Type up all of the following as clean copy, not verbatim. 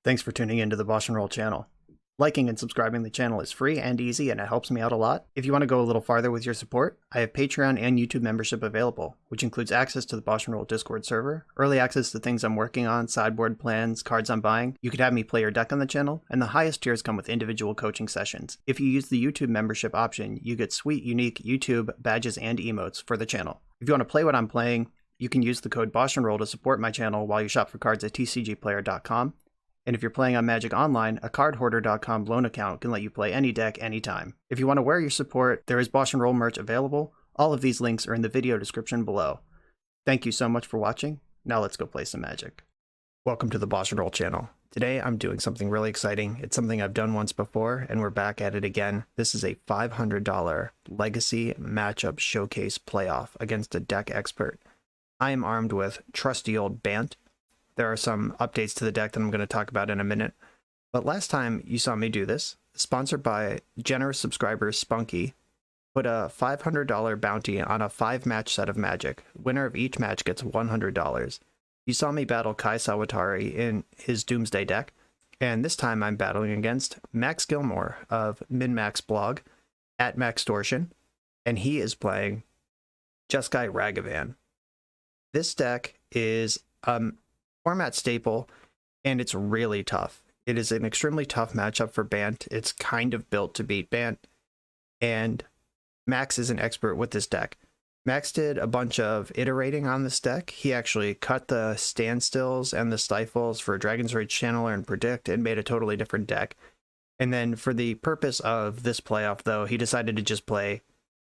Thanks for tuning into the BoshNRoll channel. Liking and subscribing the channel is free and easy, and it helps me out a lot. If you want to go a little farther with your support, I have Patreon and YouTube membership available, which includes access to the BoshNRoll Discord server, early access to things I'm working on, sideboard plans, cards I'm buying. You could have me play your deck on the channel, and the highest tiers come with individual coaching sessions. If you use the YouTube membership option, you get sweet, unique YouTube badges and emotes for the channel. If you want to play what I'm playing, you can use the code BoshNRoll to support my channel while you shop for cards at tcgplayer.com. And if you're playing on Magic Online, a cardhoarder.com loan account can let you play any deck anytime. If you want to wear your support, there is BoshNRoll merch available. All of these links are in the video description below. Thank you so much for watching. Now let's go play some Magic. Welcome to the BoshNRoll channel. Today I'm doing something really exciting. It's something I've done once before, and we're back at it again. This is a $500 Legacy Matchup Showcase Playoff against a deck expert. I am armed with trusty old Bant. There are some updates to the deck that I'm going to talk about in a minute. But last time you saw me do this, sponsored by generous subscriber Spunky, put a $500 bounty on a 5-match set of Magic. Winner of each match gets $100. You saw me battle Kai Sawatari in his Doomsday deck, and this time I'm battling against Max Gilmore of MinMax blog at Maxtortion, and he is playing Jeskai Ragavan. This deck is format staple, and it's really tough. It is an extremely tough matchup for Bant. It's kind of built to beat Bant, and Max is an expert with this deck. Max did a bunch of iterating on this deck. He actually cut the standstills and the stifles for Dragon's Rage Channeler and Predict and made a totally different deck. And then for the purpose of this playoff, though, he decided to just play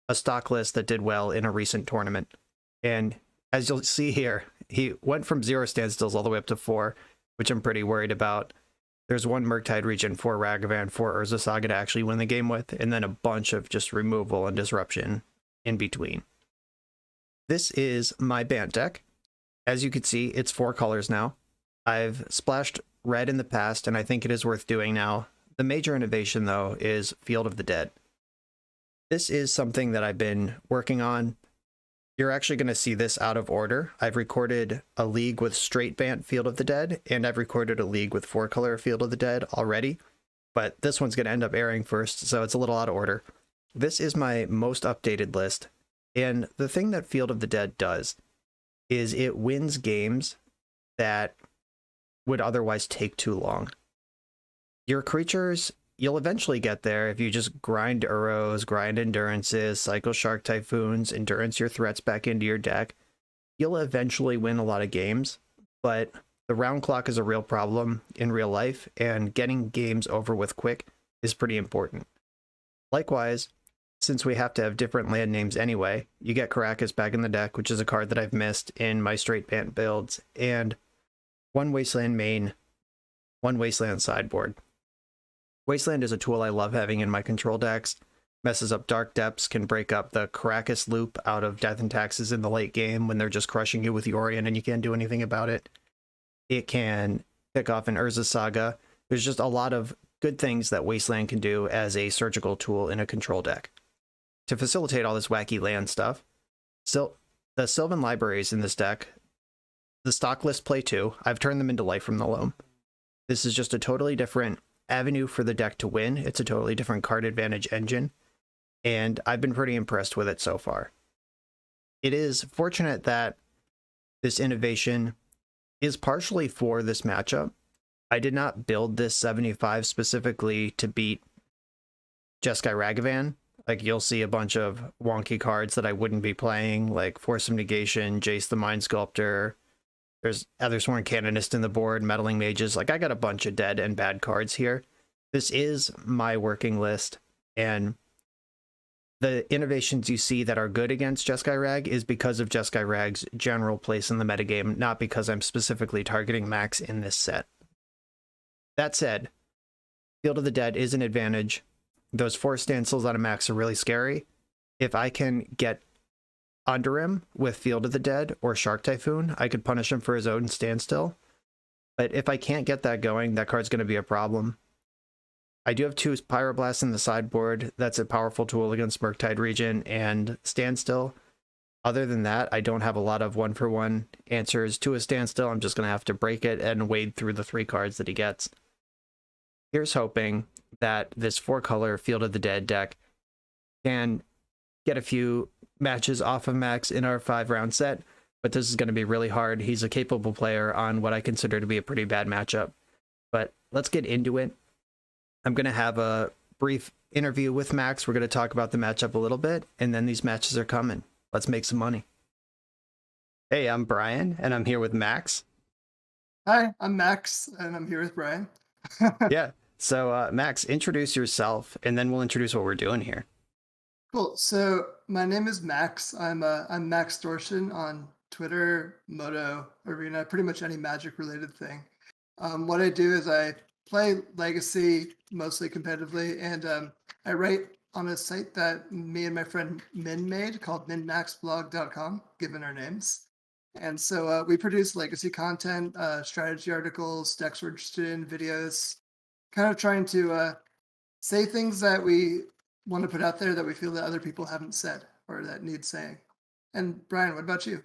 a stock list that did well in a recent tournament. And as you'll see here, he went from 0 standstills all the way up to 4, which I'm pretty worried about. There's 1 Murktide Region, 4 Ragavan, 4 Urza Saga to actually win the game with, and then a bunch of just removal and disruption in between. This is my Bant deck. As you can see, it's 4 colors now. I've splashed red in the past, and I think it is worth doing now. The major innovation, though, is Field of the Dead. This is something that I've been working on. You're actually going to see this out of order. I've recorded a league with straight Bant Field of the Dead, and I've recorded a league with 4-color Field of the Dead already, but this one's going to end up airing first, so it's a little out of order. This is my most updated list, and the thing that Field of the Dead does is it wins games that would otherwise take too long. Your creatures, you'll eventually get there if you just grind Uros, grind Endurances, cycle Shark Typhoons, endurance your threats back into your deck. You'll eventually win a lot of games, but the round clock is a real problem in real life, and getting games over with quick is pretty important. Likewise, since we have to have different land names anyway, you get Karakas back in the deck, which is a card that I've missed in my straight Bant builds, and 1 Wasteland main, 1 Wasteland sideboard. Wasteland is a tool I love having in my control decks. Messes up Dark Depths, can break up the Karakas loop out of Death and Taxes in the late game when they're just crushing you with Yorion and you can't do anything about it. It can pick off an Urza Saga. There's just a lot of good things that Wasteland can do as a surgical tool in a control deck. To facilitate all this wacky land stuff, the Sylvan Libraries in this deck, the stock list play 2. I've turned them into Life from the Loam. This is just a totally different avenue for the deck to win. It's a totally different card advantage engine, and I've been pretty impressed with it so far. It is fortunate that this innovation is partially for this matchup. I did not build this 75 specifically to beat Jeskai Ragavan. Like, you'll see a bunch of wonky cards that I wouldn't be playing, like Force of Negation, Jace the Mind Sculptor. There's Ethersworn Canonist in the board, Meddling Mages. Like, I got a bunch of dead and bad cards here. This is my working list, and the innovations you see that are good against Jeskai Rag is because of Jeskai Rag's general place in the metagame, not because I'm specifically targeting Max in this set. That said, Field of the Dead is an advantage. Those 4 standstills on a Max are really scary. If I can get under him with Field of the Dead or Shark Typhoon, I could punish him for his own standstill. But if I can't get that going, that card's going to be a problem. I do have 2 Pyroblasts in the sideboard. That's a powerful tool against Murktide Region and Standstill. Other than that, I don't have a lot of 1-for-1 answers to a Standstill. I'm just going to have to break it and wade through the 3 cards that he gets. here's hoping that this 4-color Field of the Dead deck can get a few matches off of Max in our 5-round set, but this is going to be really hard. He's a capable player on what I consider to be a pretty bad matchup. But let's get into it. I'm going to have a brief interview with Max. We're going to talk about the matchup a little bit, and then these matches are coming. Let's make some money. Hey, I'm Brian, and I'm here with Max. Hi, I'm Max, and I'm here with Brian. Yeah. So, Max, introduce yourself, and then we'll introduce what we're doing here. Cool. So my name is Max. I'm Maxtortion on Twitter, Moto, Arena, pretty much any Magic related thing. What I do is I play Legacy mostly competitively, and I write on a site that me and my friend Min made called minmaxblog.com, given our names. And so we produce Legacy content, strategy articles, decks we're interested in, videos, kind of trying to say things that we want to put out there that we feel that other people haven't said or that need saying. And Brian, what about you?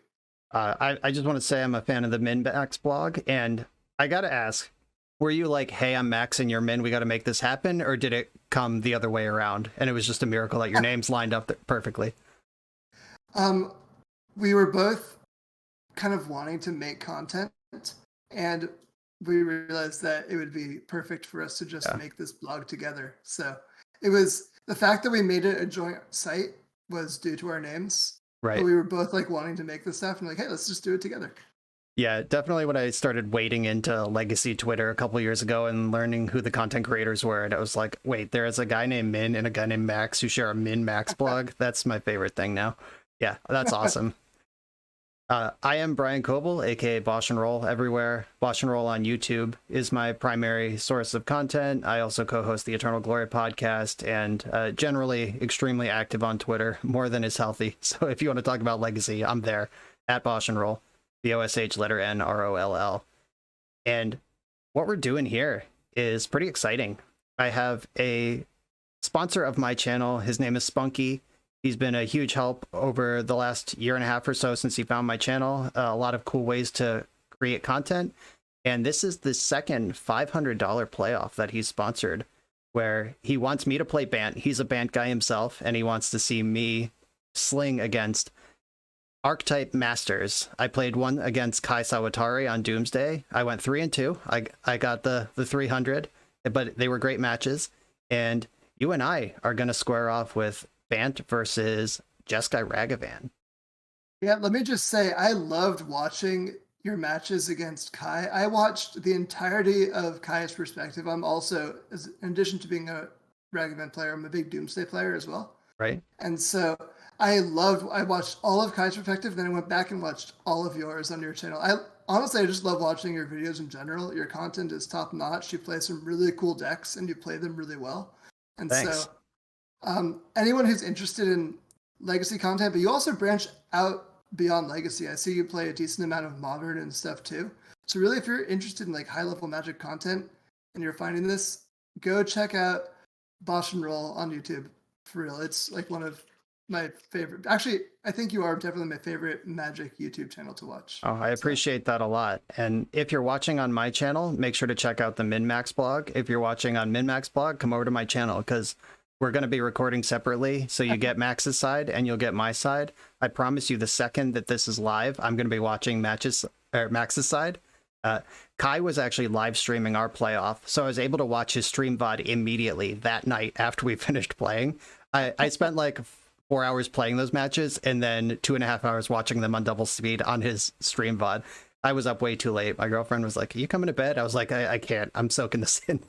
I just want to say I'm a fan of the Min-Max blog, and I got to ask, were you like, hey, I'm Max and you're Min, we got to make this happen? Or did it come the other way around? And it was just a miracle that your names lined up perfectly. We were both kind of wanting to make content, and we realized that it would be perfect for us to just make this blog together. So it was the fact that we made it a joint site was due to our names. Right. But we were both like wanting to make this stuff and like, hey, let's just do it together. Yeah, definitely when I started wading into Legacy Twitter a couple years ago and learning who the content creators were, and I was like, wait, there's a guy named Min and a guy named Max who share a Min-Max blog. That's my favorite thing now. Yeah, that's awesome. I am Brian Coble, aka BoshNRoll everywhere. BoshNRoll on YouTube is my primary source of content. I also co-host the Eternal Glory podcast and generally extremely active on Twitter, more than is healthy. So if you want to talk about Legacy, I'm there at BoshNRoll, BOSH letter NROLL. And what we're doing here is pretty exciting. I have a sponsor of my channel. His name is Spunky. He's been a huge help over the last year and a half or so since he found my channel. A lot of cool ways to create content. And this is the second $500 playoff that he's sponsored, where he wants me to play Bant. He's a Bant guy himself, and he wants to see me sling against Archetype Masters. I played one against Kai Sawatari on Doomsday. I went 3-2. I got the 300, but they were great matches. And you and I are going to square off with Bant versus Jeskai Ragavan. Yeah, let me just say, I loved watching your matches against Kai. I watched the entirety of Kai's perspective. I'm also, in addition to being a Ragavan player, I'm a big Doomsday player as well. Right. And so I watched all of Kai's perspective, then I went back and watched all of yours on your channel. I just love watching your videos in general. Your content is top notch. You play some really cool decks and you play them really well. And Thanks. So anyone who's interested in Legacy content, but you also branch out beyond Legacy. I see you play a decent amount of Modern and stuff too. So really, if you're interested in like high level Magic content and you're finding this, go check out BoshNRoll on YouTube. For real, it's like one of my favorite. Actually, I think you are definitely my favorite Magic YouTube channel to watch. Oh, I appreciate that a lot. And if you're watching on my channel, make sure to check out the Min-Max blog. If you're watching on Min-Max blog, come over to my channel because we're going to be recording separately, so you get Max's side and you'll get my side. I promise you, the second that this is live, I'm going to be watching Max's side. Kai was actually live streaming our playoff, so I was able to watch his stream VOD immediately that night after we finished playing. I spent like 4 hours playing those matches and then 2.5 hours watching them on double speed on his stream VOD. I was up way too late. My girlfriend was like, "Are you coming to bed?" I was like, I can't. I'm soaking this in.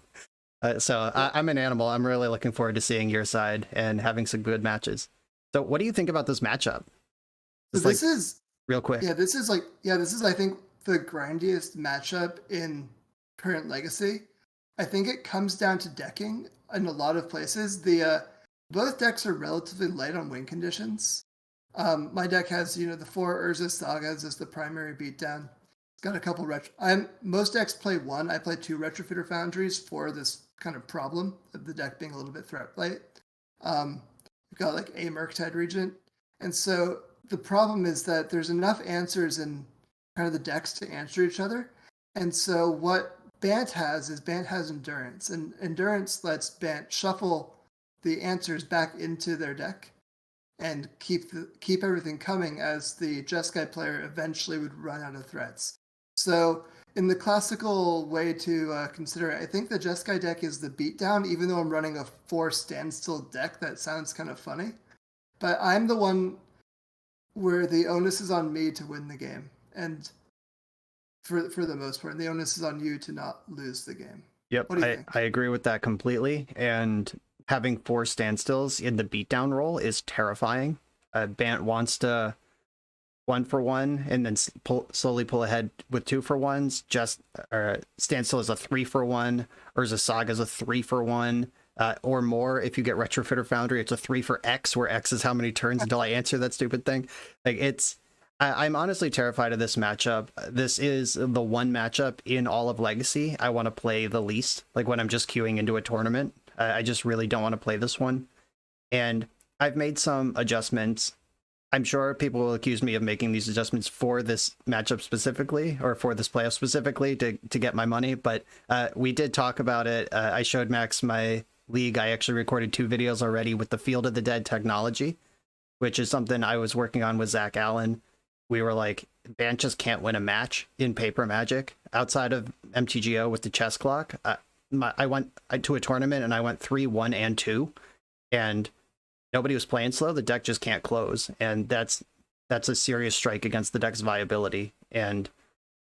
I'm an animal. I'm really looking forward to seeing your side and having some good matches. So what do you think about this matchup? So this is real quick. This is I think the grindiest matchup in current Legacy. I think it comes down to decking in a lot of places. Both decks are relatively light on win conditions. My deck has, the 4 Urza Sagas as the primary beatdown. It's got a couple most decks play one. I play 2 Retrofitter Foundries for this kind of problem of the deck being a little bit threat light. We've got like a Murktide Regent. And so the problem is that there's enough answers in kind of the decks to answer each other. And so what Bant has endurance, and endurance lets Bant shuffle the answers back into their deck and keep everything coming as the Jeskai player eventually would run out of threats. So in the classical way to consider it, I think the Jeskai deck is the beatdown, even though I'm running a 4 standstill deck. That sounds kind of funny. But I'm the one where the onus is on me to win the game. And for the most part, and the onus is on you to not lose the game. Yep, What do you think? I agree with that completely. And having 4 standstills in the beatdown role is terrifying. Bant wants to 1-for-1 and then slowly pull ahead with 2-for-1s. Just standstill is a 3-for-1, or as a saga is a 3-for-1, or more. If you get Retrofitter Foundry, it's a 3-for-X, where X is how many turns until I answer that stupid thing. Like, it's I'm honestly terrified of this matchup. This is the one matchup in all of Legacy I want to play the least. Like, when I'm just queuing into a tournament, I just really don't want to play this one. And I've made some adjustments. I'm sure people will accuse me of making these adjustments for this matchup specifically, or for this playoff specifically, to get my money. But we did talk about it. I showed Max my league. I actually recorded 2 videos already with the Field of the Dead technology, which is something I was working on with Zach Allen. We were like, Bant just can't win a match in paper Magic outside of MTGO with the chess clock. I went to a tournament and I went 3-1 and 2, and nobody was playing slow. The deck just can't close, and that's a serious strike against the deck's viability. And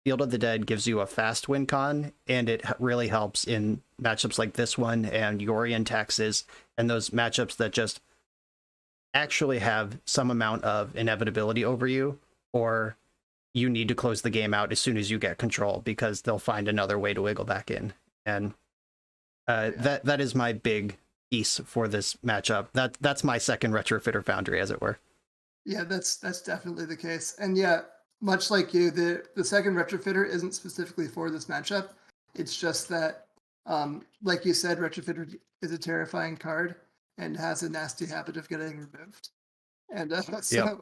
Field of the Dead gives you a fast win con, and it really helps in matchups like this one and Yorion Taxes, and those matchups that just actually have some amount of inevitability over you, or you need to close the game out as soon as you get control, because they'll find another way to wiggle back in. And that is my big piece for this matchup. That's my second Retrofitter Foundry, as it were. Yeah, that's definitely the case. And yeah, much like you, the second Retrofitter isn't specifically for this matchup. It's just that, like you said, Retrofitter is a terrifying card and has a nasty habit of getting removed. And so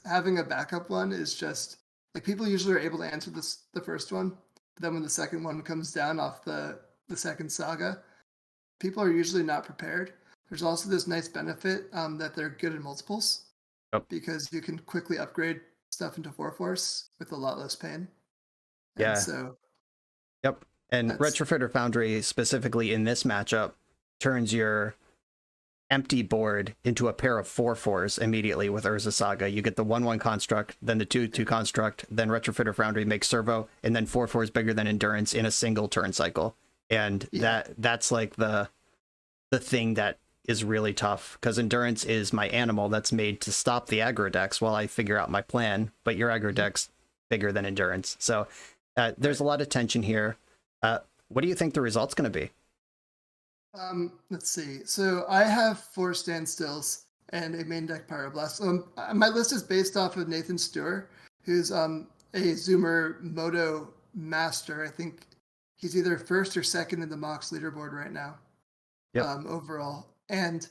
having a backup one is just like, people usually are able to answer the first one, but then when the second one comes down off the second saga, people are usually not prepared. There's also this nice benefit that they're good in multiples, because you can quickly upgrade stuff into 4-force with a lot less pain. Yeah. And so. Yep. And Retrofitter Foundry specifically in this matchup turns your empty board into a pair of 4/4s immediately with Urza Saga. You get the 1/1 construct, then the 2/2 construct, then Retrofitter Foundry makes servo, and then 4/4s bigger than endurance in a single turn cycle. And that's like the thing that is really tough, because endurance is my animal that's made to stop the aggro decks while I figure out my plan, but your aggro deck's bigger than endurance. So there's a lot of tension here. What do you think the result's going to be? Let's see. So I have 4 standstills and a main deck Pyroblast. My list is based off of Nathan Stewart, who's a Zoomer Moto master. I think he's either first or second in the Mox leaderboard right now. Overall. And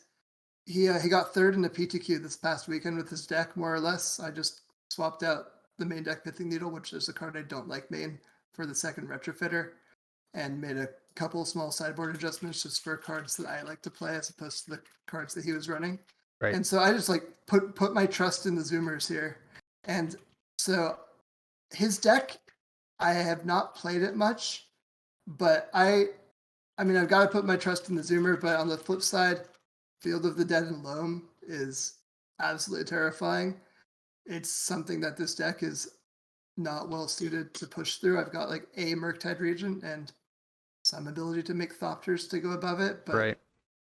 he got third in the PTQ this past weekend with his deck, more or less. I just swapped out the main deck Pithing Needle, which is a card I don't like main, for the second Retrofitter, and made a couple small sideboard adjustments just for cards that I like to play as opposed to the cards that he was running. Right. And so I just like put my trust in the Zoomers here. And so his deck, I have not played it much, but I mean, I've got to put my trust in the Zoomer, but on the flip side, Field of the Dead and Loam is absolutely terrifying. It's something that this deck is not well suited to push through. I've got like a Murktide Regent and some ability to make Thopters to go above it, but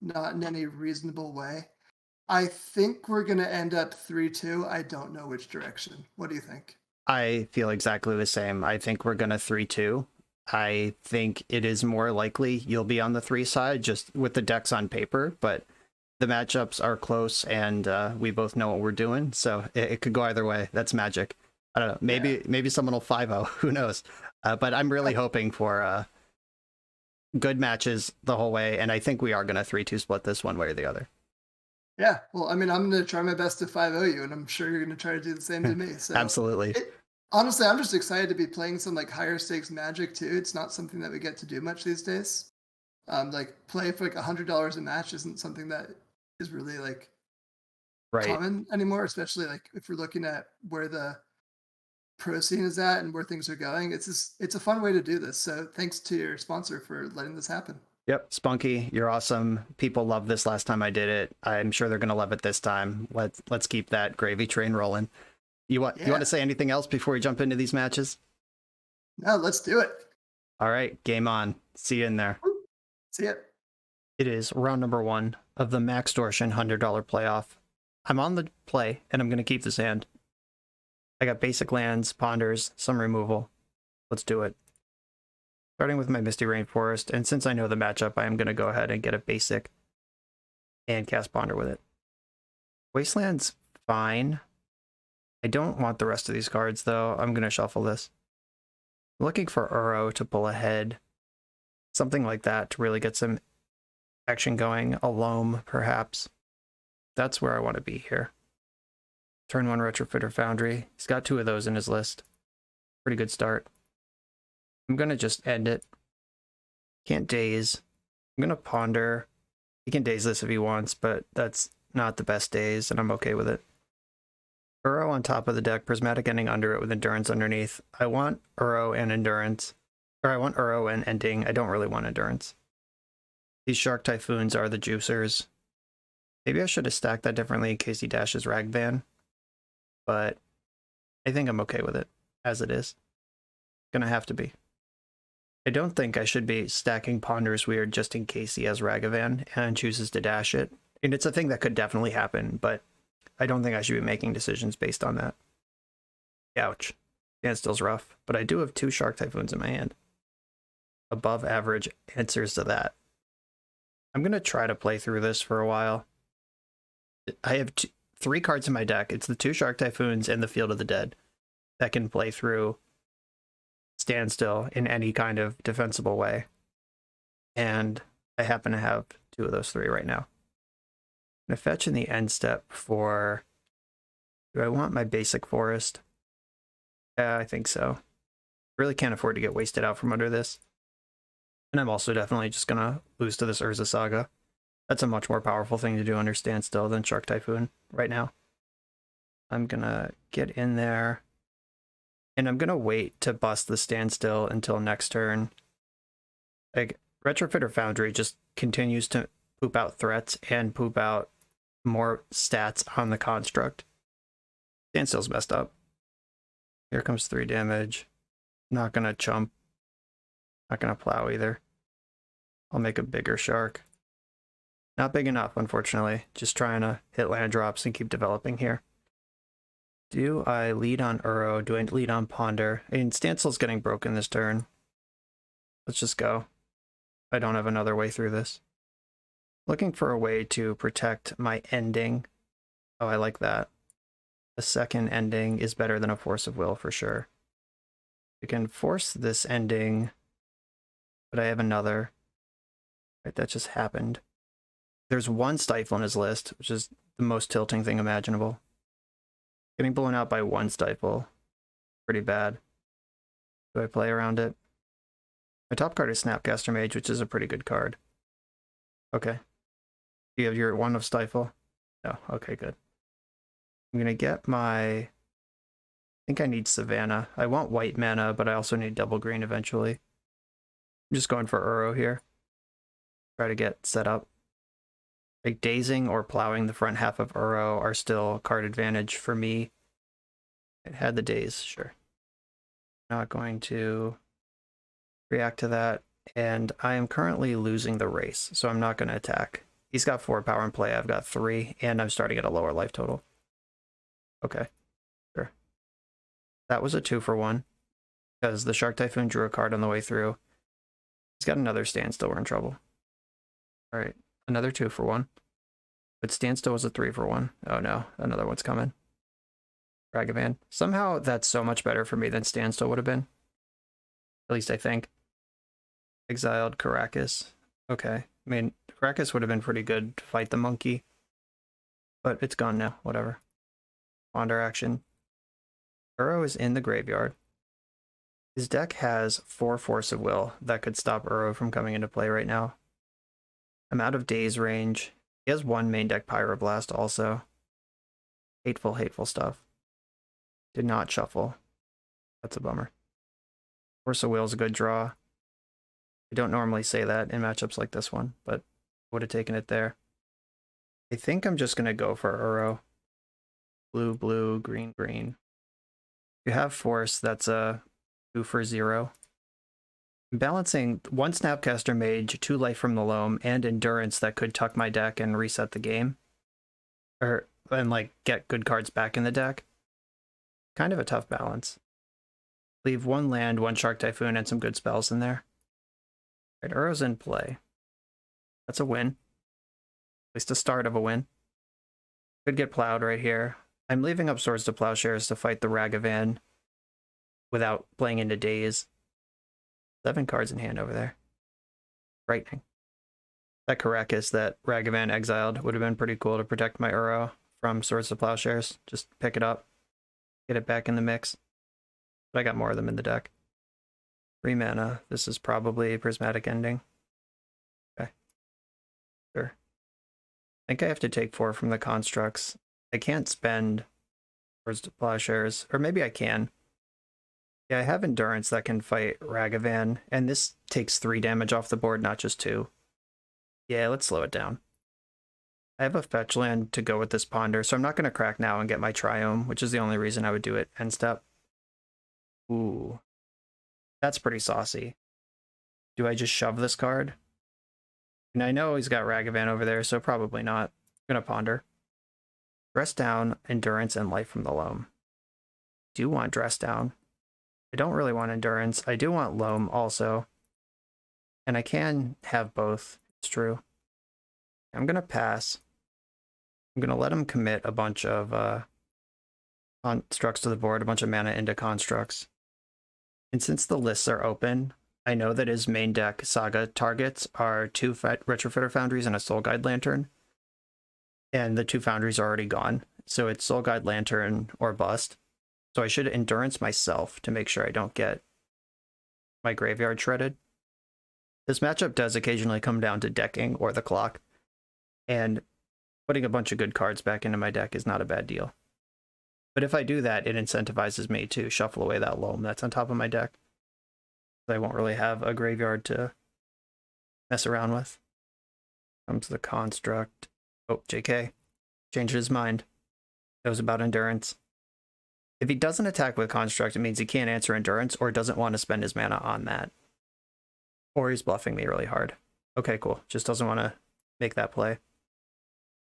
not in any reasonable way. I think we're going to end up 3-2. I don't know which direction. What do you think? I feel exactly the same. I think we're going to 3-2. I think it is more likely you'll be on the 3 side just with the decks on paper, but the matchups are close, and we both know what we're doing, so it could go either way. That's Magic. I don't know. Maybe someone will 5-0. Who knows? But I'm really hoping for good matches the whole way, and I think we are going to 3-2 split this one way or the other. Yeah, well, I mean, I'm going to try my best to 5-0 you, and I'm sure you're going to try to do the same to me. So Absolutely. Honestly, I'm just excited to be playing some like higher stakes Magic too. It's not something that we get to do much these days. Like play for like $100 a match isn't something that is really like Right. common anymore, especially like if we're looking at where the pro scene is at and where things are going. It's a fun way to do this. So thanks to your sponsor for letting this happen. Yep, Spunky, you're awesome. People loved this last time I did it. I'm sure they're gonna love it this time. Let's keep that gravy train rolling. You want Yeah. to say anything else before we jump into these matches? No, let's do it. All right, game on. See you in there. See ya. It is round number 1 of the Maxtortion $100 playoff. I'm on the play, and I'm going to keep this hand. I got basic lands, ponders, some removal. Let's do it. Starting with my Misty Rainforest, and since I know the matchup, I am going to go ahead and get a basic and cast ponder with it. Wasteland's fine. I don't want the rest of these cards, though. I'm going to shuffle this. I'm looking for Uro to pull ahead. Something like that to really get some action going. A Loam, perhaps. That's where I want to be here. Turn 1 Retrofitter Foundry. He's got 2 of those in his list. Pretty good start. I'm going to just end it. Can't daze. I'm going to ponder. He can daze this if he wants, but that's not the best daze, and I'm okay with it. Uro on top of the deck, Prismatic Ending under it with Endurance underneath. I want Uro and Endurance. Or I want Uro and Ending. I don't really want Endurance. These Shark Typhoons are the juicers. Maybe I should have stacked that differently in case he dashes Ragavan. But I think I'm okay with it, as it is. Gonna have to be. I don't think I should be stacking Ponder's Weird just in case he has Ragavan and chooses to dash it. And it's a thing that could definitely happen, but I don't think I should be making decisions based on that. Ouch. Standstill's rough, but I do have 2 Shark Typhoons in my hand. Above average answers to that. I'm going to try to play through this for a while. I have 3 cards in my deck. It's the 2 Shark Typhoons and the Field of the Dead that can play through Standstill in any kind of defensible way. And I happen to have 2 of those 3 right now. I'm going to fetch in the end step for... Do I want my basic forest? Yeah, I think so. Really can't afford to get wasted out from under this. And I'm also definitely just going to lose to this Urza Saga. That's a much more powerful thing to do under Standstill than Shark Typhoon right now. I'm going to get in there. And I'm going to wait to bust the Standstill until next turn. Like, Retrofitter Foundry just continues to poop out threats and poop out more stats on the construct. Standstill's messed up. Here comes 3 damage. Not going to chump. Not going to plow either. I'll make a bigger shark. Not big enough, unfortunately. Just trying to hit land drops and keep developing here. Do I lead on Uro? Do I lead on Ponder? I mean, Standstill's getting broken this turn. Let's just go. I don't have another way through this. Looking for a way to protect my ending. Oh, I like that. A second ending is better than a Force of Will for sure. I can force this ending, but I have another. Right, that just happened. There's 1 Stifle in his list, which is the most tilting thing imaginable. Getting blown out by 1 Stifle. Pretty bad. Do I play around it? My top card is Snapcaster Mage, which is a pretty good card. Okay. Do you have your 1 of Stifle? No. Okay, good. I'm going to get my... I think I need Savannah. I want white mana, but I also need double green eventually. I'm just going for Uro here. Try to get set up. Like dazing or plowing the front half of Uro are still card advantage for me. It had the daze, sure. Not going to react to that. And I am currently losing the race, so I'm not going to attack. He's got 4 power in play, I've got 3, and I'm starting at a lower life total. Okay, sure. That was a 2-for-1, because the Shark Typhoon drew a card on the way through. He's got another Standstill, we're in trouble. Alright, another 2-for-1. But Standstill was a 3-for-1. Oh no, another one's coming. Ragavan. Somehow that's so much better for me than Standstill would have been. At least I think. Exiled Caracas. Okay. I mean, Caracas would have been pretty good to fight the monkey. But it's gone now. Whatever. Wander action. Uro is in the graveyard. His deck has 4 Force of Will that could stop Uro from coming into play right now. I'm out of Daze range. He has 1 main deck Pyroblast also. Hateful, hateful stuff. Did not shuffle. That's a bummer. Force of Will is a good draw. I don't normally say that in matchups like this one, but would have taken it there. I think I'm just going to go for Uro. Blue, blue, green, green. If you have Force, that's a 2 for 0. I'm balancing 1 Snapcaster Mage, 2 Life from the Loam, and Endurance that could tuck my deck and reset the game. And like get good cards back in the deck. Kind of a tough balance. Leave 1 land, 1 Shark Typhoon, and some good spells in there. Right, Uro's in play. That's a win. At least a start of a win. Could get plowed right here. I'm leaving up Swords to Plowshares to fight the Ragavan without playing into Daze. 7 cards in hand over there. Frightening. That Karakas that Ragavan exiled would have been pretty cool to protect my Uro from Swords to Plowshares. Just pick it up. Get it back in the mix. But I got more of them in the deck. 3 mana. This is probably a Prismatic Ending. Okay. Sure. I think I have to take 4 from the constructs. I can't spend Swords to Plowshares. Or maybe I can. Yeah, I have Endurance that can fight Ragavan. And this takes 3 damage off the board, not just 2. Yeah, let's slow it down. I have a fetch land to go with this Ponder, so I'm not going to crack now and get my Triome, which is the only reason I would do it end step. Ooh. That's pretty saucy. Do I just shove this card? And I know he's got Ragavan over there, so probably not. I'm going to Ponder. Dress Down, Endurance, and Life from the Loam. I do want Dress Down. I don't really want Endurance. I do want Loam also. And I can have both. It's true. I'm going to pass. I'm going to let him commit a bunch of constructs to the board, a bunch of mana into constructs. And since the lists are open, I know that his main deck Saga targets are 2 Retrofitter Foundries and a Soul Guide Lantern. And the 2 Foundries are already gone. So it's Soul Guide Lantern or bust. So I should Endurance myself to make sure I don't get my graveyard shredded. This matchup does occasionally come down to decking or the clock. And putting a bunch of good cards back into my deck is not a bad deal. But if I do that, it incentivizes me to shuffle away that Loam that's on top of my deck. I won't really have a graveyard to mess around with. Comes the Construct. Oh, JK. Changed his mind. Knows about Endurance. If he doesn't attack with Construct, it means he can't answer Endurance or doesn't want to spend his mana on that. Or he's bluffing me really hard. Okay, cool. Just doesn't want to make that play.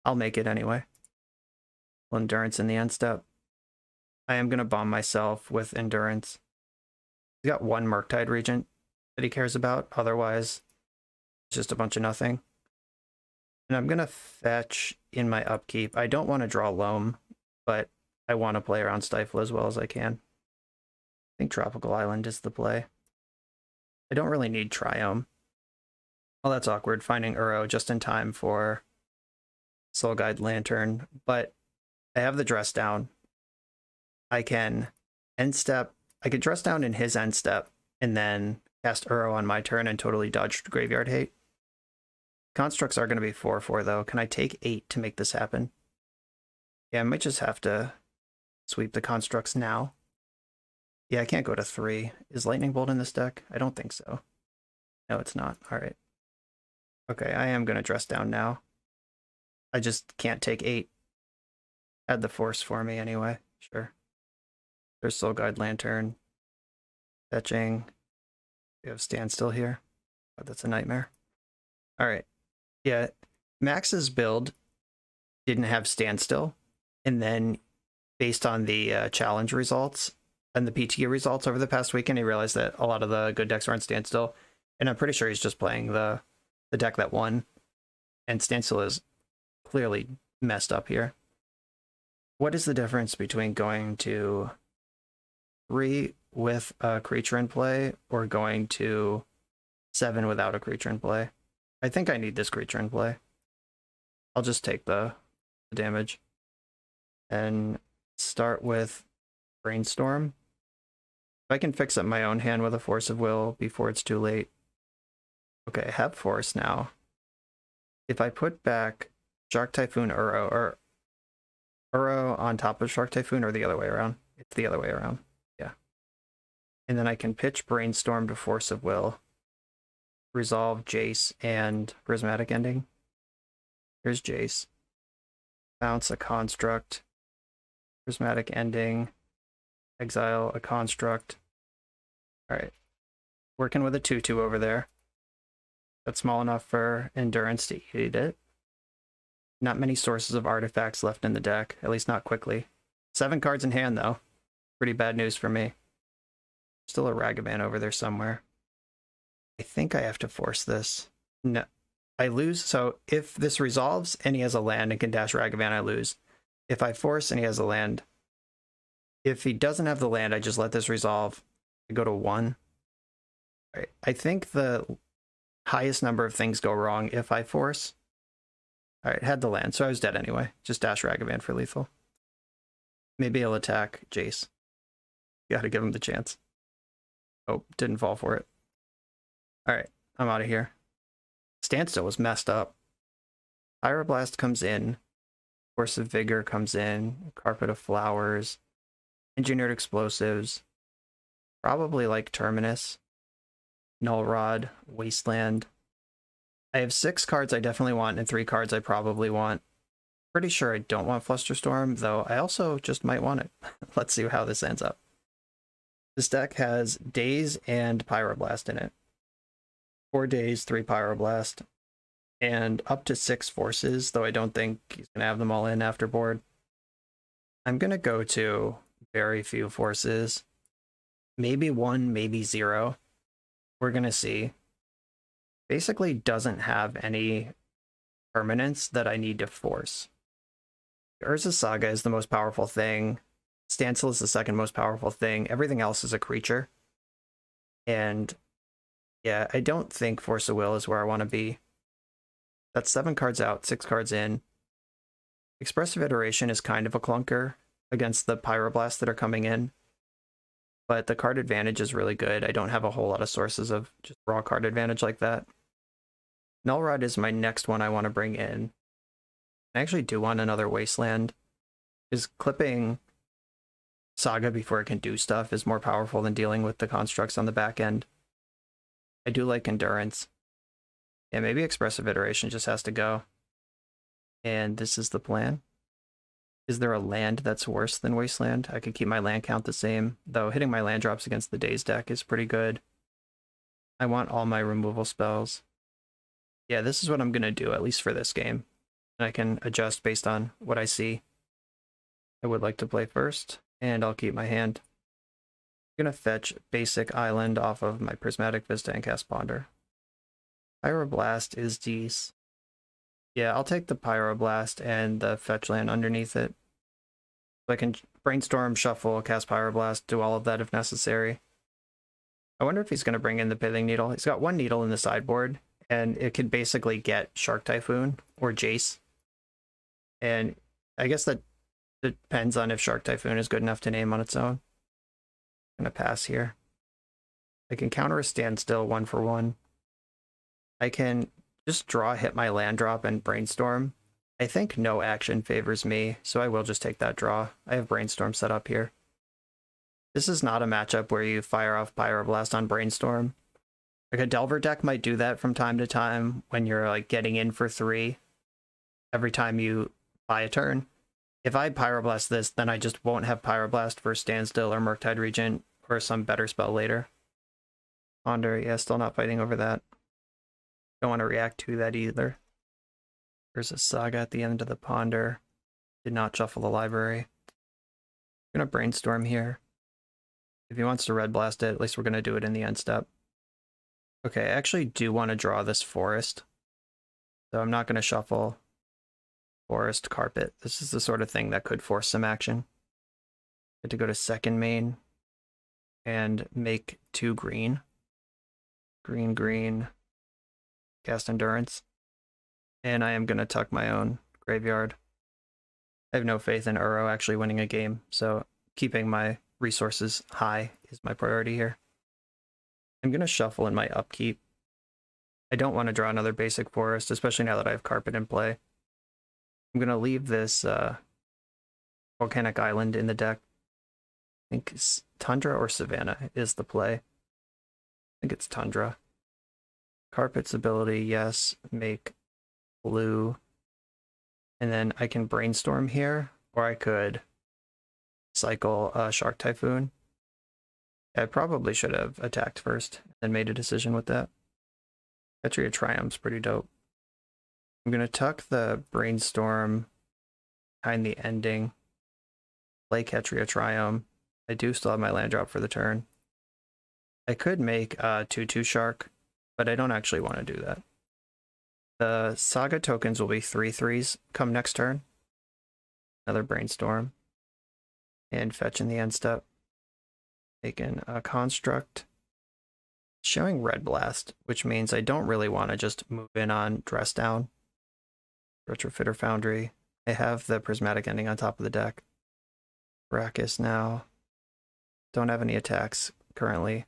I'll make it anyway. Endurance in the end step. I am going to bomb myself with Endurance. He's got 1 Murktide Regent that he cares about. Otherwise, it's just a bunch of nothing. And I'm going to fetch in my upkeep. I don't want to draw Loam, but I want to play around Stifle as well as I can. I think Tropical Island is the play. I don't really need Triome. Well, that's awkward, finding Uro just in time for Soul Guide Lantern, but I have the Dress Down. I can end step. I could Dress Down in his end step and then cast Uro on my turn and totally dodge Graveyard Hate. Constructs are going to be 4/4 though. Can I take 8 to make this happen? Yeah, I might just have to sweep the constructs now. Yeah, I can't go to 3. Is Lightning Bolt in this deck? I don't think so. No, it's not. All right. Okay, I am going to Dress Down now. I just can't take 8. Add the Force for me anyway. Sure. There's Soul Guide Lantern. Fetching. We have Standstill here. Oh, that's a nightmare. All right. Yeah, Max's build didn't have Standstill. And then based on the challenge results and the PTA results over the past weekend, he realized that a lot of the good decks aren't Standstill. And I'm pretty sure he's just playing the deck that won. And Standstill is clearly messed up here. What is the difference between going to 3 with a creature in play or going to 7 without a creature in play? I think I need this creature in play. I'll just take the damage and start with Brainstorm. If I can fix up my own hand with a Force of Will before it's too late. Okay, I have Force now. If I put back Shark Typhoon Uro, or Uro on top of Shark Typhoon, or the other way around? It's the other way around. Yeah. And then I can pitch Brainstorm to Force of Will. Resolve Jace and Prismatic Ending. Here's Jace. Bounce a Construct. Prismatic Ending. Exile a Construct. Alright. Working with a 2/2 over there. That's small enough for Endurance to eat it. Not many sources of artifacts left in the deck, at least not quickly. 7 cards in hand, though. Pretty bad news for me. Still a Ragavan over there somewhere. I think I have to force this. No. I lose, so if this resolves and he has a land and can dash Ragavan, I lose. If I force and he has a land, if he doesn't have the land, I just let this resolve. I go to 1. All right. I think the highest number of things go wrong if I force. All right, had the land, so I was dead anyway. Just dash Ragavan for lethal. Maybe he'll attack Jace. Gotta give him the chance. Oh, didn't fall for it. All right, I'm out of here. Standstill was messed up. Pyroblast comes in. Force of Vigor comes in. Carpet of Flowers. Engineered Explosives. Probably like Terminus. Null Rod. Wasteland. I have 6 cards I definitely want and 3 cards I probably want. Pretty sure I don't want Flusterstorm, though I also just might want it. Let's see how this ends up. This deck has Daze and Pyroblast in it. 4 Daze, 3 Pyroblast, and up to 6 Forces, though I don't think he's going to have them all in after board. I'm going to go to very few Forces. Maybe 1, maybe 0. We're going to see. Basically doesn't have any permanents that I need to force. Urza's Saga is the most powerful thing. Standstill is the second most powerful thing. Everything else is a creature. And yeah, I don't think Force of Will is where I want to be. That's 7 cards out, 6 cards in. Expressive Iteration is kind of a clunker against the Pyroblasts that are coming in. But the card advantage is really good. I don't have a whole lot of sources of just raw card advantage like that. Null Rod is my next one I want to bring in. I actually do want another Wasteland. Is clipping Saga before it can do stuff is more powerful than dealing with the constructs on the back end. I do like Endurance. Yeah, maybe Expressive Iteration just has to go. And this is the plan. Is there a land that's worse than Wasteland? I could keep my land count the same, though hitting my land drops against the Daze deck is pretty good. I want all my removal spells. Yeah, this is what I'm going to do, at least for this game. And I can adjust based on what I see. I would like to play first, and I'll keep my hand. I'm going to fetch basic island off of my Prismatic Vista and cast Ponder. Pyroblast is decent. Yeah, I'll take the Pyroblast and the fetch land underneath it. So I can Brainstorm, Shuffle, cast Pyroblast, do all of that if necessary. I wonder if he's going to bring in the Pithing Needle. He's got 1 needle in the sideboard, and it could basically get Shark Typhoon or Jace. And I guess that depends on if Shark Typhoon is good enough to name on its own. I'm going to pass here. I can counter a Standstill 1 for 1. I can just draw, hit my land drop, and Brainstorm. I think no action favors me, so I will just take that draw. I have Brainstorm set up here. This is not a matchup where you fire off Pyroblast on Brainstorm. Like a Delver deck might do that from time to time when you're like getting in for 3 every time you buy a turn. If I Pyroblast this, then I just won't have Pyroblast for Standstill or Murktide Regent or some better spell later. Ponder, yeah, still not fighting over that. Don't want to react to that either. There's a Saga at the end of the Ponder. Did not shuffle the library. I'm going to Brainstorm here. If he wants to Red Blast it, at least we're going to do it in the end step. Okay, I actually do want to draw this Forest. So I'm not going to shuffle Forest, Carpet. This is the sort of thing that could force some action. Get to go to second main and make 2 green. Green, green. Cast Endurance. And I am going to tuck my own graveyard. I have no faith in Uro actually winning a game, so keeping my resources high is my priority here. I'm going to shuffle in my upkeep. I don't want to draw another basic forest, especially now that I have carpet in play. I'm going to leave this volcanic island in the deck. I think Tundra or Savannah is the play. I think it's Tundra. Carpet's ability, yes, make blue. And then I can brainstorm here, or I could cycle Shark Typhoon. I probably should have attacked first and made a decision with that. Ketria Triumph's pretty dope. I'm going to tuck the brainstorm behind the ending. Play Ketria Triumph. I do still have my land drop for the turn. I could make a 2/2 Shark, but I don't actually want to do that. The Saga tokens will be 3/3s come next turn. Another brainstorm. And fetch in the end step. Taking a construct. Showing Red Blast, which means I don't really want to just move in on Dress Down. Retrofitter Foundry. I have the Prismatic Ending on top of the deck. Brachus now. Don't have any attacks currently.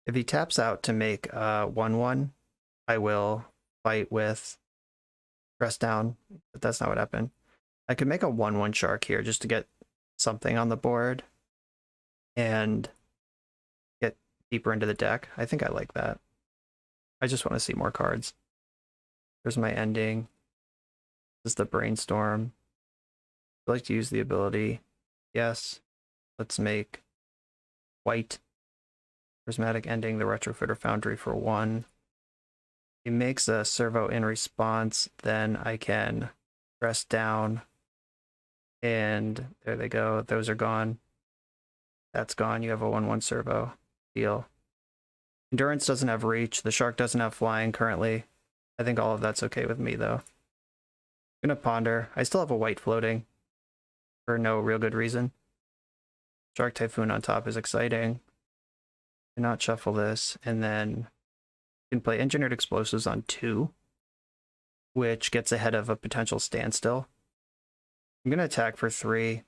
If he taps out to make a 1/1, I will fight with Dress Down, but that's not what happened. I could make a 1/1 Shark here just to get something on the board and get deeper into the deck. I think I like that. I just want to see more cards. There's my ending. This is the brainstorm. I'd like to use the ability. Yes. Let's make white prismatic ending the Retrofitter Foundry for 1. He makes a servo in response, then I can Dress Down. And there they go. Those are gone. That's gone. You have a 1/1 servo. Deal. Endurance doesn't have reach. The Shark doesn't have flying currently. I think all of that's okay with me, though. I'm going to ponder. I still have a white floating for no real good reason. Shark Typhoon on top is exciting. Do not shuffle this. And then you can play Engineered Explosives on 2, which gets ahead of a potential standstill. I'm going to attack for 3.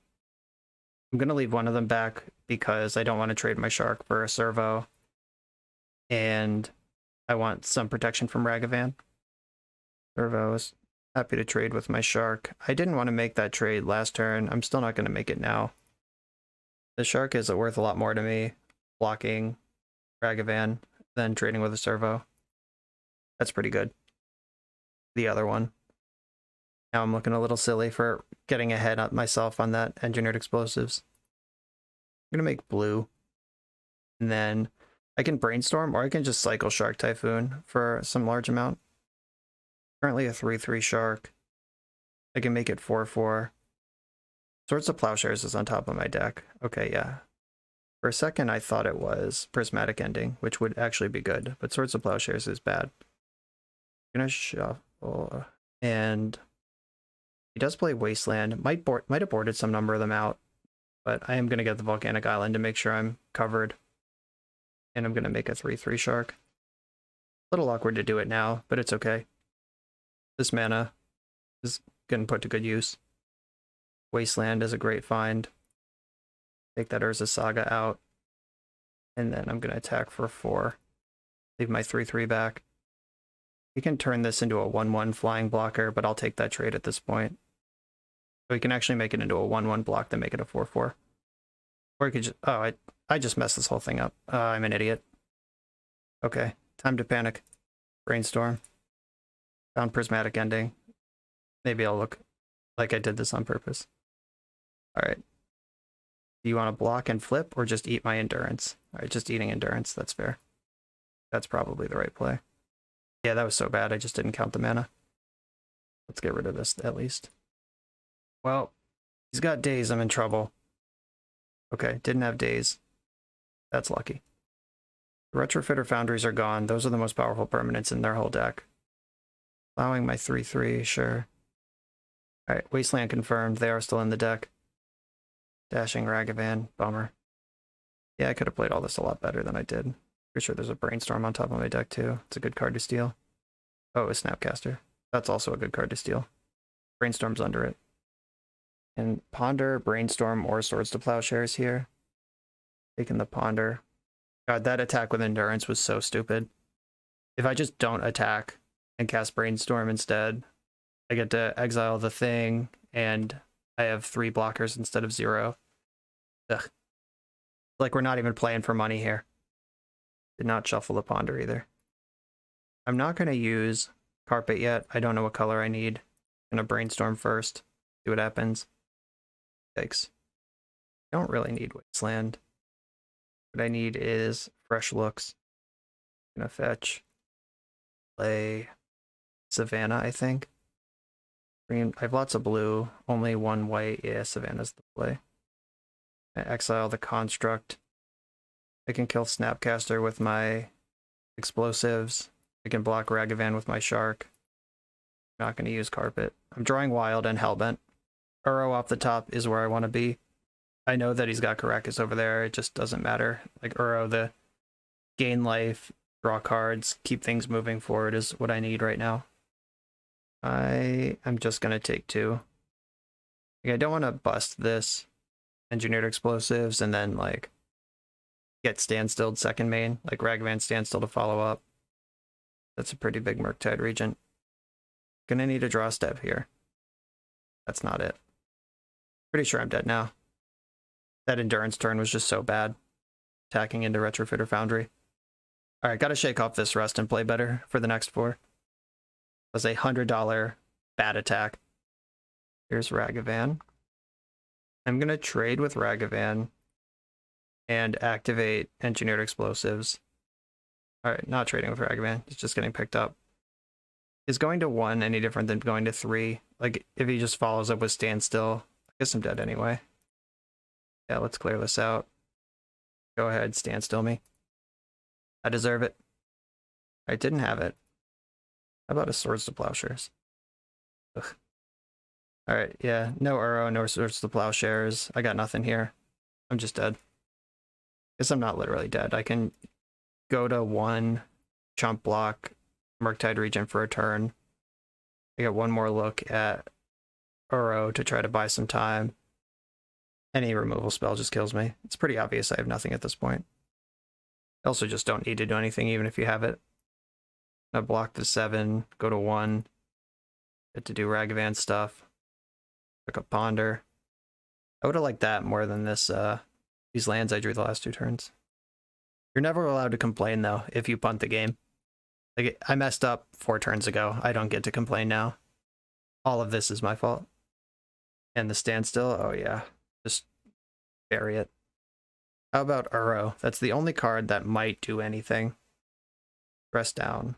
I'm going to leave one of them back because I don't want to trade my Shark for a servo. And I want some protection from Ragavan. Servo is happy to trade with my Shark. I didn't want to make that trade last turn. I'm still not going to make it now. The Shark is worth a lot more to me, blocking Ragavan, than trading with a servo. That's pretty good. The other one. Now I'm looking a little silly for getting ahead of myself on that Engineered Explosives. I'm going to make blue. And then I can brainstorm, or I can just cycle Shark Typhoon for some large amount. Currently a 3/3 Shark. I can make it 4/4. Swords of Plowshares is on top of my deck. Okay, yeah. For a second I thought it was Prismatic Ending, which would actually be good, but Swords of Plowshares is bad. I'm gonna shuffle, and he does play Wasteland. Might have boarded some number of them out, but I am gonna get the Volcanic Island to make sure I'm covered. And I'm gonna make a 3/3 Shark. A little awkward to do it now, but it's okay. This mana is getting put to good use. Wasteland is a great find. Take that Urza Saga out. And then I'm going to attack for 4. Leave my 3/3 back. You can turn this into a 1/1 flying blocker, but I'll take that trade at this point. So we can actually make it into a 1/1 block, then make it a 4/4. Or you could just... Oh, I just messed this whole thing up. I'm an idiot. Okay, time to panic. Brainstorm. Found Prismatic Ending. Maybe I'll look like I did this on purpose. Alright. Do you want to block and flip, or just eat my Endurance? Alright, just eating Endurance, that's fair. That's probably the right play. Yeah, that was so bad, I just didn't count the mana. Let's get rid of this, at least. Well, he's got Daze, I'm in trouble. Okay, didn't have Daze. That's lucky. The Retrofitter Foundries are gone. Those are the most powerful permanents in their whole deck. Allowing my 3/3, sure. Alright, Wasteland confirmed. They are still in the deck. Dashing Ragavan, bummer. Yeah, I could have played all this a lot better than I did. Pretty sure there's a Brainstorm on top of my deck too. It's a good card to steal. Oh, a Snapcaster. That's also a good card to steal. Brainstorm's under it. And Ponder, Brainstorm, or Swords to Plowshares here. Taking the Ponder. God, that attack with Endurance was so stupid. If I just don't attack and cast Brainstorm instead, I get to exile the thing, and I have 3 blockers instead of 0. Ugh. Like we're not even playing for money here. Did not shuffle the Ponder either. I'm not going to use Carpet yet. I don't know what color I need. I'm going to Brainstorm first. See what happens. Thanks. Don't really need Wasteland. What I need is Fresh Looks. I'm going to fetch. Play Savannah, I think. Green. I have lots of blue. Only 1 white. Yeah, Savannah's the play. I exile the Construct. I can kill Snapcaster with my explosives. I can block Ragavan with my Shark. I'm not going to use Carpet. I'm drawing Wild and Hellbent. Uro off the top is where I want to be. I know that he's got Karakas over there. It just doesn't matter. Like Uro, the gain life, draw cards, keep things moving forward is what I need right now. I am just going to take 2. Like, I don't want to bust this Engineered Explosives and then like get Standstilled second main, like Ragavan Standstill to follow up. That's a pretty big Murktide Regent. Gonna need a draw step here. That's not it. Pretty sure I'm dead now. That Endurance turn was just so bad. Attacking into Retrofitter Foundry. Alright, gotta shake off this rust and play better for the next 4. That's a $100 bad attack. Here's Ragavan. I'm gonna trade with Ragavan and activate Engineered Explosives. Alright, not trading with Ragavan. It's just getting picked up. Is going to 1 any different than going to 3? Like, if he just follows up with Standstill, I guess I'm dead anyway. Yeah, let's clear this out. Go ahead, Standstill me. I deserve it. I didn't have it. How about a Swords to Plowshares? Ugh. Alright, yeah, no Uro, no Swords to Plowshares. I got nothing here. I'm just dead. Guess I'm not literally dead. I can go to 1, chump block, Murktide Regent for a turn. I get 1 more look at Uro to try to buy some time. Any removal spell just kills me. It's pretty obvious I have nothing at this point. I also just don't need to do anything even if you have it. I block the 7, go to 1, get to do Ragavan stuff. Pick up Ponder. I would have liked that more than this these lands I drew the last 2 turns. You're never allowed to complain though if you punt the game. Like, I messed up 4 turns ago. I don't get to complain now. All of this is my fault. And the Standstill, oh yeah. Just bury it. How about Uro? That's the only card that might do anything. Press down.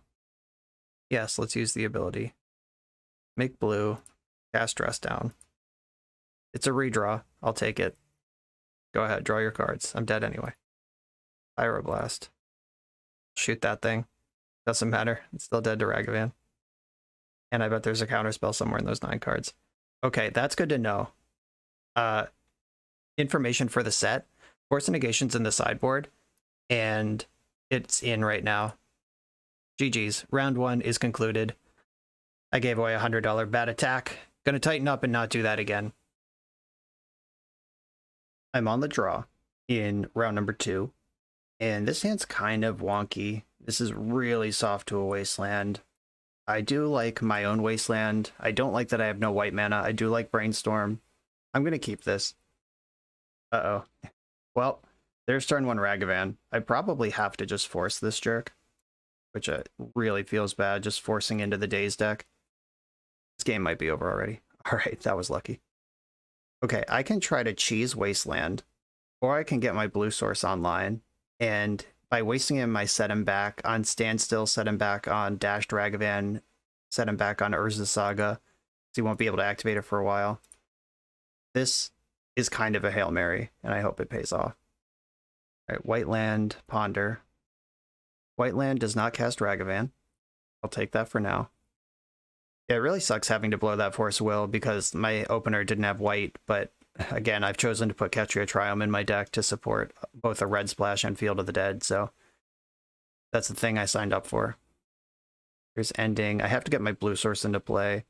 Yes, let's use the ability. Make blue. Cast Dress Down. It's a redraw. I'll take it. Go ahead, draw your cards. I'm dead anyway. Pyroblast. Shoot that thing. Doesn't matter. It's still dead to Ragavan. And I bet there's a counterspell somewhere in those 9 cards. Okay, that's good to know. Information for the set. Force Negation's in the sideboard. And it's in right now. GG's. Round 1 is concluded. I gave away a $100 bad attack. Gonna tighten up and not do that again. I'm on the draw in round number 2. And this hand's kind of wonky. This is really soft to a Wasteland. I do like my own Wasteland. I don't like that I have no white mana. I do like Brainstorm. I'm going to keep this. Uh-oh. Well, there's turn 1 Ragavan. I probably have to just force this jerk, which really feels bad, just forcing into the Daze deck. This game might be over already. All right, that was lucky. Okay, I can try to cheese Wasteland, or I can get my blue source online, and by wasting him, I set him back on Standstill, set him back on Dashed Ragavan, set him back on Urza Saga, so he won't be able to activate it for a while. This is kind of a Hail Mary, and I hope it pays off. All right, White Land, Ponder. White Land does not cast Ragavan. I'll take that for now. Yeah, it really sucks having to blow that Force of Will because my opener didn't have white, but again, I've chosen to put Ketria Triumph in my deck to support both a Red Splash and Field of the Dead, so that's the thing I signed up for. Here's Ending. I have to get my blue source into play.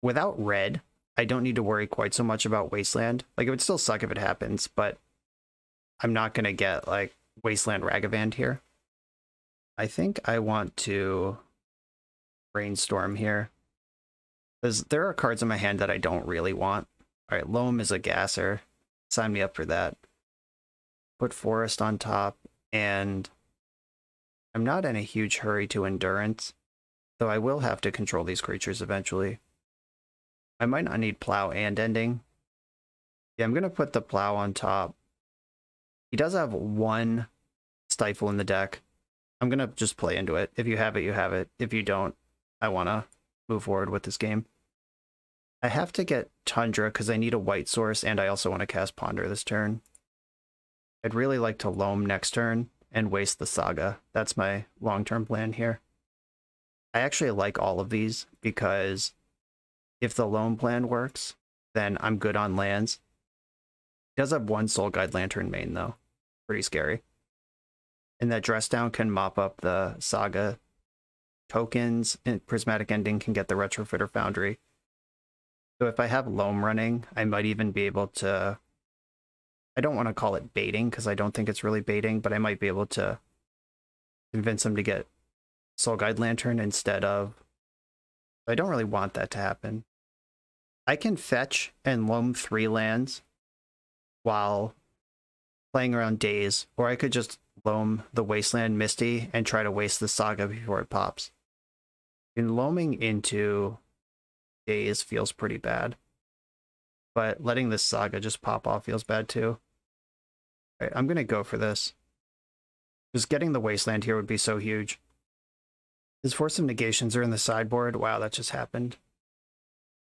Without red, I don't need to worry quite so much about Wasteland. Like, it would still suck if it happens, but I'm not going to get like Wasteland Ragavan here. I think I want to Brainstorm here. Because there are cards in my hand that I don't really want. Alright, Loam is a gasser. Sign me up for that. Put Forest on top, and I'm not in a huge hurry to Endurance, though I will have to control these creatures eventually. I might not need Plow and Ending. Yeah, I'm going to put the Plow on top. He does have one Stifle in the deck. I'm going to just play into it. If you have it, you have it. If you don't, I want to move forward with this game. I have to get Tundra because I need a white source, and I also want to cast Ponder this turn. I'd really like to Loam next turn and waste the Saga. That's my long-term plan here. I actually like all of these because if the Loam plan works, then I'm good on lands. He does have one Soul Guide Lantern main, though. Pretty scary. And that Dress Down can mop up the Saga tokens, and Prismatic Ending can get the Retrofitter Foundry. So if I have Loam running, I might even be able to... I don't want to call it baiting, because I don't think it's really baiting, but I might be able to convince him to get Soul Guide Lantern instead of... I don't really want that to happen. I can fetch and Loam 3 lands while playing around Daze, or I could just Loam the Wasteland Misty and try to waste the Saga before it pops. And Loaming into Daze feels pretty bad, but letting this Saga just pop off feels bad too. All right, I'm gonna go for this. Just getting the Wasteland here would be so huge. His Force of Negations are in the sideboard. Wow, that just happened.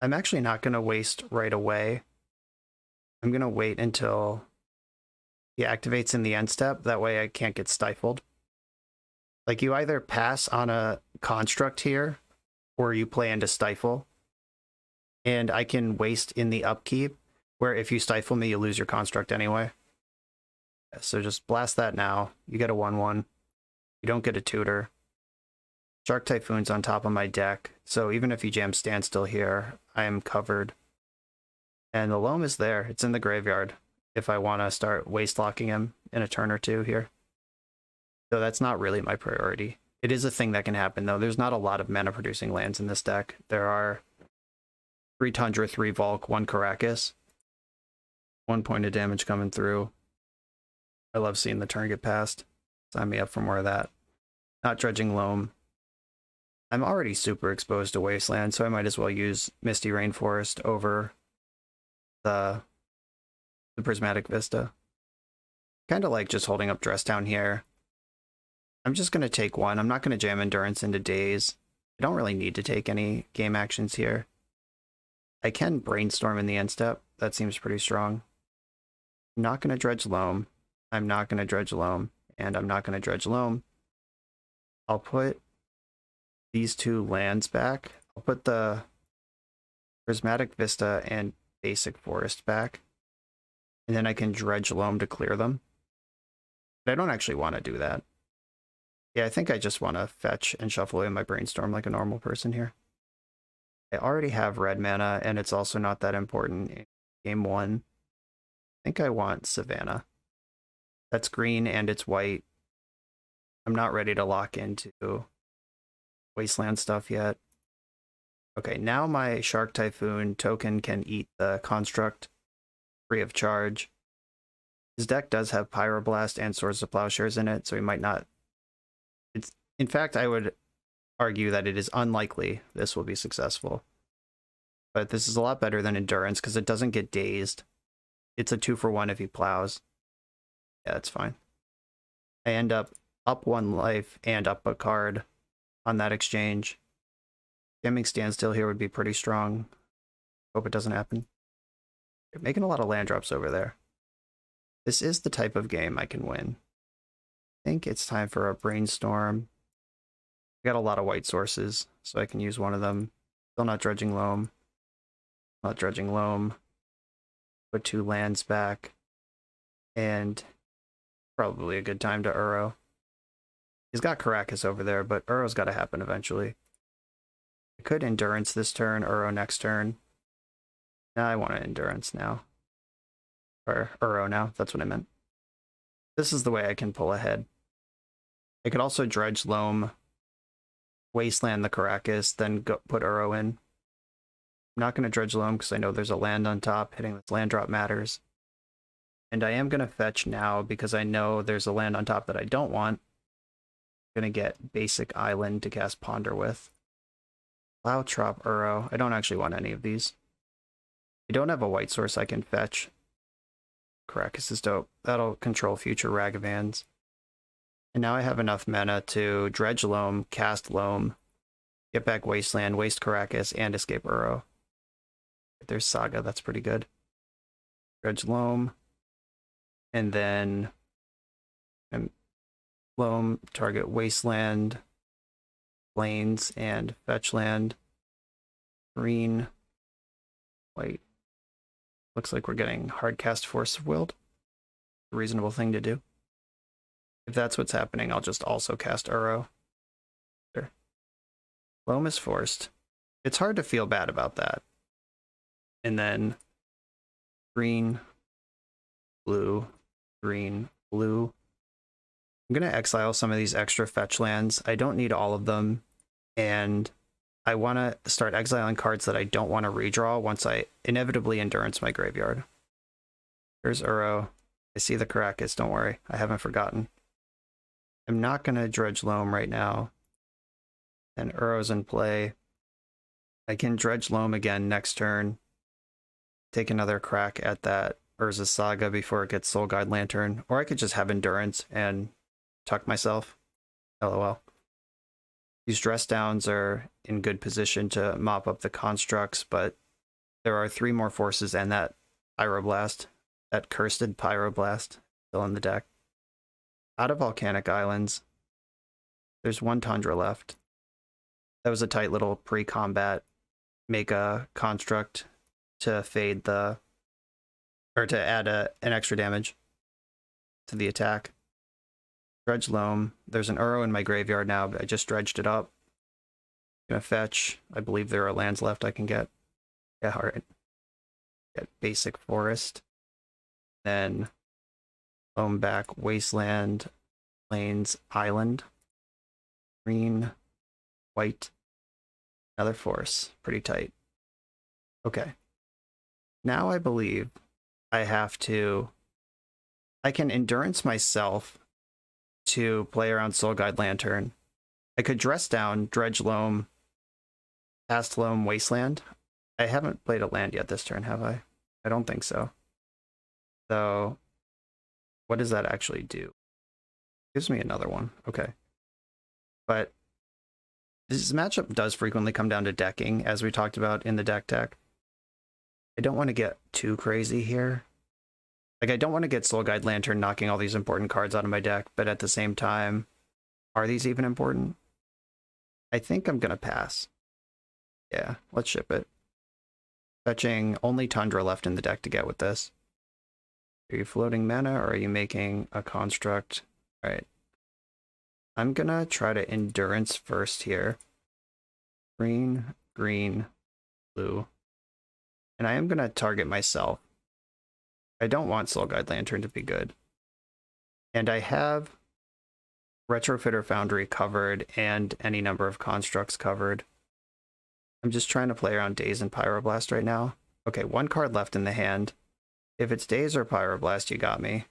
I'm actually not gonna waste right away. I'm gonna wait until he activates in the end step. That way I can't get stifled. Like, you either pass on a construct here, or you play into Stifle. And I can waste in the upkeep, where if you stifle me, you lose your construct anyway. So just blast that now. You get a 1/1. You don't get a tutor. Shark Typhoon's on top of my deck, so even if you jam Standstill here, I am covered. And the Loam is there. It's in the graveyard if I want to start waste locking him in a turn or two here. So that's not really my priority. It is a thing that can happen, though. There's not a lot of mana-producing lands in this deck. There are 3 Tundra, 3 Volk, 1 Caracas. 1 point of damage coming through. I love seeing the turn get passed. Sign me up for more of that. Not dredging Loam. I'm already super exposed to Wasteland, so I might as well use Misty Rainforest over the Prismatic Vista. Kind of like just holding up Dress Down here. I'm just going to take 1. I'm not going to jam Endurance into Daze. I don't really need to take any game actions here. I can Brainstorm in the end step. That seems pretty strong. I'm not going to dredge Loam. I'm not going to dredge Loam. And I'm not going to dredge Loam. I'll put these 2 lands back. I'll put the Prismatic Vista and Basic Forest back. And then I can dredge Loam to clear them. But I don't actually want to do that. Yeah, I think I just want to fetch and shuffle away my Brainstorm like a normal person here. I already have red mana, and it's also not that important in game 1. I think I want Savannah. That's green and it's white. I'm not ready to lock into Wasteland stuff yet. Okay, now my Shark Typhoon token can eat the construct free of charge. His deck does have Pyroblast and Swords of Plowshares in it, so he might not... In fact, I would argue that it is unlikely this will be successful. But this is a lot better than Endurance because it doesn't get dazed. It's a 2-for-1 if he plows. Yeah, that's fine. I end up 1 life and up a card on that exchange. Jamming Standstill here would be pretty strong. Hope it doesn't happen. You're making a lot of land drops over there. This is the type of game I can win. I think it's time for a Brainstorm. I got a lot of white sources, so I can use one of them. Still not dredging Loam. Not dredging Loam. Put 2 lands back. And probably a good time to Uro. He's got Caracas over there, but Uro's got to happen eventually. I could Endurance this turn, Uro next turn. Now I want an Endurance now. Or Uro now, that's what I meant. This is the way I can pull ahead. I could also dredge loam, wasteland the Caracas, then go put Uro in. I'm not going to dredge loam because I know there's a land on top. Hitting this land drop matters. And I am going to fetch now because I know there's a land on top that I don't want. I'm going to get basic island to cast Ponder with. Allow Trop Uro. I don't actually want any of these. I don't have a white source I can fetch. Caracas is dope. That'll control future Ragavans. And now I have enough mana to dredge loam, cast loam, get back wasteland, waste Caracas, and escape Uro. There's Saga, that's pretty good. Dredge loam. And then loam, target wasteland, plains, and fetch land. Green, white. Looks like we're getting hard cast Force of Willed. A reasonable thing to do. If that's what's happening, I'll just also cast Uro. Sure. Loam is forced. It's hard to feel bad about that. And then green, blue, green, blue. I'm going to exile some of these extra fetch lands. I don't need all of them. And I want to start exiling cards that I don't want to redraw once I inevitably endurance my graveyard. Here's Uro. I see the Caracas, don't worry. I haven't forgotten. I'm not going to dredge loam right now. And Uro's in play. I can dredge loam again next turn. Take another crack at that Urza Saga before it gets Soul Guide Lantern. Or I could just have endurance and tuck myself. LOL. These dress downs are in good position to mop up the constructs, but there are 3 more forces and that Pyroblast, that cursed Pyroblast, still in the deck. Out of Volcanic Islands, there's 1 Tundra left. That was a tight little pre-combat make a construct to fade the, or to add an extra damage to the attack. Dredge loam. There's an Uro in my graveyard now, but I just dredged it up. Gonna fetch. I believe there are lands left I can get. Yeah, alright. Get basic forest. Then loam back, wasteland, plains, island. Green, white, another force. Pretty tight. Okay. Now I believe I have to... I can endurance myself to play around Soul Guide Lantern. I could dress down, dredge loam, cast loam, wasteland. I haven't played a land yet this turn, have I? I don't think so. So, what does that actually do? Gives me another one. Okay. But this matchup does frequently come down to decking, as we talked about in the deck tech. I don't want to get too crazy here. Like, I don't want to get Soul Guide Lantern knocking all these important cards out of my deck, but at the same time, are these even important? I think I'm going to pass. Yeah, let's ship it. Fetching only Tundra left in the deck to get with this. Are you floating mana, or are you making a construct? All right. I'm going to try to endurance first here. Green, green, blue. And I am going to target myself. I don't want Soul Guide Lantern to be good. And I have Retrofitter Foundry covered and any number of constructs covered. I'm just trying to play around Daze and Pyroblast right now. Okay, 1 card left in the hand. If it's Daze or Pyroblast, you got me.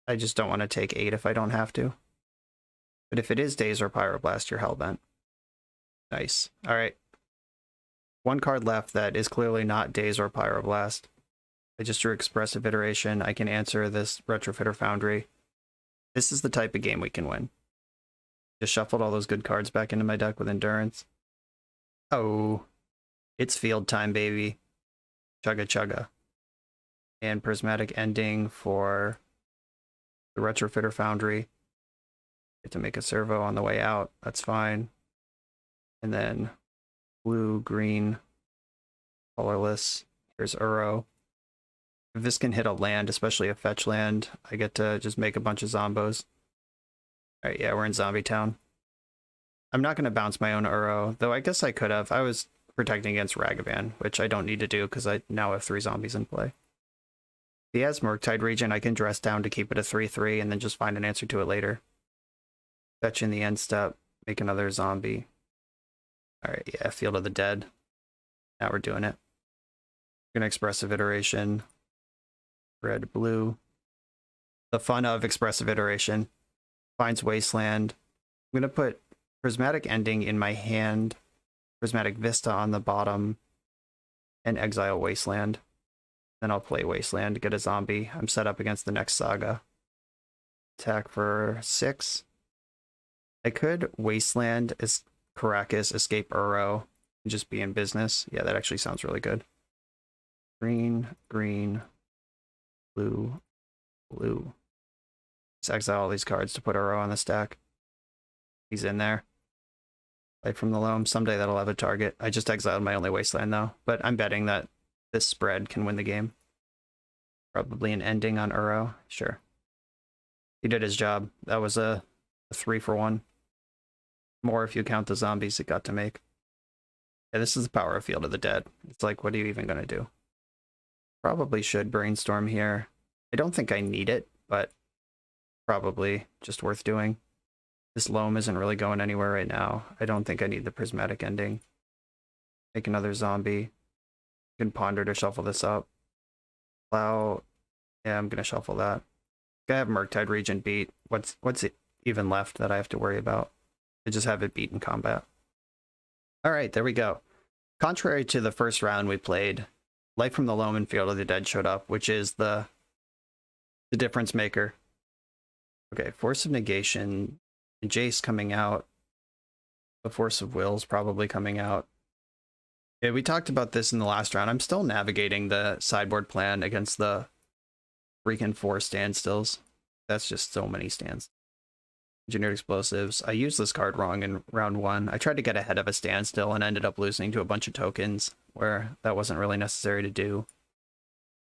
I just don't want to take 8 if I don't have to. But if it is Daze or Pyroblast, you're hellbent. Nice. Alright. 1 card left that is clearly not Daze or Pyroblast. I just drew Expressive Iteration. I can answer this Retrofitter Foundry. This is the type of game we can win. Just shuffled all those good cards back into my deck with Endurance. Oh, it's field time, baby. Chugga chugga. And Prismatic Ending for the Retrofitter Foundry. Get to make a servo on the way out. That's fine. And then blue, green, colorless. Here's Uro. If this can hit a land, especially a fetch land, I get to just make a bunch of zombos. Alright, yeah, we're in Zombie Town. I'm not going to bounce my own Uro, though I guess I could have. I was protecting against Ragavan, which I don't need to do because I now have 3 zombies in play. If he has Murktide Regent, I can dress down to keep it a 3/3 and then just find an answer to it later. Fetch in the end step, make another zombie. Alright, yeah, Field of the Dead. Now we're doing it. Gonna Expressive Iteration. Red, blue. The fun of Expressive Iteration. Finds Wasteland. I'm gonna put Prismatic Ending in my hand, Prismatic Vista on the bottom, and exile Wasteland. Then I'll play Wasteland, get a zombie. I'm set up against the next Saga. Attack for 6. I could Wasteland as Caracas, escape Uro, and just be in business. Yeah, that actually sounds really good. Green, green, blue, blue. Just exile all these cards to put Uro on the stack. He's in there. Play from the loam. Someday that'll have a target. I just exiled my only Wasteland though, but I'm betting that this spread can win the game. Probably an ending on Uro. Sure. He did his job. That was a 3-for-1. More if you count the zombies it got to make. Yeah, this is the power of Field of the Dead. It's like, what are you even going to do? Probably should Brainstorm here. I don't think I need it, but probably just worth doing. This loam isn't really going anywhere right now. I don't think I need the Prismatic Ending. Make another zombie. You can ponder to shuffle this up. Plow. Yeah, I'm going to shuffle that. I have Murktide Regent beat. What's it even left that I have to worry about? I just have it beat in combat. All right, there we go. Contrary to the first round we played, Life from the Loam and Field of the Dead showed up, which is the difference maker. Okay, Force of Negation, Jace coming out. The Force of Will's probably coming out. Yeah, we talked about this in the last round. I'm still navigating the sideboard plan against the freaking 4 standstills. That's just so many stands. Engineered Explosives. I used this card wrong in round 1. I tried to get ahead of a standstill and ended up losing to a bunch of tokens where that wasn't really necessary to do.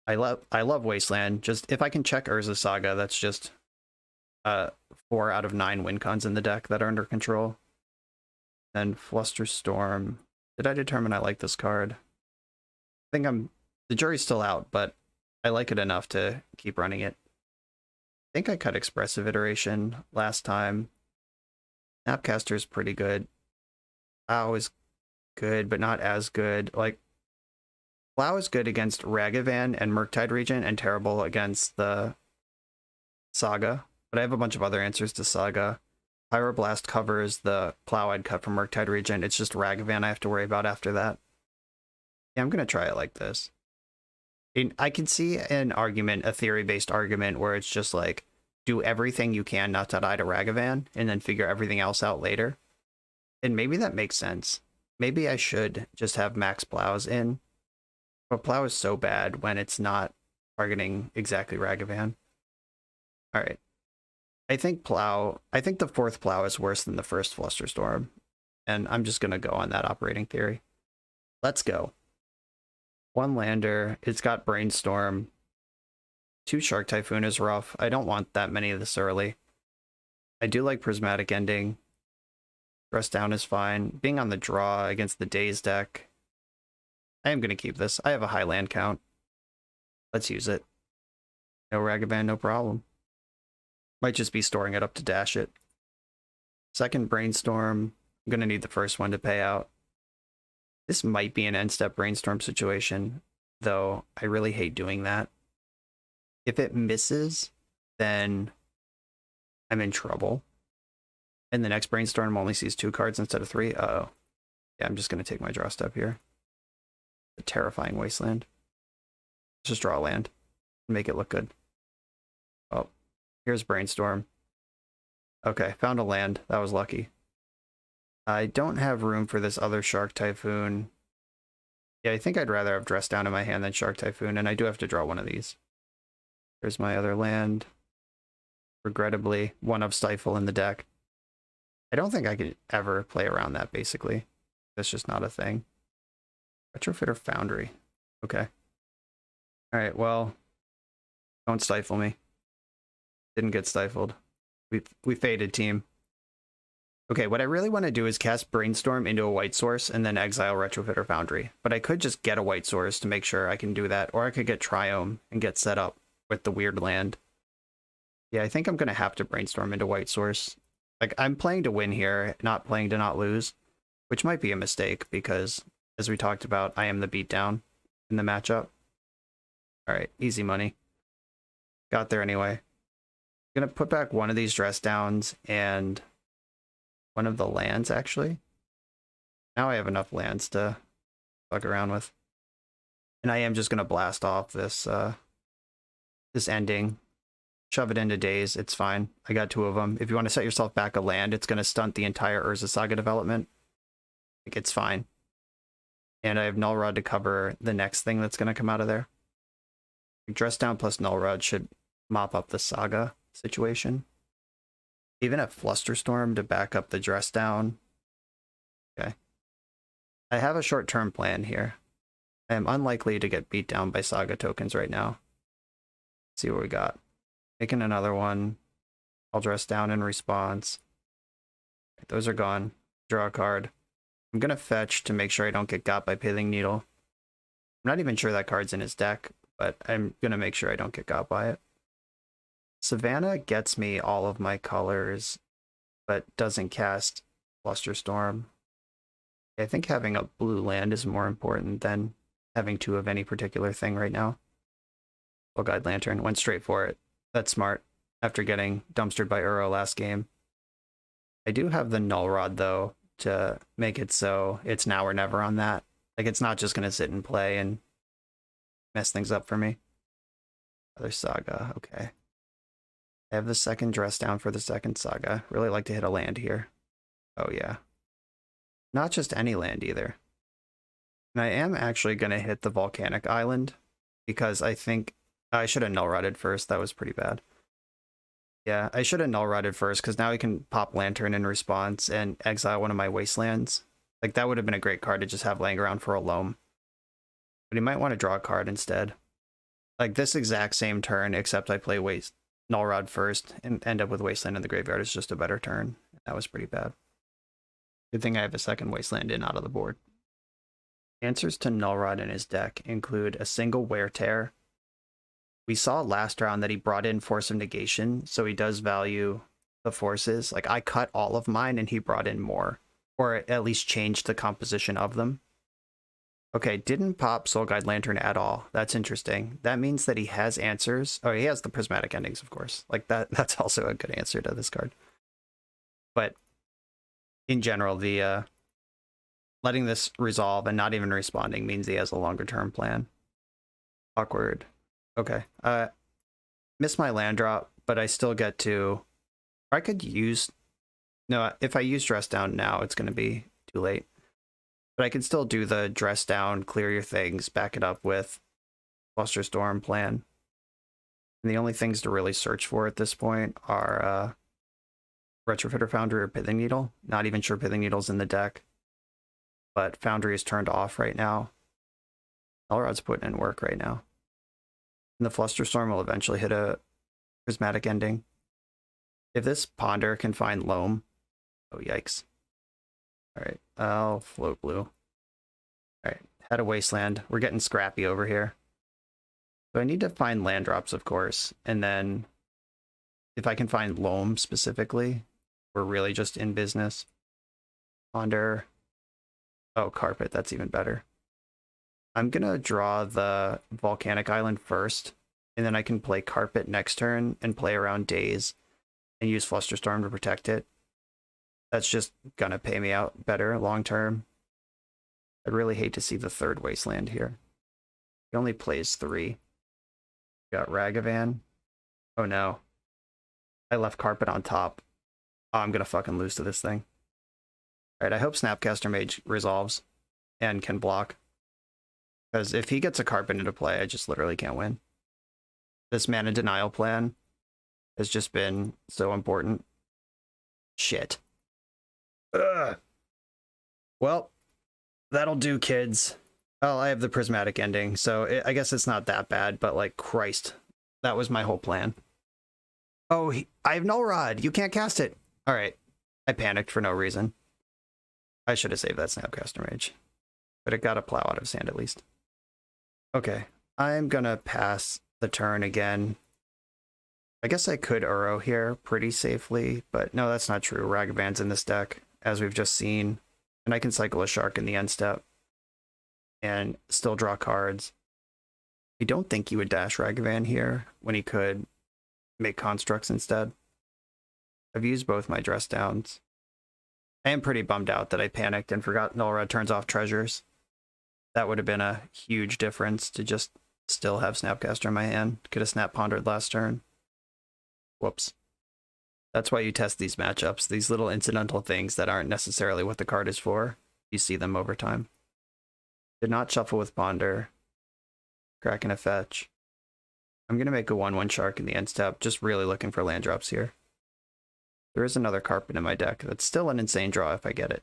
I love Wasteland. Just if I can check Urza Saga, that's just 4 out of 9 win cons in the deck that are under control. Then Flusterstorm. Did I determine I like this card? I think the jury's still out, but I like it enough to keep running it. I think I cut Expressive Iteration last time. Snapcaster's pretty good. Plow is good, but not as good. Like, Plow is good against Ragavan and Murktide Regent and terrible against the Saga. But I have a bunch of other answers to Saga. Pyroblast covers the Plow I'd cut from Murktide Regent. It's just Ragavan I have to worry about after that. Yeah, I'm going to try it like this. I can see an argument, a theory-based argument, where it's just like, do everything you can not to die to Ragavan, and then figure everything else out later. And maybe that makes sense. Maybe I should just have max Plows in. But Plow is so bad when it's not targeting exactly Ragavan. Alright. I think the 4th Plow is worse than the first Flusterstorm. And I'm just going to go on that operating theory. Let's go. 1 lander, it's got Brainstorm. 2 Shark Typhoon is rough. I don't want that many of this early. I do like Prismatic Ending. Dress down is fine. Being on the draw against the Daze deck. I am going to keep this. I have a high land count. Let's use it. No Ragavan, no problem. Might just be storing it up to dash it. 2nd Brainstorm. I'm going to need the first one to pay out. This might be an end-step Brainstorm situation, though I really hate doing that. If it misses, then I'm in trouble. And the next Brainstorm only sees 2 cards instead of 3. Uh-oh. Yeah, I'm just going to take my draw step here. A terrifying Wasteland. Let's just draw a land and make it look good. Oh, here's Brainstorm. Okay, found a land. That was lucky. I don't have room for this other Shark Typhoon. Yeah, I think I'd rather have Dress Down in my hand than Shark Typhoon, and I do have to draw one of these. There's my other land. Regrettably, 1 of Stifle in the deck. I don't think I could ever play around that, basically. That's just not a thing. Retrofitter Foundry. Okay. Alright, well, don't stifle me. Didn't get stifled. We faded, team. Okay, what I really want to do is cast Brainstorm into a white source and then exile Retrofitter Foundry. But I could just get a white source to make sure I can do that, or I could get Triome and get set up. with the weird land. Yeah, I think I'm gonna have to brainstorm into white source. Like, I'm playing to win here, not playing to not lose, which might be a mistake because, as we talked about, I am the beatdown in the matchup. Alright, easy money. Got there anyway. I'm gonna put back one of these dress downs and one of the lands, actually. Now I have enough lands to fuck around with. And I am just gonna blast off this this ending. Shove it into days, it's fine. I got 2 of them. If you want to set yourself back a land, it's gonna stunt the entire Urza Saga development. Like, it's fine. And I have Null Rod to cover the next thing that's gonna come out of there. Dress down plus Null Rod should mop up the Saga situation. Even a Flusterstorm to back up the dress down. Okay. I have a short-term plan here. I am unlikely to get beat down by Saga tokens right now. Let's see what we got. Making another one. I'll dress down in response. Those are gone. Draw a card. I'm gonna fetch to make sure I don't get got by Pithing Needle. I'm not even sure that card's in his deck, but I'm gonna make sure I don't get got by it. Savannah gets me all of my colors, but doesn't cast Flusterstorm. I think having a blue land is more important than having 2 of any particular thing right now. Well, Guide Lantern went straight for it. That's smart, after getting dumpstered by Uro last game. I do have the Null Rod, though, to make it so it's now or never on that. Like, it's not just going to sit and play and mess things up for me. Other Saga, okay. I have the second dress down for the second Saga. Really like to hit a land here. Oh, yeah. Not just any land, either. And I am actually going to hit the Volcanic Island, because I think I should have Null Rodded first. That was pretty bad. Yeah, I should have Null Rodded first, because now I can pop Lantern in response and exile one of my Wastelands. Like, that would have been a great card to just have laying around for a loam. But he might want to draw a card instead. Like, this exact same turn, except I play Null Rod first and end up with Wasteland in the graveyard is just a better turn. That was pretty bad. Good thing I have a second Wasteland in out of the board. Answers to Null Rod in his deck include a single Wear Tear. We saw last round that he brought in Force of Negation, so he does value the forces. Like, I cut all of mine and he brought in more, or at least changed the composition of them. Okay, didn't pop Soul Guide Lantern at all. That's interesting. That means that he has answers. Oh, he has the Prismatic Endings, of course. Like, that's also a good answer to this card. But in general, the letting this resolve and not even responding means he has a longer term plan. Awkward. Okay. Missed my land drop, but I still get to... I could use... No, if I use Dress Down now, it's going to be too late. But I can still do the Dress Down, clear your things, back it up with Flusterstorm plan. And the only things to really search for at this point are Retrofitter Foundry or Pithing Needle. Not even sure Pithing Needle's in the deck. But Foundry is turned off right now. Null Rod's putting in work right now. And the Flusterstorm will eventually hit a Prismatic Ending. If this Ponder can find Loam... Oh, yikes. Alright, I'll float blue. Alright, had a Wasteland. We're getting scrappy over here. So I need to find land drops, of course. And then, if I can find Loam specifically, we're really just in business. Ponder... Oh, Carpet, that's even better. I'm gonna draw the Volcanic Island first, and then I can play Carpet next turn and play around Daze and use Flusterstorm to protect it. That's just gonna pay me out better long term. I'd really hate to see the third Wasteland here. He only plays 3. Got Ragavan. Oh no. I left Carpet on top. Oh, I'm gonna fucking lose to this thing. Alright, I hope Snapcaster Mage resolves and can block. Because if he gets a Carpet into play, I just literally can't win. This Mana Denial plan has just been so important. Shit. Ugh. Well, that'll do, kids. Well, I have the Prismatic Ending, so I guess it's not that bad, but like, Christ. That was my whole plan. Oh, I have Null Rod. You can't cast it. Alright. I panicked for no reason. I should have saved that Snapcaster Mage. But it got a plow out of his hand at least. Okay. I'm gonna pass the turn again. I guess I could Uro here pretty safely, but no, that's not true. Ragavan's in this deck, as we've just seen. And I can cycle a Shark in the end step and still draw cards. I don't think he would dash Ragavan here when he could make constructs instead. I've used both my dress downs. I am pretty bummed out that I panicked and forgot Null Red turns off treasures. That would have been a huge difference to just still have Snapcaster in my hand. Could have Snap Pondered last turn. Whoops. That's why you test these matchups. These little incidental things that aren't necessarily what the card is for. You see them over time. Did not shuffle with Ponder. Cracking a fetch. I'm going to make a 1/1 Shark in the end step. Just really looking for land drops here. There is another Carpet in my deck. That's still an insane draw if I get it.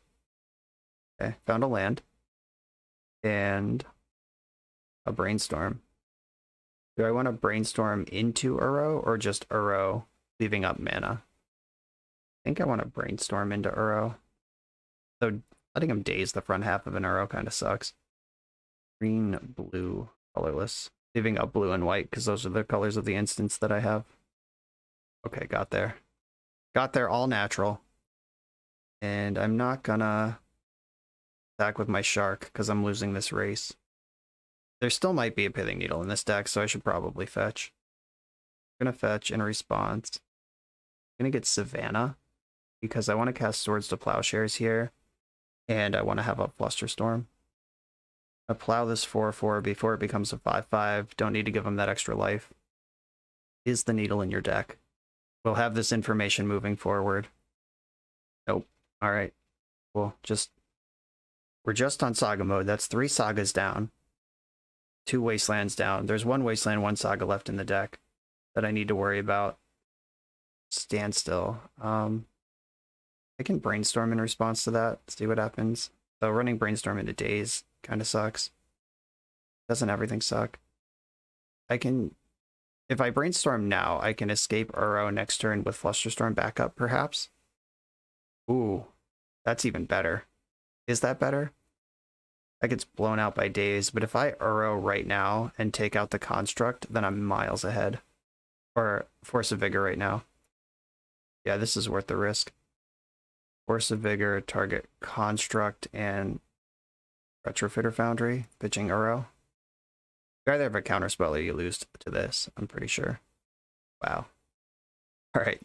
Okay, found a land. And a Brainstorm. Do I want to Brainstorm into Uro or just Uro leaving up mana? I think I want to Brainstorm into Uro. So letting him daze the front half of an Uro kind of sucks. Green, blue, colorless. Leaving up blue and white because those are the colors of the instance that I have. Okay, got there. Got there all natural. And I'm not gonna attack with my Shark because I'm losing this race. There still might be a Pithing Needle in this deck, so I should probably fetch. I'm gonna fetch in response. I'm gonna get Savannah because I want to cast Swords to Plowshares here, and I want to have a Flusterstorm. I plow this 4/4 before it becomes a 5/5. Don't need to give him that extra life. Is the needle in your deck? We'll have this information moving forward. Nope. All right. Well, we're just on Saga mode. That's 3 Sagas down. 2 Wastelands down. There's 1 Wasteland, 1 Saga left in the deck that I need to worry about. Standstill. I can Brainstorm in response to that. See what happens. So running Brainstorm into Daze kind of sucks. Doesn't everything suck? If I Brainstorm now, I can escape Uro next turn with Flusterstorm backup, perhaps. Ooh, that's even better. Is that better? That gets blown out by Daze, but if I Uro right now and take out the Construct, then I'm miles ahead. Or Force of Vigor right now. Yeah, this is worth the risk. Force of Vigor, target Construct, and Retrofitter Foundry, pitching Uro. You either have a counterspell or you lose to this, I'm pretty sure. Wow. Alright,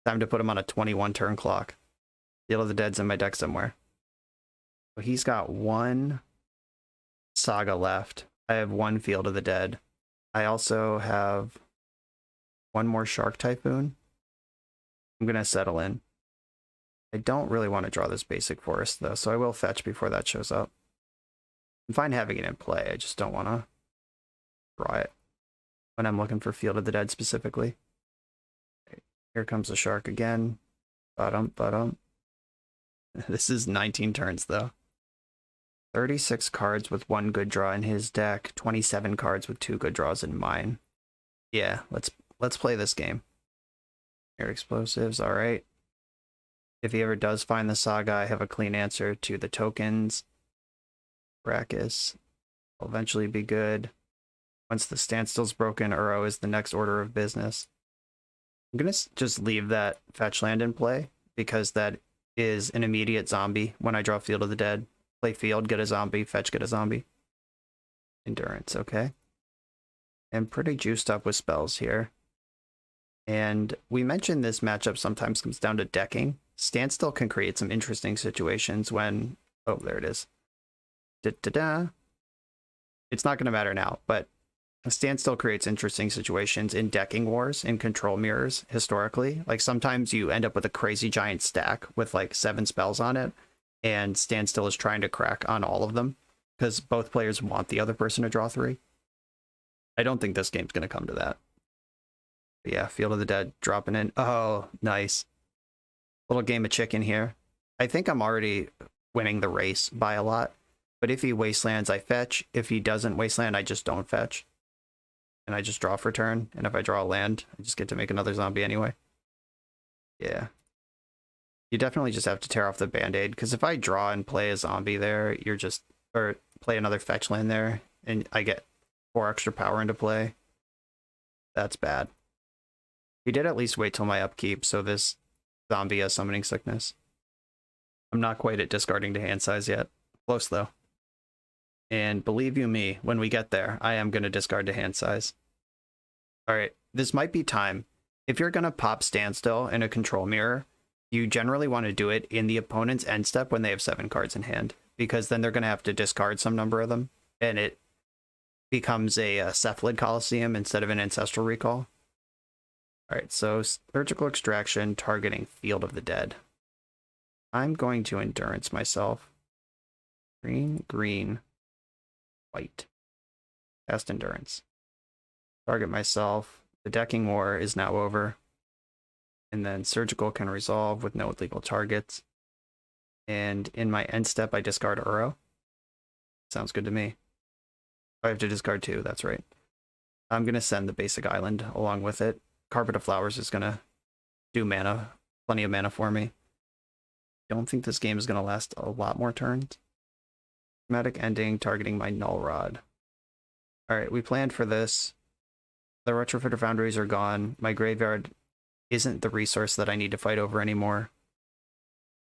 time to put him on a 21 turn clock. Deal of the Dead's in my deck somewhere. So he's got 1 Saga left. I have 1 Field of the Dead. I also have 1 more Shark Typhoon. I'm going to settle in. I don't really want to draw this basic forest, though, so I will fetch before that shows up. I'm fine having it in play, I just don't want to draw it when I'm looking for Field of the Dead specifically. Okay, here comes the Shark again. Ba-dum. This is 19 turns, though. 36 cards with 1 good draw in his deck, 27 cards with 2 good draws in mine. Yeah, let's play this game. Air Explosives, alright. If he ever does find the Saga, I have a clean answer to the tokens. Brachus will eventually be good. Once the Standstill's broken, Uro is the next order of business. I'm going to just leave that fetch land in play, because that is an immediate zombie when I draw Field of the Dead. Play field, get a zombie, fetch, get a zombie. Endurance, okay. I'm pretty juiced up with spells here. And we mentioned this matchup sometimes comes down to decking. Standstill can create some interesting situations when... Oh, there it is. Da-da-da. It's not going to matter now, but Standstill creates interesting situations in decking wars, in control mirrors, historically. Like, sometimes you end up with a crazy giant stack with, like, 7 spells on it, and Standstill is trying to crack on all of them, because both players want the other person to draw 3. I don't think this game's going to come to that. But yeah, Field of the Dead dropping in. Oh, nice. Little game of chicken here. I think I'm already winning the race by a lot. But if he wastelands, I fetch. If he doesn't wasteland, I just don't fetch. And I just draw for turn. And if I draw a land, I just get to make another zombie anyway. Yeah. You definitely just have to tear off the Band-Aid. Because if I draw and play a zombie there, you're just... Or play another fetch land there, and I get 4 extra power into play. That's bad. He did at least wait till my upkeep, so this zombie has summoning sickness. I'm not quite at discarding to hand size yet. Close, though. And believe you me, when we get there, I am going to discard to hand size. Alright, this might be time. If you're going to pop Standstill in a control mirror, you generally want to do it in the opponent's end step when they have 7 cards in hand, because then they're going to have to discard some number of them, and it becomes a Cephalid Coliseum instead of an Ancestral Recall. Alright, so Surgical Extraction targeting Field of the Dead. I'm going to Endurance myself. Green, green, white. Cast Endurance. Target myself. The decking war is now over. And then Surgical can resolve with no illegal targets. And in my end step, I discard Uro. Sounds good to me. I have to discard 2, that's right. I'm going to send the basic island along with it. Carpet of Flowers is going to do mana, plenty of mana for me. Don't think this game is going to last a lot more turns. Dramatic Ending targeting my Null Rod. Alright, we planned for this. The Retrofitter Foundries are gone. My graveyard isn't the resource that I need to fight over anymore.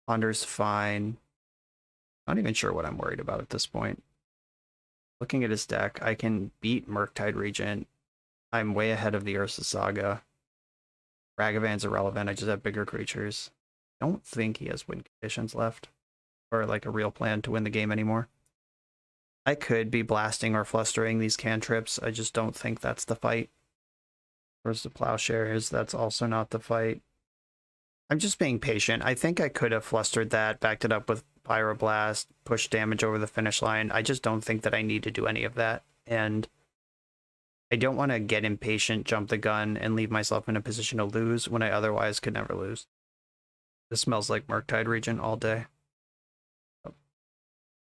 Ponder's fine. Not even sure what I'm worried about at this point. Looking at his deck, I can beat Murktide Regent. I'm way ahead of the Ursa Saga. Ragavan's irrelevant, I just have bigger creatures. Don't think he has win conditions left. Or like a real plan to win the game anymore. I could be blasting or flustering these cantrips, I just don't think that's the fight. Where's the Plowshares? That's also not the fight. I'm just being patient. I think I could have flustered that, backed it up with Pyroblast, pushed damage over the finish line. I just don't think that I need to do any of that. And I don't want to get impatient, jump the gun, and leave myself in a position to lose when I otherwise could never lose. This smells like Murktide Regent all day. Oh.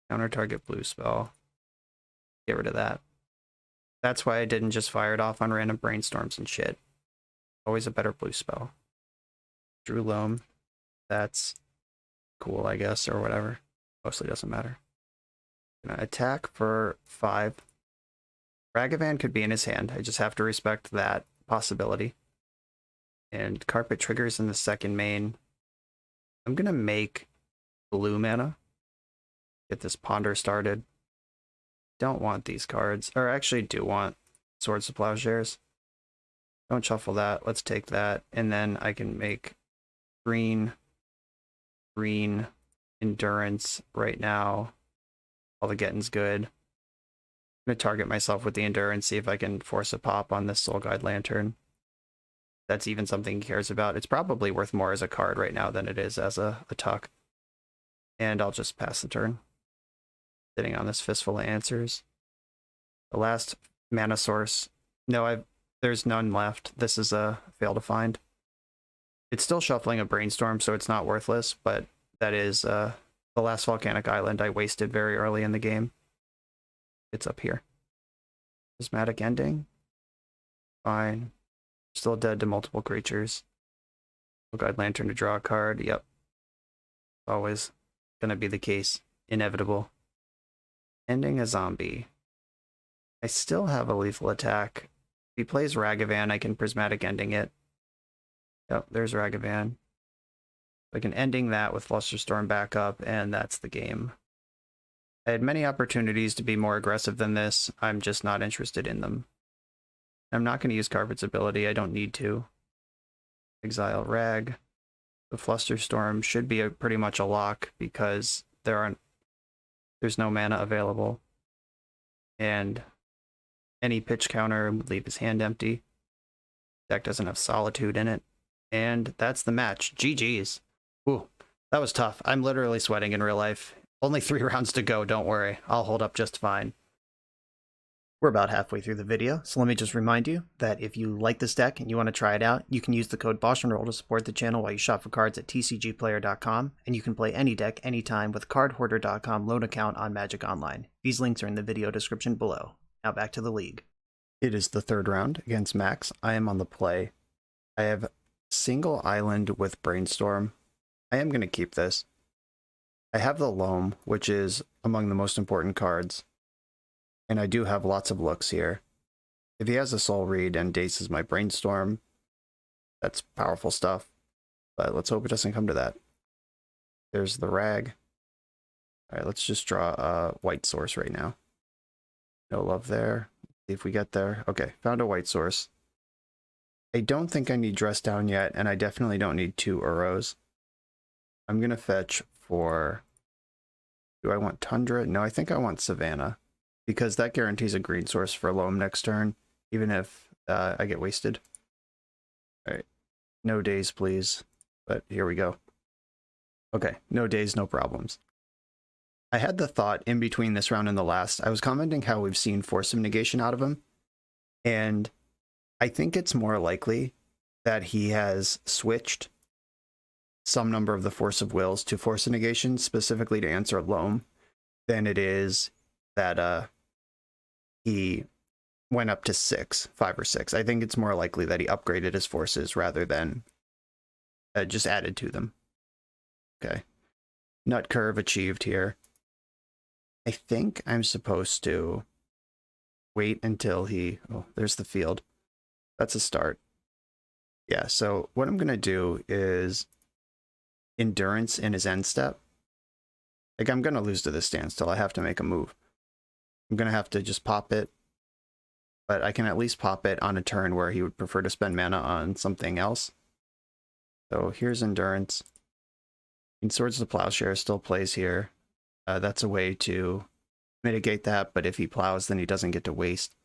Counter target blue spell. Get rid of that. That's why I didn't just fire it off on random brainstorms and shit. Always a better blue spell. Drew Loam. That's cool, I guess, or whatever. Mostly doesn't matter. Gonna attack for 5. Ragavan could be in his hand. I just have to respect that possibility. And Carpet triggers in the second main. I'm gonna make blue mana. Get this Ponder started. Don't want these cards, or actually do want Swords of Plowshares. Don't shuffle that, let's take that, and then I can make green, green, Endurance right now. All the getting's good. I'm going to target myself with the Endurance, see if I can force a pop on this Soul Guide Lantern. That's even something he cares about. It's probably worth more as a card right now than it is as a tuck. And I'll just pass the turn. Sitting on this Fistful of Answers. The last mana source. No, there's none left. This is a fail to find. It's still shuffling a Brainstorm, so it's not worthless, but that is the last Volcanic Island I wasted very early in the game. It's up here. Prismatic Ending. Fine. Still dead to multiple creatures. Soul Guide Lantern to draw a card. Yep. Always gonna be the case. Inevitable. Ending a zombie. I still have a lethal attack. If he plays Ragavan, I can Prismatic Ending it. Yep, there's Ragavan. I can ending that with Flusterstorm back up, and that's the game. I had many opportunities to be more aggressive than this. I'm just not interested in them. I'm not going to use Carpet's ability. I don't need to. Exile Rag. The Flusterstorm should be pretty much a lock because there's no mana available. And any pitch counter would leave his hand empty. Deck doesn't have Solitude in it. And that's the match. GG's. Ooh, that was tough. I'm literally sweating in real life. Only 3 rounds to go, don't worry. I'll hold up just fine. We're about halfway through the video, so let me just remind you that if you like this deck and you want to try it out, you can use the code BoshNRoll to support the channel while you shop for cards at tcgplayer.com, and you can play any deck anytime with cardhoarder.com loan account on Magic Online. These links are in the video description below. Now back to the league. It is the 3rd round against Max. I am on the play. I have single island with Brainstorm. I am going to keep this. I have the Loam, which is among the most important cards. And I do have lots of looks here. If he has a Soul Read and Dace is my Brainstorm, that's powerful stuff. But let's hope it doesn't come to that. There's the Rag. Alright, let's just draw a white source right now. No love there. See if we get there. Okay, found a white source. I don't think I need Dress Down yet, and I definitely don't need 2 Uros. I'm going to fetch for... Do I want Tundra? No, I think I want Savannah, because that guarantees a green source for Loam next turn, even if I get wasted. Alright, no days, please. But here we go. Okay, no days, no problems. I had the thought in between this round and the last, I was commenting how we've seen Force of Negation out of him, and I think it's more likely that he has switched some number of the Force of Wills to Force of Negation, specifically to answer Loam, than it is that he went up to 5 or 6. I think it's more likely that he upgraded his forces rather than just added to them. Okay. Nut curve achieved here. I think I'm supposed to wait until he... Oh, there's the field. That's a start. Yeah, so what I'm going to do is Endurance in his end step. Like, I'm going to lose to this standstill. I have to make a move. I'm going to have to just pop it. But I can at least pop it on a turn where he would prefer to spend mana on something else. So here's Endurance. And Swords to Plowshare still plays here. That's a way to mitigate that, but if he plows, then he doesn't get to waste.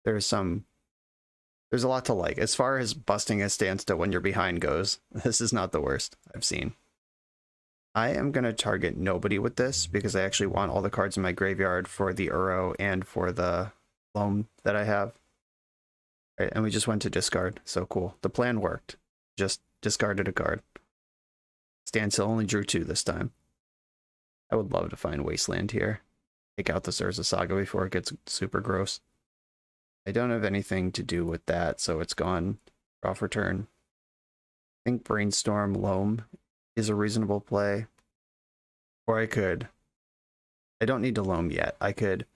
There's a lot to like. As far as busting a standstill when you're behind goes, this is not the worst I've seen. I am going to target nobody with this, because I actually want all the cards in my graveyard for the Uro and for the Loam that I have. All right, and we just went to discard, so cool. The plan worked. Just discarded a card. Standstill only drew 2 this time. I would love to find Wasteland here. Take out the Urza Saga before it gets super gross. I don't have anything to do with that, so it's gone. Draw for turn. I think Brainstorm Loam is a reasonable play. Or I don't need to Loam yet. I could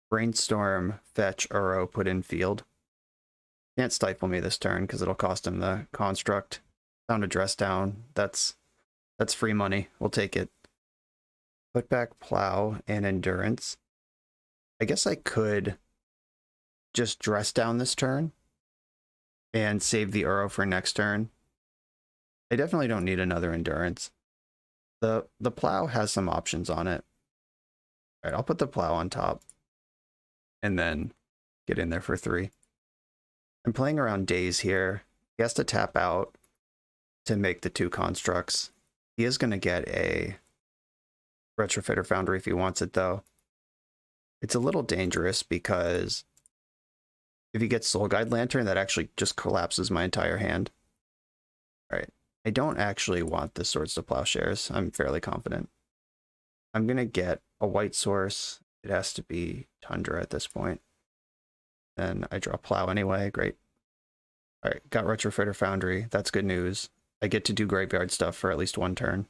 Brainstorm, fetch, Uro, put in field. Can't stifle me this turn because it'll cost him the construct. Found a Dress Down. That's free money. We'll take it. Put back Plow and Endurance. I guess I could just Dress Down this turn and save the Uro for next turn. I definitely don't need another Endurance. The Plow has some options on it. All right, I'll put the Plow on top and then get in there for 3. I'm playing around days here. He has to tap out to make the 2 constructs. He is going to get a Retrofitter Foundry if he wants it, though. It's a little dangerous because if he gets Soul Guide Lantern, that actually just collapses my entire hand. Alright, I don't actually want the Swords to Plowshares. I'm fairly confident. I'm going to get a white source. It has to be Tundra at this point. Then I draw Plow anyway. Great. Alright, got Retrofitter Foundry. That's good news. I get to do graveyard stuff for at least 1 turn.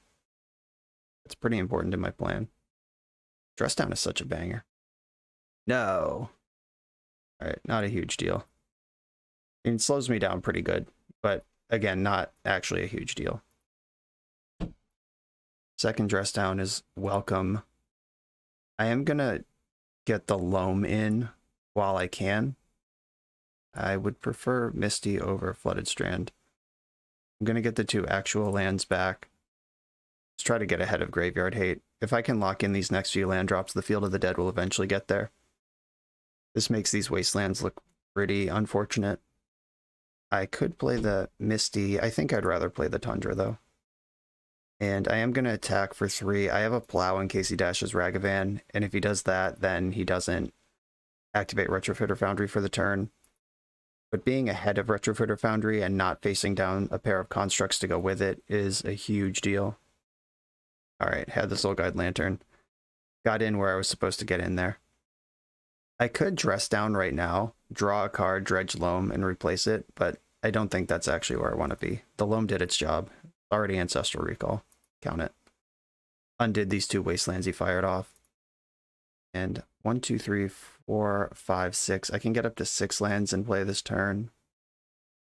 It's pretty important in my plan. Dress Down is such a banger. No. Alright, not a huge deal. I mean, it slows me down pretty good, but again, not actually a huge deal. Second Dress Down is welcome. I am gonna get the Loam in while I can. I would prefer Misty over Flooded Strand. I'm gonna get the 2 actual lands back. Let's try to get ahead of Graveyard Hate. If I can lock in these next few land drops, the Field of the Dead will eventually get there. This makes these Wastelands look pretty unfortunate. I could play the Misty. I think I'd rather play the Tundra, though. And I am going to attack for 3. I have a Plow in case he dashes Ragavan, and if he does that, then he doesn't activate Retrofitter Foundry for the turn. But being ahead of Retrofitter Foundry and not facing down a pair of constructs to go with it is a huge deal. Alright, had the Soul Guide Lantern. Got in where I was supposed to get in there. I could Dress Down right now, draw a card, dredge Loam, and replace it, but I don't think that's actually where I want to be. The Loam did its job. Already Ancestral Recall. Count it. Undid these 2 Wastelands he fired off. And 1, 2, 3, 4, 5, 6. I can get up to 6 lands and play this turn.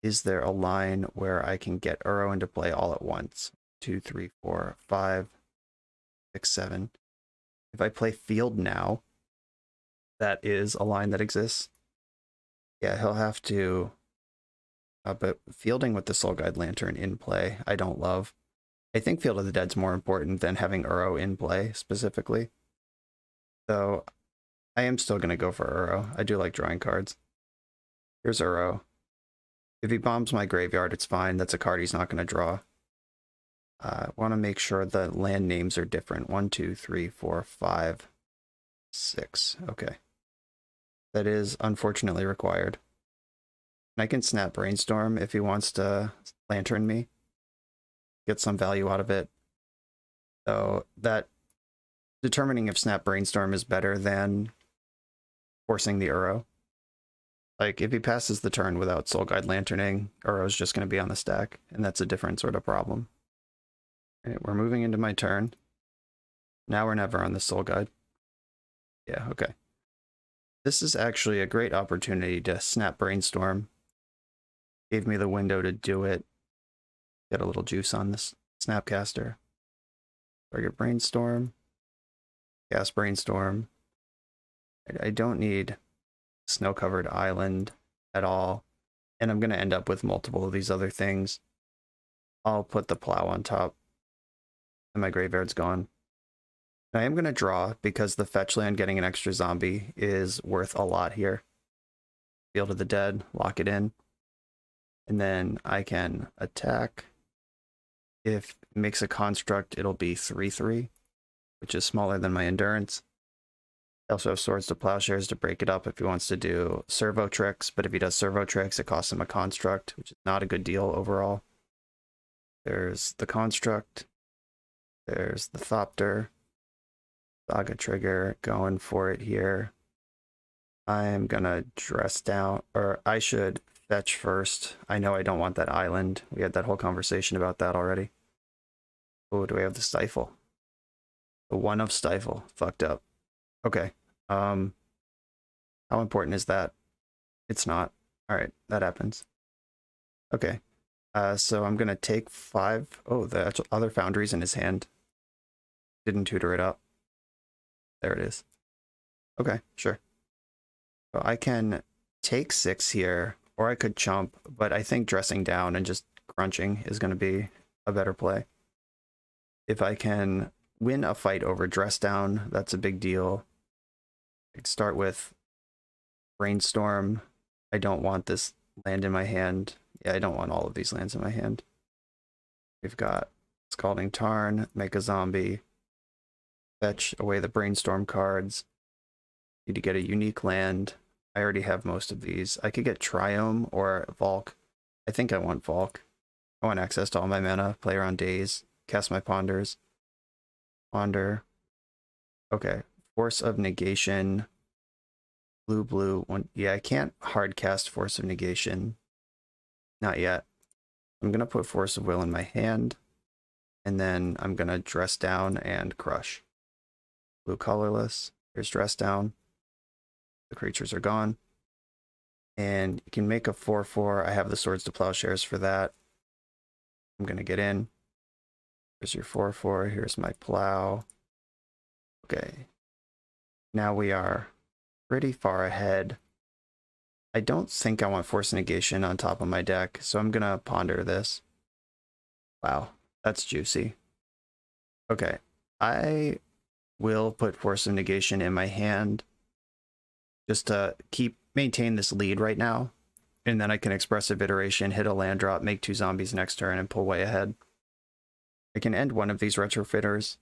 Is there a line where I can get Uro into play all at once? 2, 3, 4, 5, 6, 7. If I play Field now, that is a line that exists. Yeah, he'll have to... but fielding with the Soul Guide Lantern in play, I don't love. I think Field of the Dead's more important than having Uro in play, specifically. So, I am still going to go for Uro. I do like drawing cards. Here's Uro. If he bombs my graveyard, it's fine. That's a card he's not going to draw. I want to make sure the land names are different. 1, 2, 3, 4, 5, 6. Okay. That is unfortunately required. And I can snap Brainstorm if he wants to Lantern me. Get some value out of it. So that determining if Snap Brainstorm is better than forcing the Uro. Like, if he passes the turn without Soul Guide Lanterning, Uro's just going to be on the stack, and that's a different sort of problem. Alright, we're moving into my turn. Now or never on the Soul Guide. Yeah, okay. This is actually a great opportunity to snap Brainstorm. Gave me the window to do it. Get a little juice on this Snapcaster. Target Brainstorm. Cast Brainstorm. I don't need Snow-Covered Island at all. And I'm going to end up with multiple of these other things. I'll put the Plow on top. And my graveyard's gone. I am going to draw because the fetch land getting an extra zombie is worth a lot here. Field of the Dead, lock it in. And then I can attack. If it makes a construct, it'll be 3/3, which is smaller than my endurance. I also have Swords to Plowshares to break it up if he wants to do Servo Tricks, but if he does Servo Tricks, it costs him a construct, which is not a good deal overall. There's the construct. There's the Thopter. Saga Trigger, going for it here. I'm gonna dress down, or I should fetch first. I know I don't want that island. We had that whole conversation about that already. Oh, do we have the Stifle? The 1 of Stifle. Fucked up. Okay. How important is that? It's not. Alright, that happens. Okay. So I'm gonna take 5. Oh, the other Foundry's in his hand. Didn't tutor it up. There it is. Okay, sure. So I can take 6 here, or I could chump, but I think dressing down and just crunching is going to be a better play. If I can win a fight over dress down, that's a big deal. I could start with Brainstorm. I don't want this land in my hand. Yeah, I don't want all of these lands in my hand. We've got Scalding Tarn, make a zombie. Fetch away the Brainstorm cards. Need to get a unique land. I already have most of these. I could get Triome or Valk. I think I want Valk. I want access to all my mana, play around Daze, cast my Ponders. Ponder. Okay. Force of Negation. Blue, one. Yeah, I can't hard cast Force of Negation. Not yet. I'm going to put Force of Will in my hand. And then I'm going to dress down and crush. Blue colorless. Here's dress down. The creatures are gone. And you can make a 4/4. I have the Swords to Plowshares for that. I'm going to get in. Here's your 4/4. Here's my plow. Okay. Now we are pretty far ahead. I don't think I want Force Negation on top of my deck, so I'm going to ponder this. Wow, that's juicy. Okay. I will put Force of Negation in my hand just to maintain this lead right now. And then I can Expressive Iteration, hit a land drop, make 2 zombies next turn, and pull way ahead. I can end one of these Retrofitters,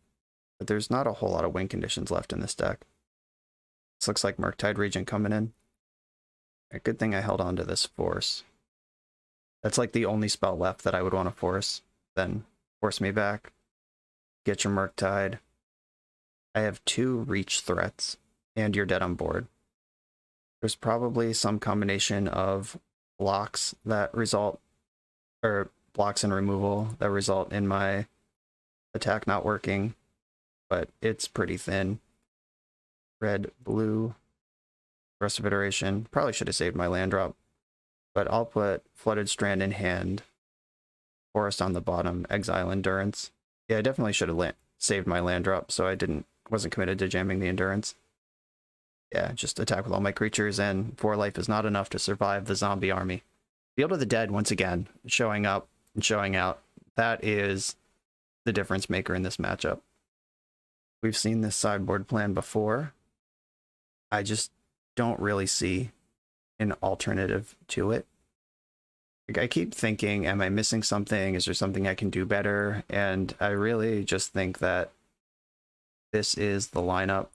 but there's not a whole lot of win conditions left in this deck. This looks like Murktide Regent coming in. A good thing I held on to this Force. That's like the only spell left that I would want to force. Then force me back. Get your Murktide. I have 2 reach threats, and you're dead on board. There's probably some combination of blocks that result, or blocks and removal that result in my attack not working, but it's pretty thin. red, blue, Aggressive Iteration. Probably should have saved my land drop, but I'll put Flooded Strand in hand, Forest on the bottom, Exile Endurance. Yeah, I definitely should have saved my land drop, so I wasn't committed to jamming the Endurance. Yeah, just attack with all my creatures, and 4 life is not enough to survive the zombie army. Field of the Dead, once again, showing up and showing out. That is the difference maker in this matchup. We've seen this sideboard plan before. I just don't really see an alternative to it. Like, I keep thinking, am I missing something? Is there something I can do better? And I really just think that this is the lineup.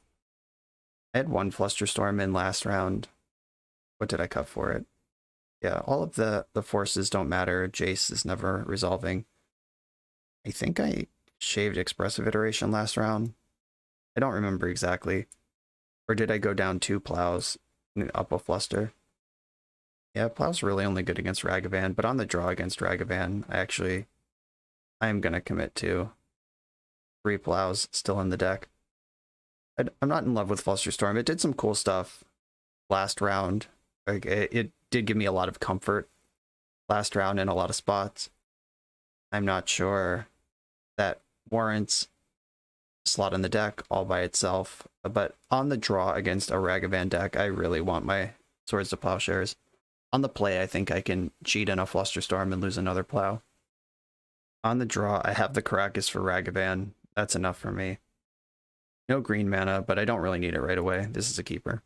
I had 1 Flusterstorm in last round. What did I cut for it? Yeah, all of the forces don't matter. Jace is never resolving. I think I shaved Expressive Iteration last round. I don't remember exactly. Or did I go down 2 plows and up a fluster? Yeah, plow's really only good against Ragavan, but on the draw against Ragavan, I am going to commit to 3 plows still in the deck. I'm not in love with Flusterstorm. It did some cool stuff last round. Like, it did give me a lot of comfort last round in a lot of spots. I'm not sure that warrants a slot in the deck all by itself, but on the draw against a Ragavan deck, I really want my Swords to Plowshares. On the play, I think I can cheat in a Flusterstorm and lose another plow. On the draw, I have the Caracas for Ragavan. That's enough for me. No green mana, but I don't really need it right away. This is a keeper.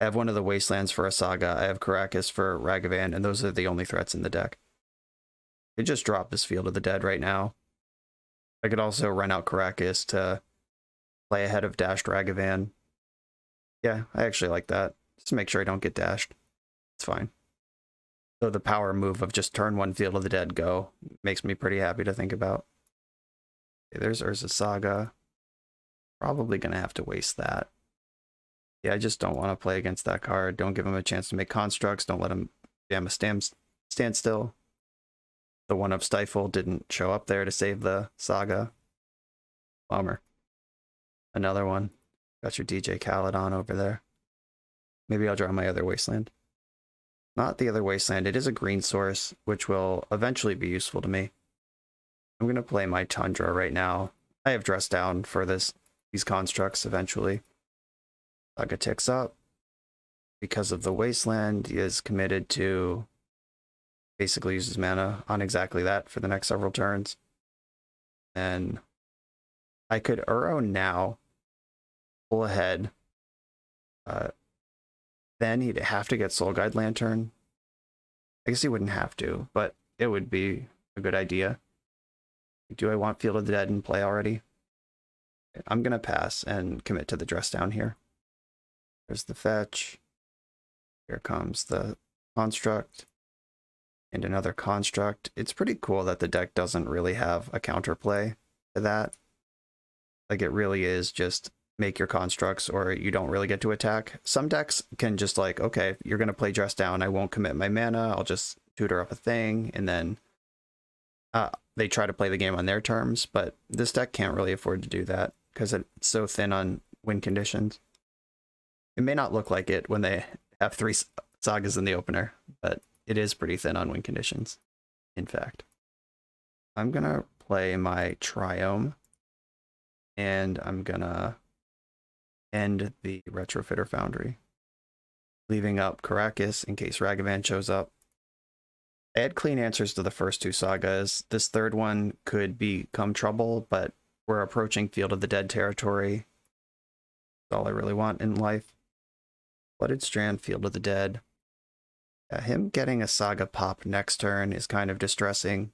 I have one of the Wastelands for a Saga. I have Caracas for Ragavan, and those are the only threats in the deck. I could just drop this Field of the Dead right now. I could also run out Caracas to play ahead of dashed Ragavan. Yeah, I actually like that. Just to make sure I don't get dashed. It's fine. So the power move of just turn 1 Field of the Dead go makes me pretty happy to think about. Okay, there's Urza Saga. Probably going to have to waste that. Yeah, I just don't want to play against that card. Don't give him a chance to make constructs. Don't let him jam a standstill. The 1-up Stifle didn't show up there to save the Saga. Bummer. Another one. Got your DJ Khaled on over there. Maybe I'll draw my other Wasteland. Not the other Wasteland. It is a green source, which will eventually be useful to me. I'm going to play my Tundra right now. I have dressed down for these constructs eventually. Saga ticks up. Because of the Wasteland, he is committed to basically use his mana on exactly that for the next several turns. And I could Uro now, pull ahead. Then he'd have to get Soul Guide Lantern. I guess he wouldn't have to, but it would be a good idea. Do I want Field of the Dead in play already? I'm going to pass and commit to the dress down here. There's the fetch. Here comes the construct. And another construct. It's pretty cool that the deck doesn't really have a counterplay to that. Like, it really is just make your constructs or you don't really get to attack. Some decks can just like, okay, you're going to play dress down. I won't commit my mana. I'll just tutor up a thing. And then they try to play the game on their terms. But this deck can't really afford to do that because it's so thin on win conditions. It may not look like it when they have 3 sagas in the opener, but it is pretty thin on win conditions, in fact. I'm going to play my Triome, and I'm going to end the Retrofitter Foundry, leaving up Caracas in case Ragavan shows up. I had clean answers to the first 2 sagas. This third one could become trouble, but we're approaching Field of the Dead territory. That's all I really want in life. Flooded Strand, Field of the Dead. Yeah, him getting a Saga pop next turn is kind of distressing,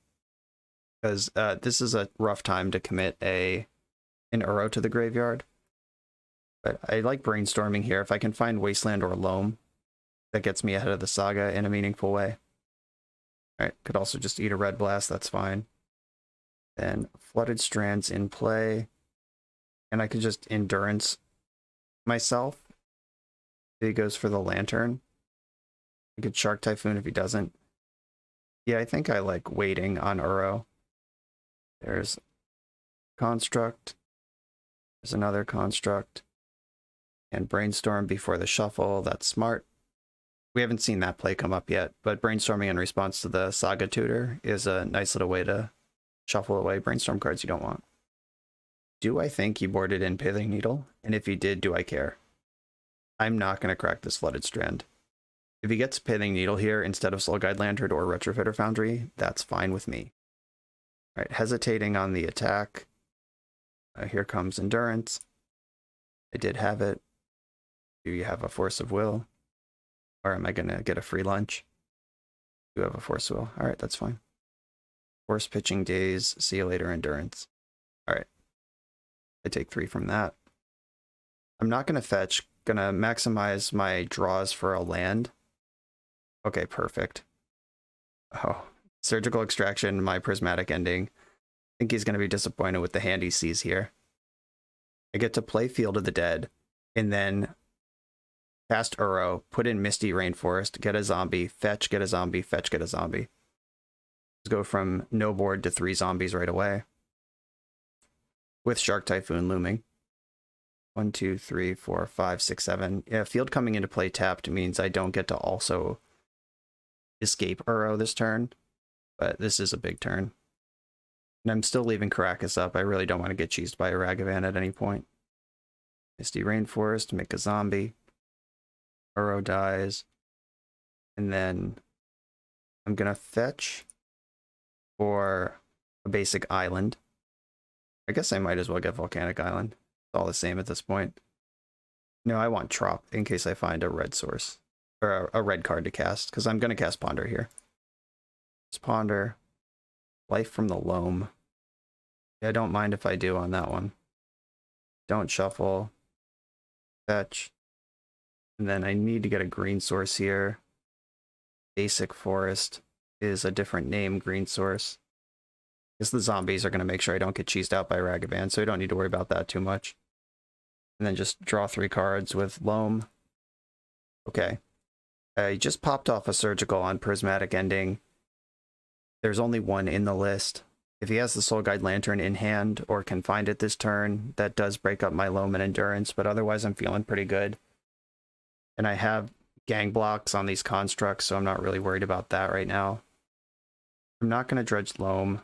because this is a rough time to commit an Uro to the graveyard. But I like brainstorming here. If I can find Wasteland or Loam, that gets me ahead of the Saga in a meaningful way. Alright, could also just eat a Red Blast, that's fine. Then Flooded Strand's in play. And I could just Endurance myself. If he goes for the Lantern. I could Shark Typhoon if he doesn't. Yeah, I think I like waiting on Uro. There's Construct. There's another Construct. And Brainstorm before the shuffle, that's smart. We haven't seen that play come up yet, but brainstorming in response to the Saga Tutor is a nice little way to shuffle away brainstorm cards you don't want. Do I think he boarded in Pithing Needle? And if he did, do I care? I'm not going to crack this Flooded Strand. If he gets Pithing Needle here instead of Soul Guide Lantern or Retrofitter Foundry, that's fine with me. All right, hesitating on the attack. Here comes Endurance. I did have it. Do you have a Force of Will? Or am I going to get a free lunch? You have a Force of Will. All right, that's fine. Force Pitching Days. See you later, Endurance. All right. I take 3 from that. I'm not going to fetch. Going to maximize my draws for a land. Okay, perfect. Oh, Surgical Extraction, my Prismatic Ending. I think he's going to be disappointed with the hand he sees here. I get to play Field of the Dead, and then cast Uro, put in Misty Rainforest, get a zombie, fetch, get a zombie, fetch, get a zombie. Let's go from no board to 3 zombies right away. With Shark Typhoon looming. 1, 2, 3, 4, 5, 6, 7. Yeah, field coming into play tapped means I don't get to also escape Uro this turn, but this is a big turn. And I'm still leaving Caracas up. I really don't want to get cheesed by a Ragavan at any point. Misty Rainforest, make a zombie. Uro dies. And then I'm going to fetch for a basic island. I guess I might as well get Volcanic Island. It's all the same at this point. No, I want Trop in case I find a red source. Or a red card to cast, because I'm going to cast Ponder here. Just Ponder. Life from the Loam. Yeah, I don't mind if I do on that one. Don't shuffle. Fetch. And then I need to get a green source here. Basic Forest is a different name green source. Because the zombies are going to make sure I don't get cheesed out by Ragavan, so I don't need to worry about that too much. And then just draw 3 cards with Loam. Okay. I just popped off a Surgical on Prismatic Ending. There's only 1 in the list. If he has the Soul Guide Lantern in hand or can find it this turn, that does break up my Loam and Endurance, but otherwise I'm feeling pretty good. And I have gang blocks on these constructs, so I'm not really worried about that right now. I'm not going to dredge Loam.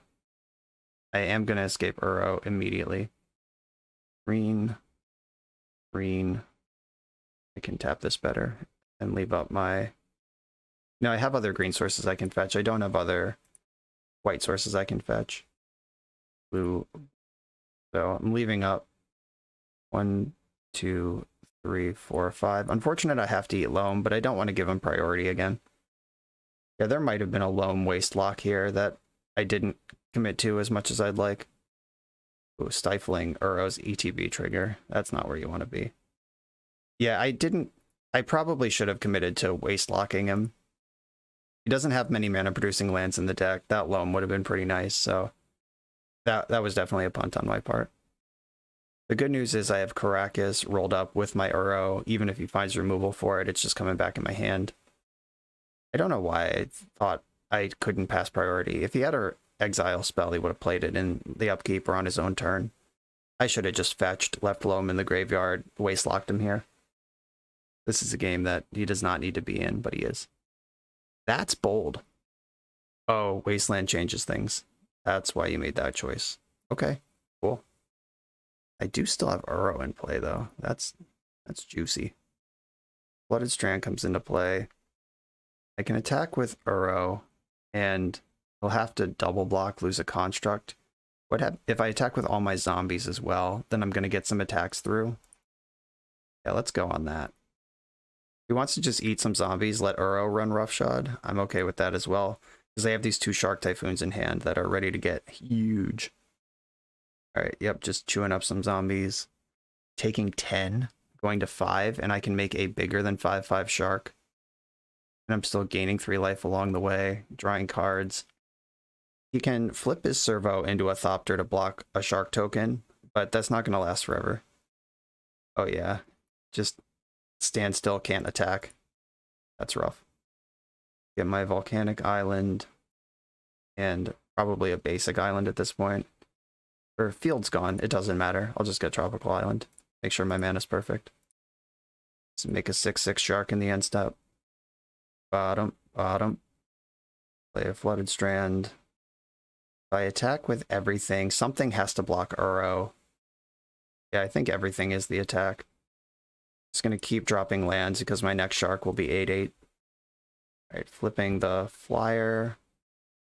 I am going to escape Uro immediately. Green. Green. I can tap this better and leave up my... No, I have other green sources I can fetch. I don't have other white sources I can fetch. Blue. So I'm leaving up 1, 2, 3, 4, 5. Unfortunate I have to eat Loam, but I don't want to give him priority again. Yeah, there might have been a Loam waste lock here that I didn't commit to as much as I'd like. Ooh, stifling Uro's ETB trigger. That's not where you want to be. Yeah, I probably should have committed to waste locking him. He doesn't have many mana producing lands in the deck. That Loam would have been pretty nice, so that was definitely a punt on my part. The good news is I have Caracas rolled up with my Uro. Even if he finds removal for it, it's just coming back in my hand. I don't know why I thought I couldn't pass priority. If he had an exile spell, he would have played it in the upkeep or on his own turn. I should have just fetched, left Loam in the graveyard, waste locked him here. This is a game that he does not need to be in, but he is. That's bold. Oh, Wasteland changes things. That's why you made that choice. Okay, cool. I do still have Uro in play, though. That's juicy. Flooded Strand comes into play. I can attack with Uro, and he'll have to double block, lose a construct. If I attack with all my zombies as well, then I'm going to get some attacks through. Yeah, let's go on that. If he wants to just eat some zombies, let Uro run roughshod. I'm okay with that as well, because they have these 2 Shark Typhoons in hand that are ready to get huge. Alright, yep, just chewing up some zombies. Taking 10, going to 5, and I can make a bigger than 5/5 Shark. And I'm still gaining 3 life along the way, drawing cards. He can flip his Servo into a Thopter to block a Shark token, but that's not going to last forever. Oh yeah, just stand still, can't attack. That's rough. Get my Volcanic Island, and probably a basic island at this point. Or field's gone, it doesn't matter. I'll just get Tropical Island. Make sure my mana's perfect. Let's make a 6/6 shark in the end step. Bottom, bottom. Play a Flooded Strand. If I attack with everything, something has to block Uro. Yeah, I think everything is the attack. Just going to keep dropping lands because my next shark will be 8/8. Alright, flipping the flyer.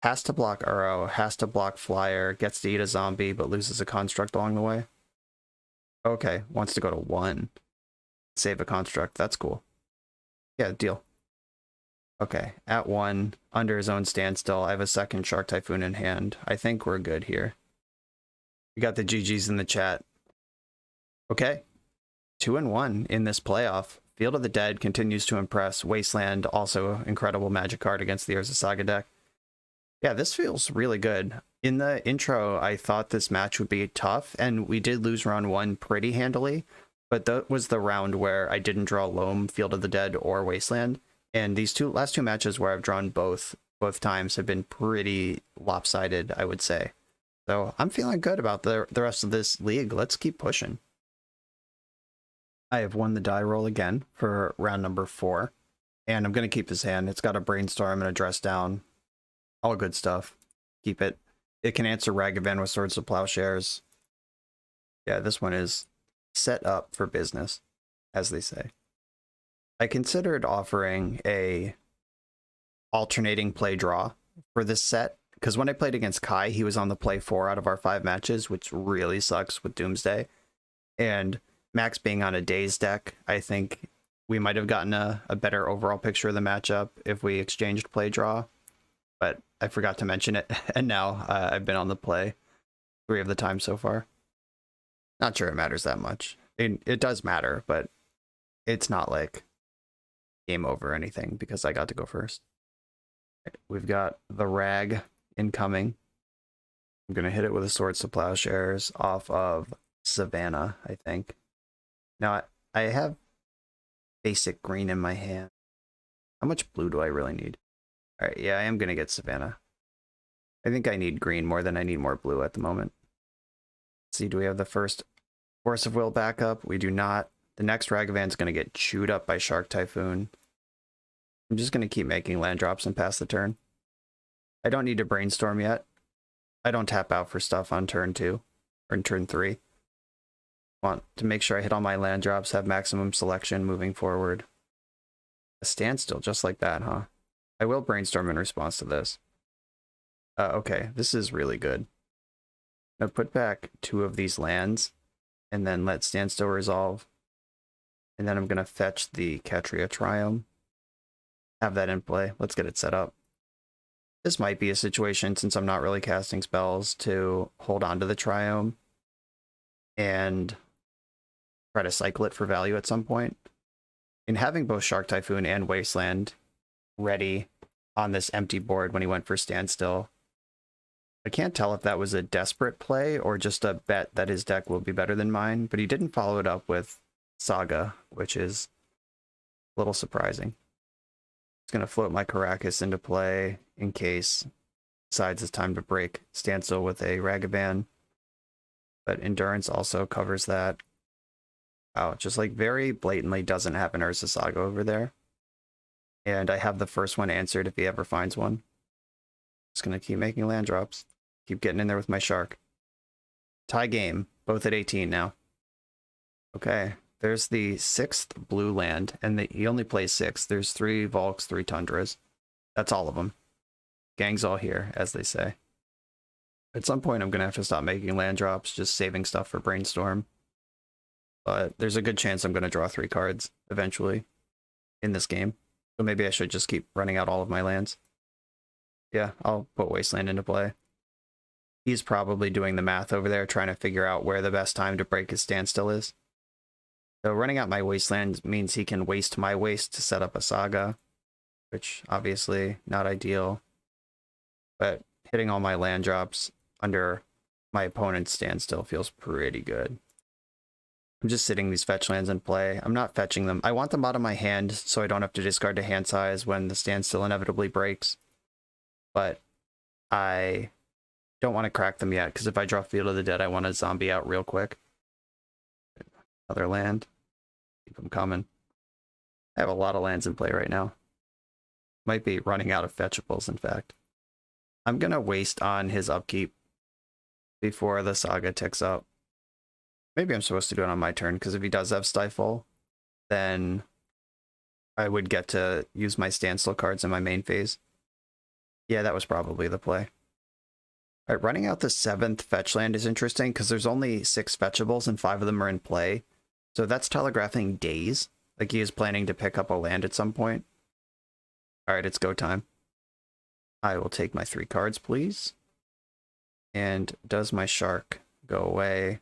Has to block Uro, has to block flyer, gets to eat a zombie, but loses a construct along the way. Okay, wants to go to 1. Save a construct, that's cool. Yeah, deal. Okay, at 1, under his own standstill, I have a second Shark Typhoon in hand. I think we're good here. We got the GGs in the chat. Okay, 2-1 in this playoff. Field of the Dead continues to impress. Wasteland, also incredible magic card against the Urza Saga deck. Yeah, this feels really good. In the intro, I thought this match would be tough, and we did lose round 1 pretty handily, but that was the round where I didn't draw Loam, Field of the Dead, or Wasteland. And these last two matches where I've drawn both times have been pretty lopsided, I would say. So I'm feeling good about the rest of this league. Let's keep pushing. I have won the die roll again for round number 4, and I'm going to keep this hand. It's got a Brainstorm and a Dress Down. All good stuff. Keep it. It can answer Ragavan with Swords of Plowshares. Yeah, this one is set up for business, as they say. I considered offering a alternating play draw for this set, because when I played against Kai, he was on the play 4 out of our 5 matches, which really sucks with Doomsday. And Max being on a Daze deck, I think we might have gotten a better overall picture of the matchup if we exchanged play draw. But I forgot to mention it, and now I've been on the play 3 of the time so far. Not sure it matters that much. It does matter, but it's not like game over or anything because I got to go first. We've got the Rag incoming. I'm going to hit it with a Swords to Plowshares off of Savannah, I think. Now, I have basic green in my hand. How much blue do I really need? Alright, yeah, I am going to get Savannah. I think I need green more than I need more blue at the moment. Let's see, do we have the first Force of Will backup? We do not. The next Ragavan's going to get chewed up by Shark Typhoon. I'm just going to keep making land drops and pass the turn. I don't need to Brainstorm yet. I don't tap out for stuff on turn 2, or in turn 3. Want to make sure I hit all my land drops, have maximum selection moving forward. A standstill, just like that, huh? I will Brainstorm in response to this. Okay, this is really good. Now put back 2 of these lands, and then let Standstill resolve. And then I'm going to fetch the Catria Triome. Have that in play. Let's get it set up. This might be a situation, since I'm not really casting spells, to hold on to the Triome and try to cycle it for value at some point. In having both Shark Typhoon and Wasteland ready on this empty board when he went for Standstill, I can't tell if that was a desperate play or just a bet that his deck will be better than mine, but he didn't follow it up with Saga, which is a little surprising. Just going to float my Caracas into play in case he decides it's time to break Standstill with a Ragavan, but Endurance also covers that. Wow, just like very blatantly doesn't have an Urza Saga over there. And I have the first one answered if he ever finds one. Just going to keep making land drops. Keep getting in there with my Shark. Tie game. Both at 18 now. Okay. There's the 6th blue land. And he only plays 6. There's 3 Volks, 3 Tundras. That's all of them. Gang's all here, as they say. At some point, I'm going to have to stop making land drops. Just saving stuff for Brainstorm. But there's a good chance I'm going to draw 3 cards eventually in this game. So maybe I should just keep running out all of my lands. Yeah, I'll put Wasteland into play. He's probably doing the math over there, trying to figure out where the best time to break his Standstill is. So running out my Wasteland means he can waste my waste to set up a Saga, which obviously not ideal. But hitting all my land drops under my opponent's Standstill feels pretty good. I'm just sitting these fetch lands in play. I'm not fetching them. I want them out of my hand so I don't have to discard to hand size when the Standstill inevitably breaks. But I don't want to crack them yet, because if I draw Field of the Dead, I want to zombie out real quick. Another land. Keep them coming. I have a lot of lands in play right now. Might be running out of fetchables, in fact. I'm gonna waste on his upkeep before the saga ticks up. Maybe I'm supposed to do it on my turn, because if he does have Stifle, then I would get to use my standstill cards in my main phase. Yeah, that was probably the play. Alright, running out the 7th fetch land is interesting, because there's only 6 fetchables and 5 of them are in play. So that's telegraphing days. Like he is planning to pick up a land at some point. Alright, it's go time. I will take my 3 cards, please. And does my shark go away?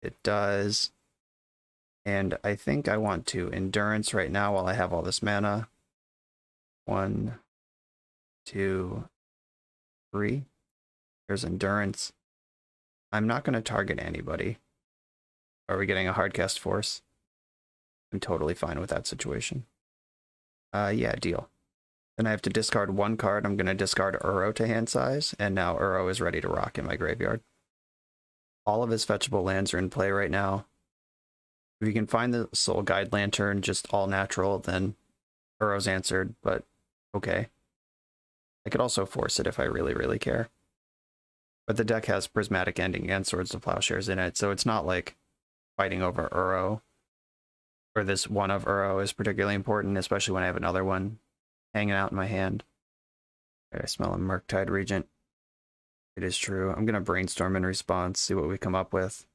It does. And I think I want to endurance right now while I have all this mana. 1, 2, 3. There's endurance. I'm not going to target anybody. Are we getting a hardcast force? I'm totally fine with that situation. Yeah, deal. Then I have to discard 1 card. I'm going to discard Uro to hand size, and now Uro is ready to rock in my graveyard. All of his fetchable lands are in play right now. If you can find the Soul Guide Lantern just all natural, then Uro's answered, but okay. I could also force it if I really, really care. But the deck has Prismatic Ending and Swords to Plowshares in it, so it's not like fighting over Uro, or this one of Uro is particularly important, especially when I have another one hanging out in my hand. I smell a Murktide Regent. It is true. I'm going to brainstorm in response, see what we come up with.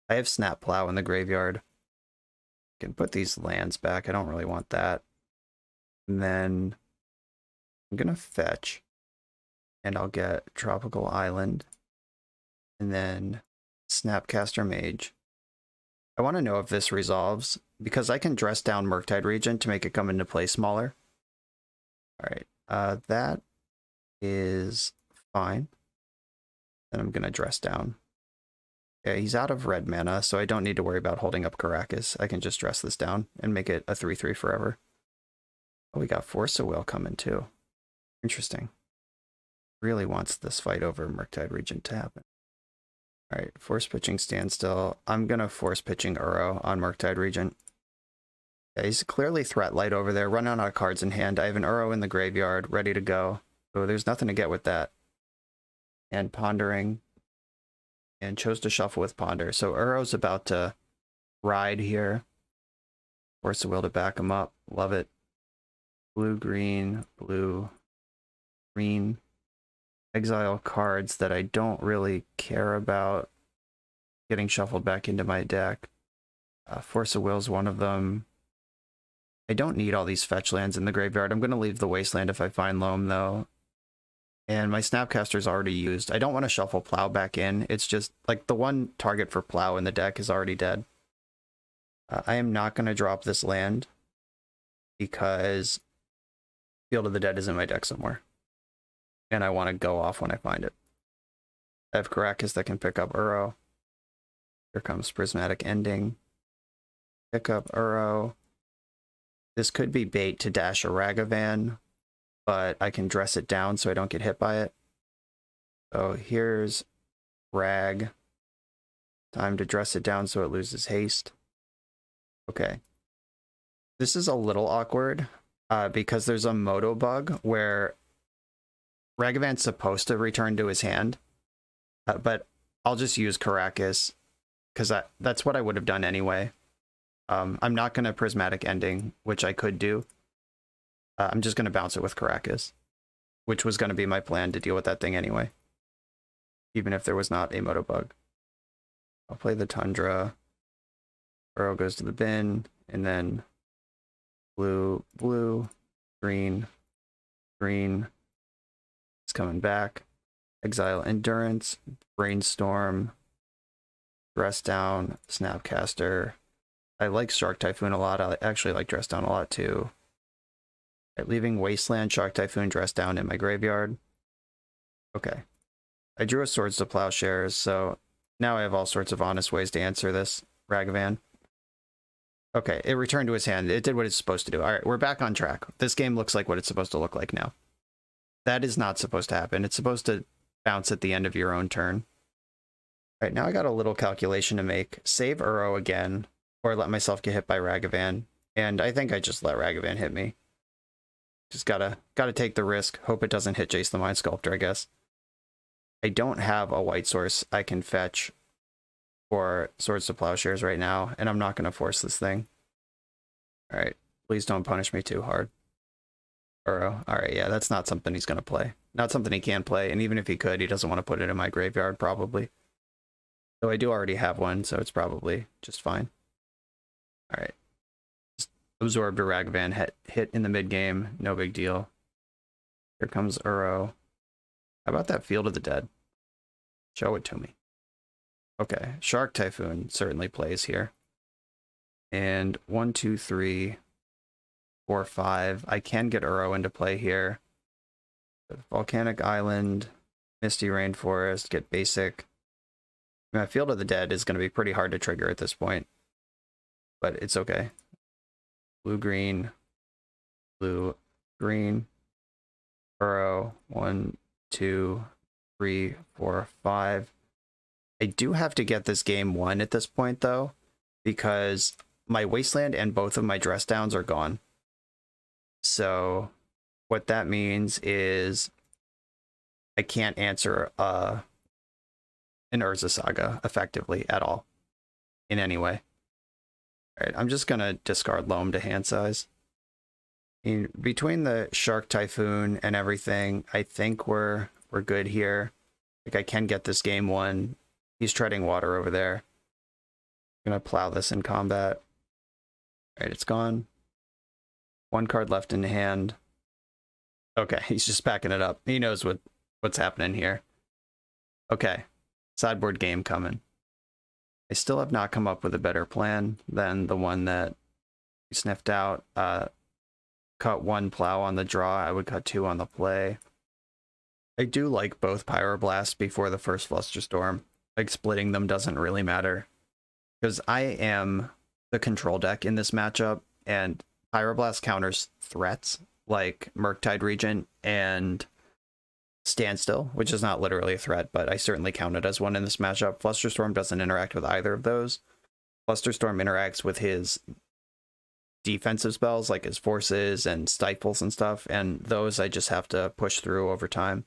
I have Snap Plow in the graveyard. I can put these lands back. I don't really want that. And then I'm going to fetch. And I'll get Tropical Island. And then Snapcaster Mage. I want to know if this resolves, because I can dress down Murktide Regent to make it come into play smaller. Alright, that is fine. Then I'm going to dress down. Yeah, he's out of red mana, so I don't need to worry about holding up Caracas. I can just dress this down and make it a 3/3 forever. Oh, we got Force of Will coming too. Interesting. Really wants this fight over Murktide Regent to happen. Alright, force pitching Standstill. I'm going to force pitching Uro on Murktide Regent. Yeah, he's clearly threat light over there, running out of cards in hand. I have an Uro in the graveyard, ready to go. So there's nothing to get with that. And pondering. And chose to shuffle with Ponder. So Uro's about to ride here. Force the will to back him up. Love it. Blue, green, green. Exile cards that I don't really care about getting shuffled back into my deck. Force of Will is one of them. I don't need all these fetch lands in the graveyard. I'm going to leave the Wasteland if I find Loam, though. And my Snapcaster's already used. I don't want to shuffle Plow back in. It's just, like, the one target for Plow in the deck is already dead. I am not going to drop this land because Field of the Dead is in my deck somewhere. And I want to go off when I find it. I have Caracas that can pick up Uro. Here comes Prismatic Ending. Pick up Uro. This could be bait to dash a Ragavan, but I can dress it down so I don't get hit by it. So here's Rag. Time to dress it down so it loses haste. Okay. This is a little awkward because there's a Moto bug where Ragavan's supposed to return to his hand, but I'll just use Caracas because that's what I would have done anyway. I'm not going to Prismatic Ending, which I could do. I'm just going to bounce it with Caracas, which was going to be my plan to deal with that thing anyway, even if there was not a Moto bug. I'll play the Tundra. Uro goes to the bin, and then blue, green. It's coming back. Exile Endurance, Brainstorm, Dress Down, Snapcaster. I like Shark Typhoon a lot. I actually like Dress Down a lot too. Right, leaving Wasteland, Shark Typhoon, Dress Down in my graveyard. Okay. I drew a Swords to Plowshares, so now I have all sorts of honest ways to answer this Ragavan. Okay, it returned to his hand. It did what it's supposed to do. Alright, we're back on track. This game looks like what it's supposed to look like now. That is not supposed to happen. It's supposed to bounce at the end of your own turn. Alright, now I got a little calculation to make. Save Uro again, or let myself get hit by Ragavan. And I think I just let Ragavan hit me. Just gotta take the risk. Hope it doesn't hit Jace the Mind Sculptor, I guess. I don't have a white source I can fetch for Swords to Plowshares right now, and I'm not gonna force this thing. Alright, please don't punish me too hard. Burrow. Alright, yeah, that's not something he's gonna play. Not something he can play, and even if he could, he doesn't want to put it in my graveyard, probably. Though I do already have one, so it's probably just fine. Alright. Absorbed a Ragavan hit in the mid game, no big deal. Here comes Uro. How about that Field of the Dead? Show it to me. Okay, Shark Typhoon certainly plays here. And 1, 2, 3, 4, 5. I can get Uro into play here. Volcanic Island, Misty Rainforest, get basic. My Field of the Dead is going to be pretty hard to trigger at this point, but it's okay. Blue, green, Uro, 1, 2, 3, 4, 5. I do have to get this game won at this point, though, because my Wasteland and both of my dress downs are gone. So what that means is I can't answer an Urza Saga effectively at all in any way. All right, I'm just going to discard Loam to hand size. Between the Shark Typhoon and everything, I think we're good here. Like, I can get this game won. He's treading water over there. I'm going to plow this in combat. All right, it's gone. One card left in hand. Okay, he's just backing it up. He knows what's happening here. Okay, sideboard game coming. I still have not come up with a better plan than the one that we sniffed out. Cut 1 plow on the draw. I would cut 2 on the play. I do like both Pyroblast before the first Flusterstorm. Like, splitting them doesn't really matter, because I am the control deck in this matchup, and Pyroblast counters threats like Murktide Regent and Standstill, which is not literally a threat, but I certainly count it as one in this matchup. Flusterstorm doesn't interact with either of those. Flusterstorm interacts with his defensive spells, like his forces and stifles and stuff, and those I just have to push through over time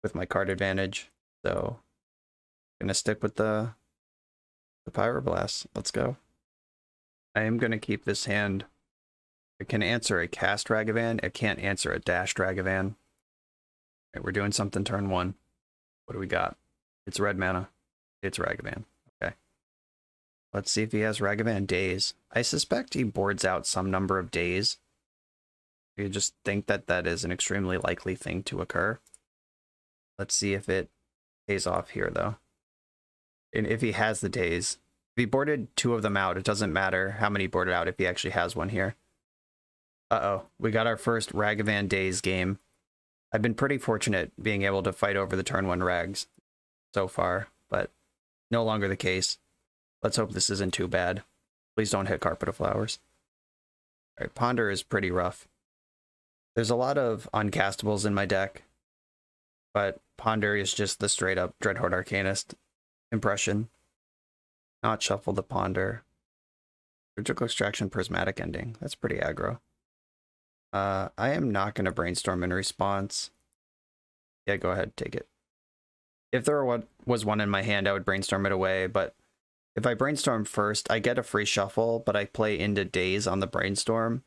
with my card advantage. So I'm gonna stick with the Pyroblast. Let's go. I am gonna keep this hand. It can answer a cast Ragavan. It can't answer a dashed Ragavan. Right, we're doing something turn 1. What do we got? It's red mana. It's Ragavan. Okay. Let's see if he has Ragavan Days. I suspect he boards out some number of days. You just think that that is an extremely likely thing to occur. Let's see if it pays off here, though. And if he has the days. If he boarded 2 of them out, it doesn't matter how many boarded out if he actually has one here. Uh-oh. We got our first Ragavan Days game. I've been pretty fortunate being able to fight over the turn 1 Rags so far, but no longer the case. Let's hope this isn't too bad. Please don't hit Carpet of Flowers. Alright, Ponder is pretty rough. There's a lot of uncastables in my deck, but Ponder is just the straight up Dreadhorde Arcanist impression. Not shuffle the Ponder. Surgical Extraction, Prismatic Ending. That's pretty aggro. I am not going to Brainstorm in response. Yeah, go ahead, take it. If there was one in my hand, I would Brainstorm it away, but if I Brainstorm first, I get a free shuffle, but I play into Days on the Brainstorm,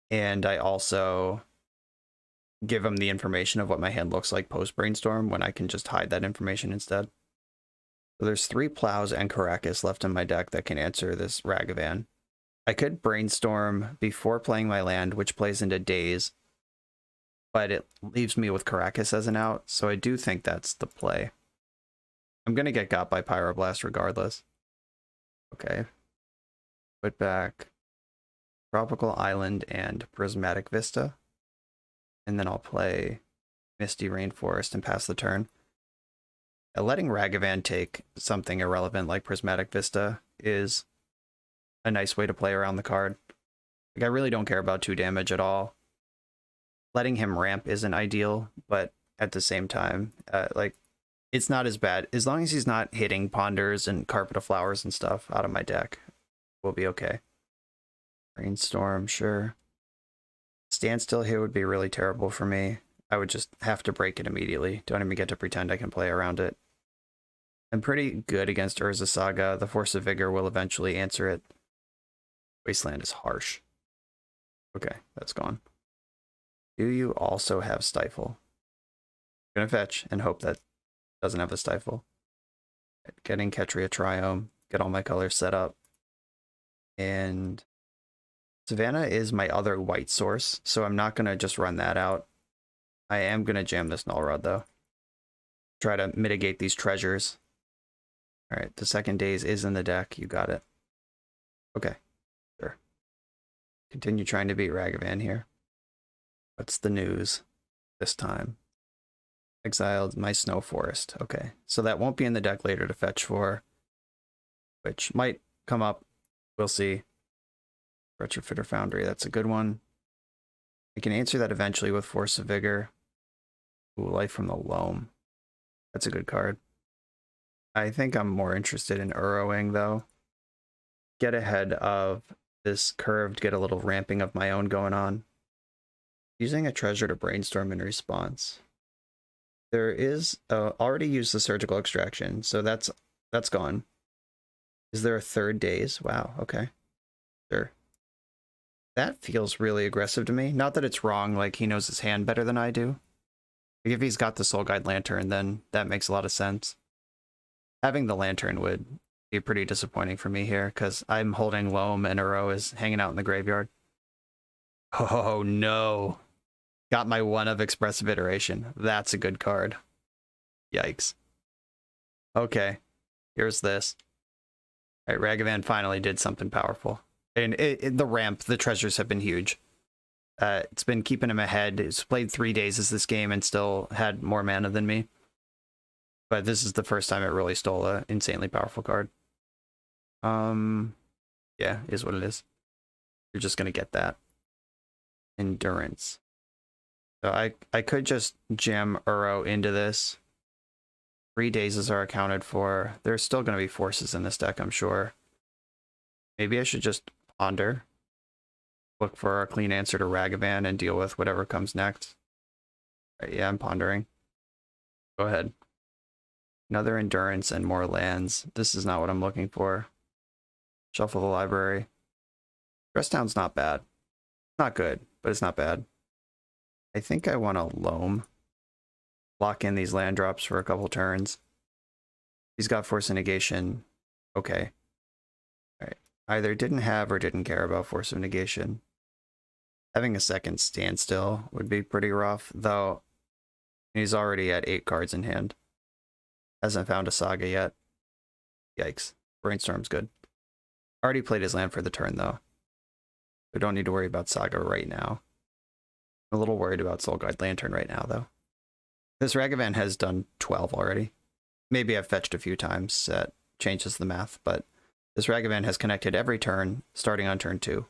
and I also give him the information of what my hand looks like post-Brainstorm, when I can just hide that information instead. So there's 3 Plows and Karakas left in my deck that can answer this Ragavan. I could Brainstorm before playing my land, which plays into Days, but it leaves me with Karakas as an out, so I do think that's the play. I'm going to get got by Pyroblast regardless. Okay. Put back Tropical Island and Prismatic Vista, and then I'll play Misty Rainforest and pass the turn. Letting Ragavan take something irrelevant like Prismatic Vista is a nice way to play around the card. Like, I really don't care about 2 damage at all. Letting him ramp isn't ideal, but at the same time, like, it's not as bad. As long as he's not hitting Ponders and Carpet of Flowers and stuff out of my deck, we'll be okay. Brainstorm, sure. Standstill here would be really terrible for me. I would just have to break it immediately. Don't even get to pretend I can play around it. I'm pretty good against Urza Saga. The Force of Vigor will eventually answer it. Wasteland is harsh. Okay, that's gone. Do you also have Stifle? I'm gonna fetch and hope that doesn't have a Stifle. Getting Ketria Triome. Get all my colors set up. And Savannah is my other white source, so I'm not gonna just run that out. I am gonna jam this Null Rod though. Try to mitigate these treasures. Alright, the second daze is in the deck. You got it. Okay, sure. Continue trying to beat Ragavan here. What's the news this time? Exiled my Snow Forest. Okay, so that won't be in the deck later to fetch for, which might come up. We'll see. Retrofitter Foundry, that's a good one. I can answer that eventually with Force of Vigor. Ooh, Life from the Loam. That's a good card. I think I'm more interested in Urowing, though. Get ahead of this curve to get a little ramping of my own going on. Using a treasure to brainstorm in response. There is already used the surgical extraction, so that's gone. Is there a third daze? Wow, okay. Sure. That feels really aggressive to me. Not that it's wrong, like he knows his hand better than I do. Like if he's got the Soul Guide Lantern, then that makes a lot of sense. Having the Lantern would be pretty disappointing for me here, because I'm holding Loam and Uro is hanging out in the graveyard. Oh no. Got my one of Expressive Iteration. That's a good card. Yikes. Okay, here's this. All right, Ragavan finally did something powerful. And the ramp, the treasures have been huge. It's been keeping him ahead. He's played 3 days as this game and still had more mana than me. But this is the first time it really stole an insanely powerful card. Yeah, is what it is. You're just gonna get that. Endurance. So I could just jam Uro into this. 3 dazes are accounted for. There's still gonna be forces in this deck, I'm sure. Maybe I should just ponder. Look for a clean answer to Ragavan and deal with whatever comes next. Right, yeah, I'm pondering. Go ahead. Another endurance and more lands. This is not what I'm looking for. Shuffle the library. Dressdown's not bad. Not good, but it's not bad. I think I want to Loam. Lock in these land drops for a couple turns. He's got Force of Negation. Okay. Alright. Either didn't have or didn't care about Force of Negation. Having a second Standstill would be pretty rough, though he's already at 8 cards in hand. Hasn't found a Saga yet. Yikes. Brainstorm's good. Already played his land for the turn, though. We don't need to worry about Saga right now. I'm a little worried about Soul Guide Lantern right now, though. This Ragavan has done 12 already. Maybe I've fetched a few times. That changes the math, but this Ragavan has connected every turn, starting on turn 2.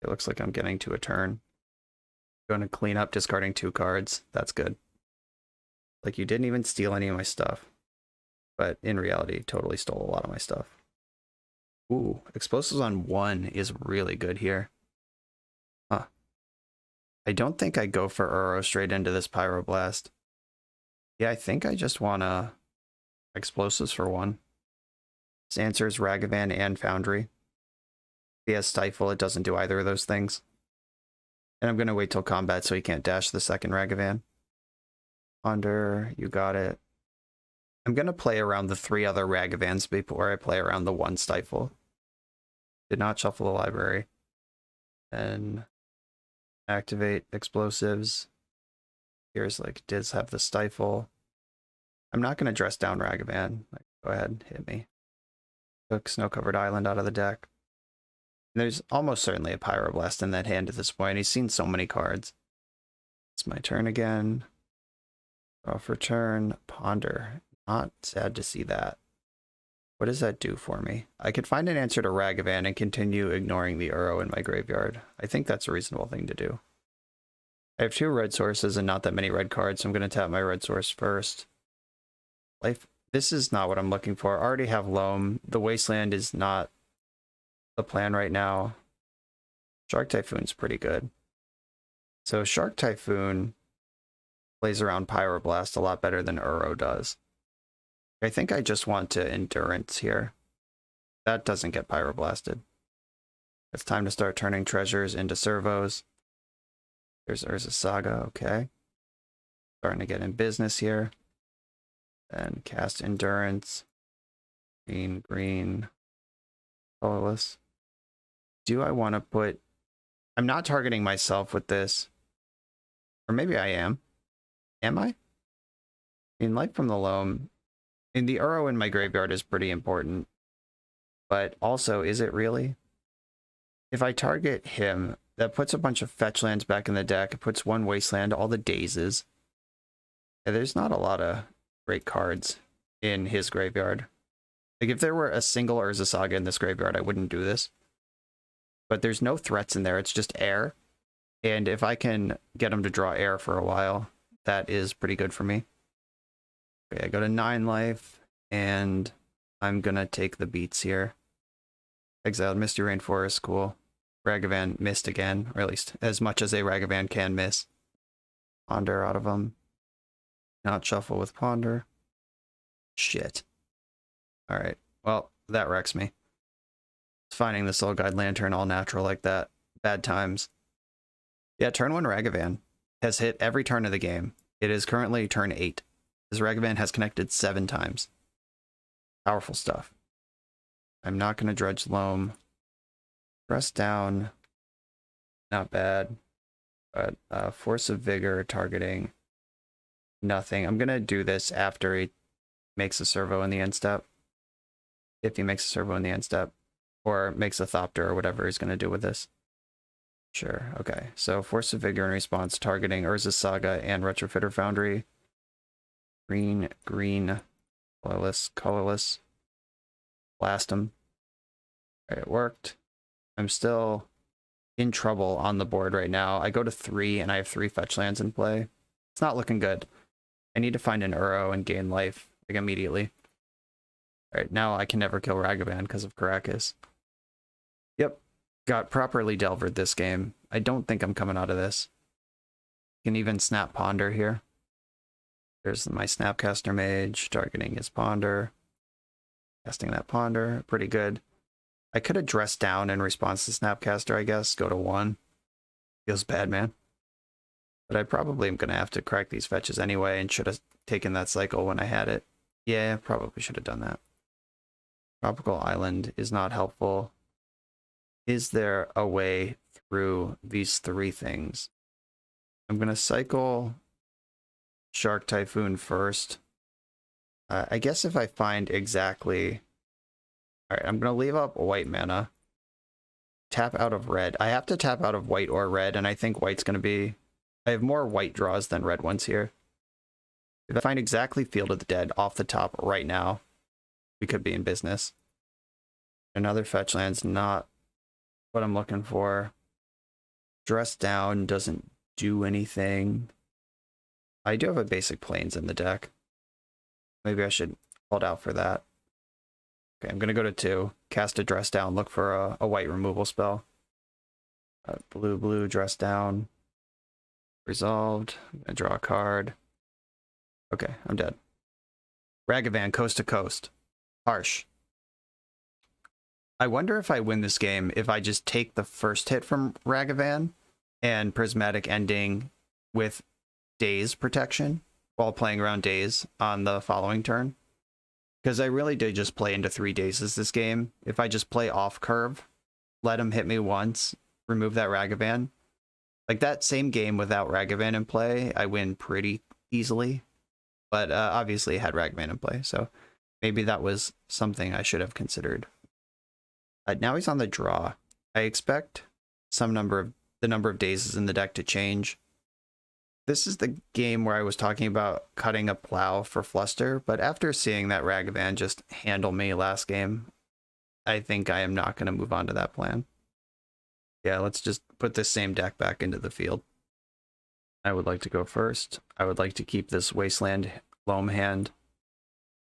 It looks like I'm getting to a turn. Going to clean up, discarding 2 cards. That's good. Like, you didn't even steal any of my stuff. But in reality, totally stole a lot of my stuff. Ooh, Explosives on 1 is really good here. Huh. I don't think I go for Uro straight into this Pyroblast. Yeah, I think I just want to Explosives for 1. This answers Ragavan and Foundry. If he has Stifle, it doesn't do either of those things. And I'm going to wait till combat so he can't dash the second Ragavan. Ponder, you got it. I'm going to play around the 3 other Ragavans before I play around the 1 Stifle. Did not shuffle the library. And activate Explosives. Here's like, does have the Stifle. I'm not going to dress down Ragavan. Like, go ahead, hit me. Took Snow-Covered Island out of the deck. There's almost certainly a Pyroblast in that hand at this point. He's seen so many cards. It's my turn again. Draw for turn. Ponder. Not sad to see that. What does that do for me? I could find an answer to Ragavan and continue ignoring the Uro in my graveyard. I think that's a reasonable thing to do. I have 2 red sources and not that many red cards, so I'm going to tap my red source first. Life. This is not what I'm looking for. I already have Loam. The Wasteland is not the plan right now. Shark Typhoon's pretty good. So Shark Typhoon plays around Pyroblast a lot better than Uro does. I think I just want to Endurance here. That doesn't get Pyroblasted. It's time to start turning treasures into servos. There's Urza Saga, okay. Starting to get in business here. Then cast Endurance. Green, green. Colorless. Do I want to put... I'm not targeting myself with this. Or maybe I am. Am I? In Life from the Loam, in the Uro in my graveyard is pretty important. But also, is it really? If I target him, that puts a bunch of fetch lands back in the deck. It puts one Wasteland, all the Dazes. Yeah, there's not a lot of great cards in his graveyard. Like, if there were a single Urza Saga in this graveyard, I wouldn't do this. But there's no threats in there. It's just air. And if I can get him to draw air for a while, that is pretty good for me. Okay, I go to 9 life, and I'm going to take the beats here. Exiled Misty Rainforest, cool. Ragavan missed again, or at least as much as a Ragavan can miss. Ponder out of him. Not shuffle with Ponder. Shit. Alright, well, that wrecks me. Finding the Soul Guide Lantern all natural like that. Bad times. Yeah, turn 1 Ragavan has hit every turn of the game. It is currently turn 8. This Ragavan has connected 7 times. Powerful stuff. I'm not going to Dredge Loam. Press down. Not bad. But Force of Vigor targeting. Nothing. I'm going to do this after he makes a servo in the end step. If he makes a servo in the end step. Or makes a Thopter or whatever he's going to do with this. Sure. Okay. So Force of Vigor in response targeting Urza Saga and Retrofitter Foundry. Green, green, colorless, colorless. Blast him. All right, it worked. I'm still in trouble on the board right now. I go to 3 and I have 3 fetch lands in play. It's not looking good. I need to find an Uro and gain life like immediately. All right, now I can never kill Ragavan because of Caracas. Yep, got properly delvered this game. I don't think I'm coming out of this. Can even snap Ponder here. There's my Snapcaster Mage, targeting his Ponder. Casting that Ponder, pretty good. I could have dressed down in response to Snapcaster, I guess. Go to 1. Feels bad, man. But I probably am going to have to crack these fetches anyway and should have taken that cycle when I had it. Yeah, probably should have done that. Tropical Island is not helpful. Is there a way through these 3 things? I'm going to cycle Shark Typhoon first. I guess if I find exactly... Alright, I'm going to leave up white mana. Tap out of red. I have to tap out of white or red, and I think white's going to be... I have more white draws than red ones here. If I find exactly Field of the Dead off the top right now, we could be in business. Another fetch land's not what I'm looking for. Dress down doesn't do anything. I do have a basic plains in the deck. Maybe I should hold out for that. Okay, I'm going to go to 2. Cast a dress down, look for a white removal spell. Blue, blue, dress down. Resolved. I'm going to draw a card. Okay, I'm dead. Ragavan, coast to coast. Harsh. I wonder if I win this game if I just take the first hit from Ragavan and Prismatic Ending with Daze protection while playing around Daze on the following turn. Because I really did just play into 3 Dazes this game. If I just play off curve, let him hit me once, remove that Ragavan. Like that same game without Ragavan in play, I win pretty easily. But obviously I had Ragavan in play, so maybe that was something I should have considered. Now he's on the draw. I expect the number of Dazes in the deck to change. This is the game where I was talking about cutting a plow for Fluster, but after seeing that Ragavan just handle me last game, I think I am not going to move on to that plan. Yeah, let's just put this same deck back into the field. I would like to go first. I would like to keep this Wasteland Loam hand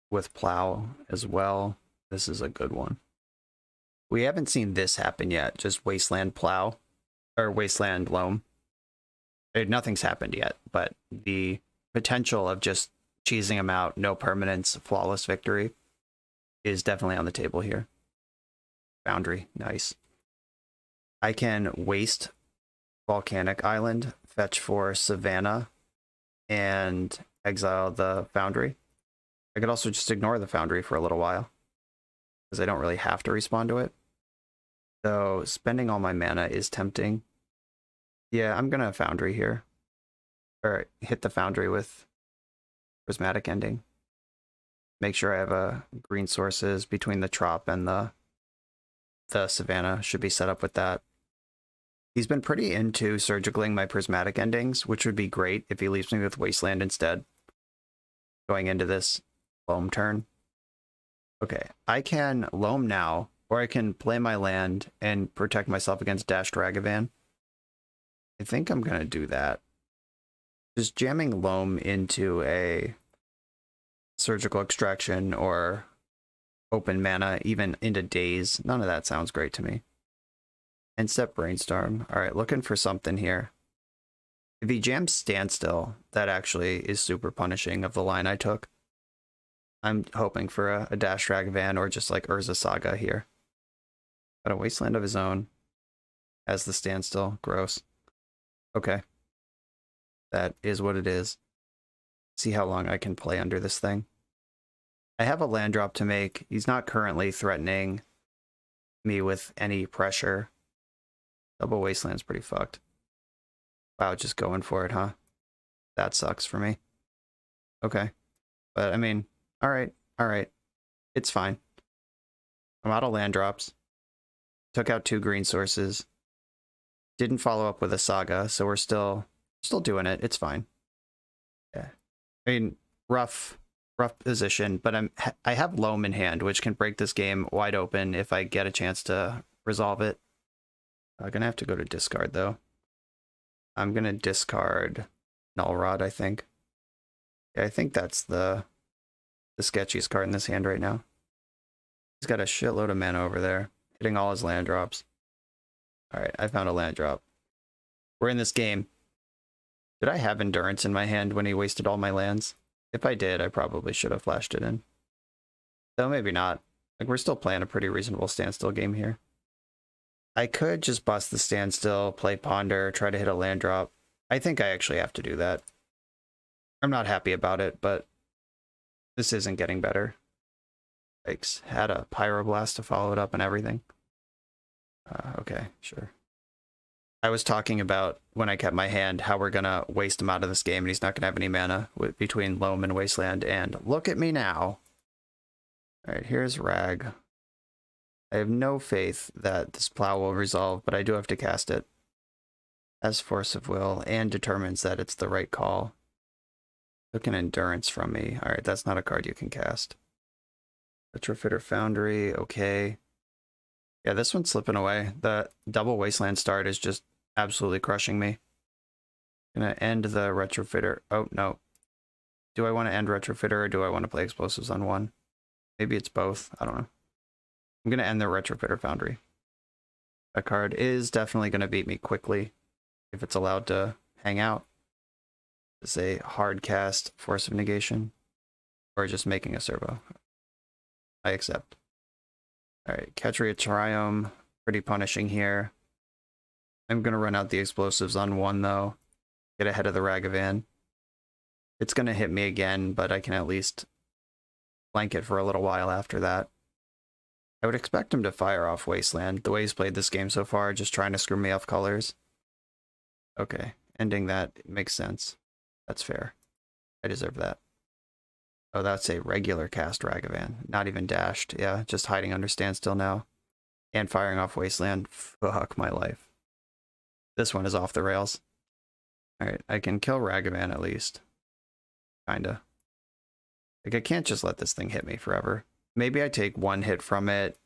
with Plow as well. This is a good one. We haven't seen this happen yet, just Wasteland Plow. or Wasteland Loam. Nothing's happened yet, but the potential of just cheesing him out, no permanence, flawless victory is definitely on the table here. Foundry, nice. I can waste Volcanic Island, fetch for Savannah, and exile the Foundry. I could also just ignore the Foundry for a little while, because I don't really have to respond to it. So spending all my mana is tempting. Yeah, I'm gonna Foundry here. Or hit the Foundry with Prismatic Ending. Make sure I have green sources between the Trop and the Savannah. Should be set up with that. He's been pretty into surgicaling my Prismatic Endings, which would be great if he leaves me with Wasteland instead. Going into this Loam turn. Okay, I can Loam now, or I can play my land and protect myself against Dashed Ragavan. I think I'm going to do that. Just jamming Loam into a Surgical Extraction or open mana, even into Daze, none of that sounds great to me. End step Brainstorm. Alright, looking for something here. If he jams Standstill, that actually is super punishing of the line I took. I'm hoping for a Dash Ragavan or just like Urza Saga here. Got a Wasteland of his own. Has the Standstill. Gross. Okay. That is what it is. See how long I can play under this thing. I have a land drop to make. He's not currently threatening me with any pressure. Double Wasteland's pretty fucked. Wow, just going for it, huh? That sucks for me. Okay. But, I mean, alright. It's fine. I'm out of land drops. Took out 2 green sources. Didn't follow up with a Saga, so we're still doing it. It's fine. Yeah. I mean, rough position, but I have Loam in hand, which can break this game wide open if I get a chance to resolve it. I'm gonna have to go to discard though. I'm gonna discard Null Rod, I think. Yeah, I think that's the sketchiest card in this hand right now. He's got a shitload of mana over there, hitting all his land drops. Alright, I found a land drop. We're in this game. Did I have Endurance in my hand when he wasted all my lands? If I did, I probably should have flashed it in. Though maybe not. Like, we're still playing a pretty reasonable Standstill game here. I could just bust the Standstill, play Ponder, try to hit a land drop. I think I actually have to do that. I'm not happy about it, but this isn't getting better. Yikes. Had a Pyroblast to follow it up and everything. Okay, sure. I was talking about, when I kept my hand, how we're gonna waste him out of this game and he's not gonna have any mana between Loam and Wasteland, and look at me now. Alright, here's Rag. I have no faith that this Plow will resolve, but I do have to cast it. Has Force of Will, and determines that it's the right call. Took an Endurance from me. Alright, that's not a card you can cast. Retrofitter Foundry, okay. Yeah, this one's slipping away. The double Wasteland start is just absolutely crushing me. Gonna end the Retrofitter. Oh, no. Do I want to end Retrofitter or do I want to play Explosives on one? Maybe it's both. I don't know. I'm gonna end the Retrofitter Foundry. That card is definitely gonna beat me quickly if it's allowed to hang out. It's a hard cast Force of Negation. Or just making a servo. I accept. Alright, Catchery of Triome. Pretty punishing here. I'm going to run out the Explosives on one, though. Get ahead of the Ragavan. It's going to hit me again, but I can at least flank it for a little while after that. I would expect him to fire off Wasteland, the way he's played this game so far, just trying to screw me off colors. Okay, ending that makes sense. That's fair. I deserve that. Oh, that's a regular cast Ragavan. Not even dashed. Yeah, just hiding under Standstill now. And firing off Wasteland. Fuck my life. This one is off the rails. Alright, I can kill Ragavan at least. Kinda. Like, I can't just let this thing hit me forever. Maybe I take one hit from it,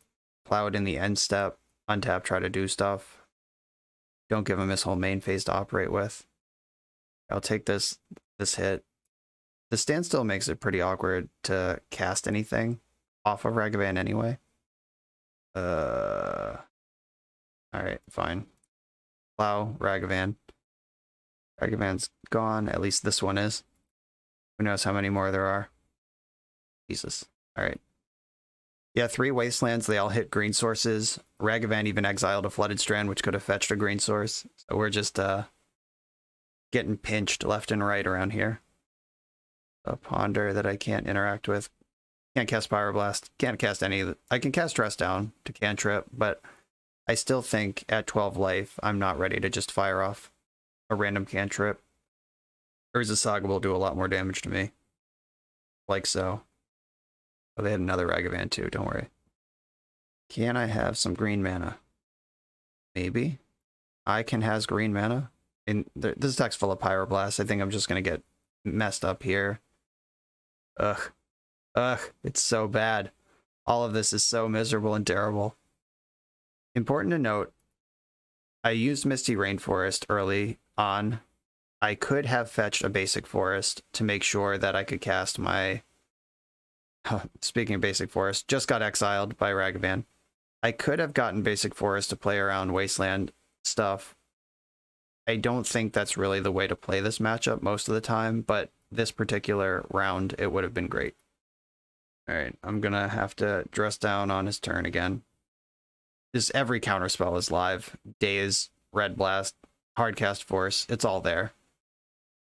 plow it in the end step, untap, try to do stuff. Don't give him his whole main phase to operate with. I'll take this hit. The Standstill makes it pretty awkward to cast anything off of Ragavan anyway. Alright, fine. Plow, Ragavan. Ragavan's gone. At least this one is. Who knows how many more there are. Jesus. Alright. Yeah, 3 Wastelands. They all hit green sources. Ragavan even exiled a Flooded Strand, which could have fetched a green source. So we're just getting pinched left and right around here. A Ponder that I can't interact with. Can't cast Pyroblast. Can't cast any of the... I can cast Dress Down to cantrip, but I still think at 12 life, I'm not ready to just fire off a random cantrip. Urza Saga will do a lot more damage to me. Like so. Oh, they had another Ragavan too, don't worry. Can I have some green mana? Maybe. I can has green mana. This deck's full of Pyroblast. I think I'm just going to get messed up here. Ugh. Ugh, it's so bad. All of this is so miserable and terrible. Important to note, I used Misty Rainforest early on. I could have fetched a basic forest to make sure that I could cast my... Speaking of basic forest, just got exiled by Ragavan. I could have gotten basic forest to play around Wasteland stuff. I don't think that's really the way to play this matchup most of the time, but this particular round, it would have been great. Alright, I'm gonna have to dress down on his turn again. Just every counterspell is live. Daze, Red Blast, Hardcast Force, it's all there.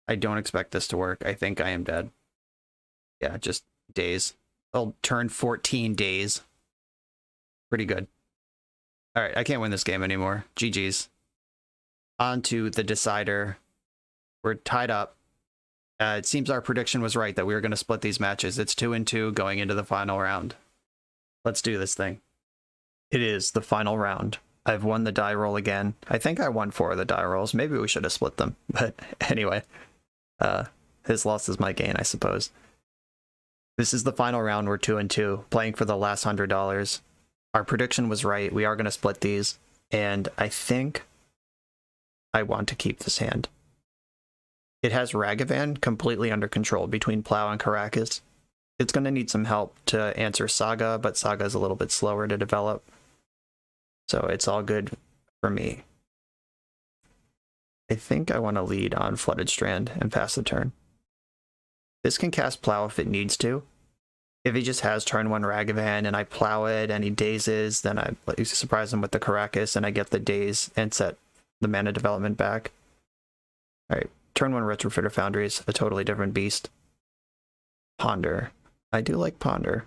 I don't expect this to work. I think I am dead. Yeah, just Daze. I'll turn 14 Daze. Pretty good. Alright, I can't win this game anymore. GG's. On to the decider. We're tied up. It seems our prediction was right that we were going to split these matches. It's 2-2 going into the final round. Let's do this thing. It is the final round. I've won the die roll again. I think I won 4 of the die rolls. Maybe we should have split them. But anyway, his loss is my gain, I suppose. This is the final round. We're 2-2, playing for the last $100. Our prediction was right. We are going to split these. And I think I want to keep this hand. It has Ragavan completely under control between Plow and Karakas. It's going to need some help to answer Saga, but Saga is a little bit slower to develop. So it's all good for me. I think I want to lead on Flooded Strand and pass the turn. This can cast Plow if it needs to. If he just has turn 1 Ragavan and I Plow it and he dazes, then I surprise him with the Karakas and I get the daze and set the mana development back. Alright. Turn 1 Retrofitter Foundry is a totally different beast. Ponder. I do like Ponder.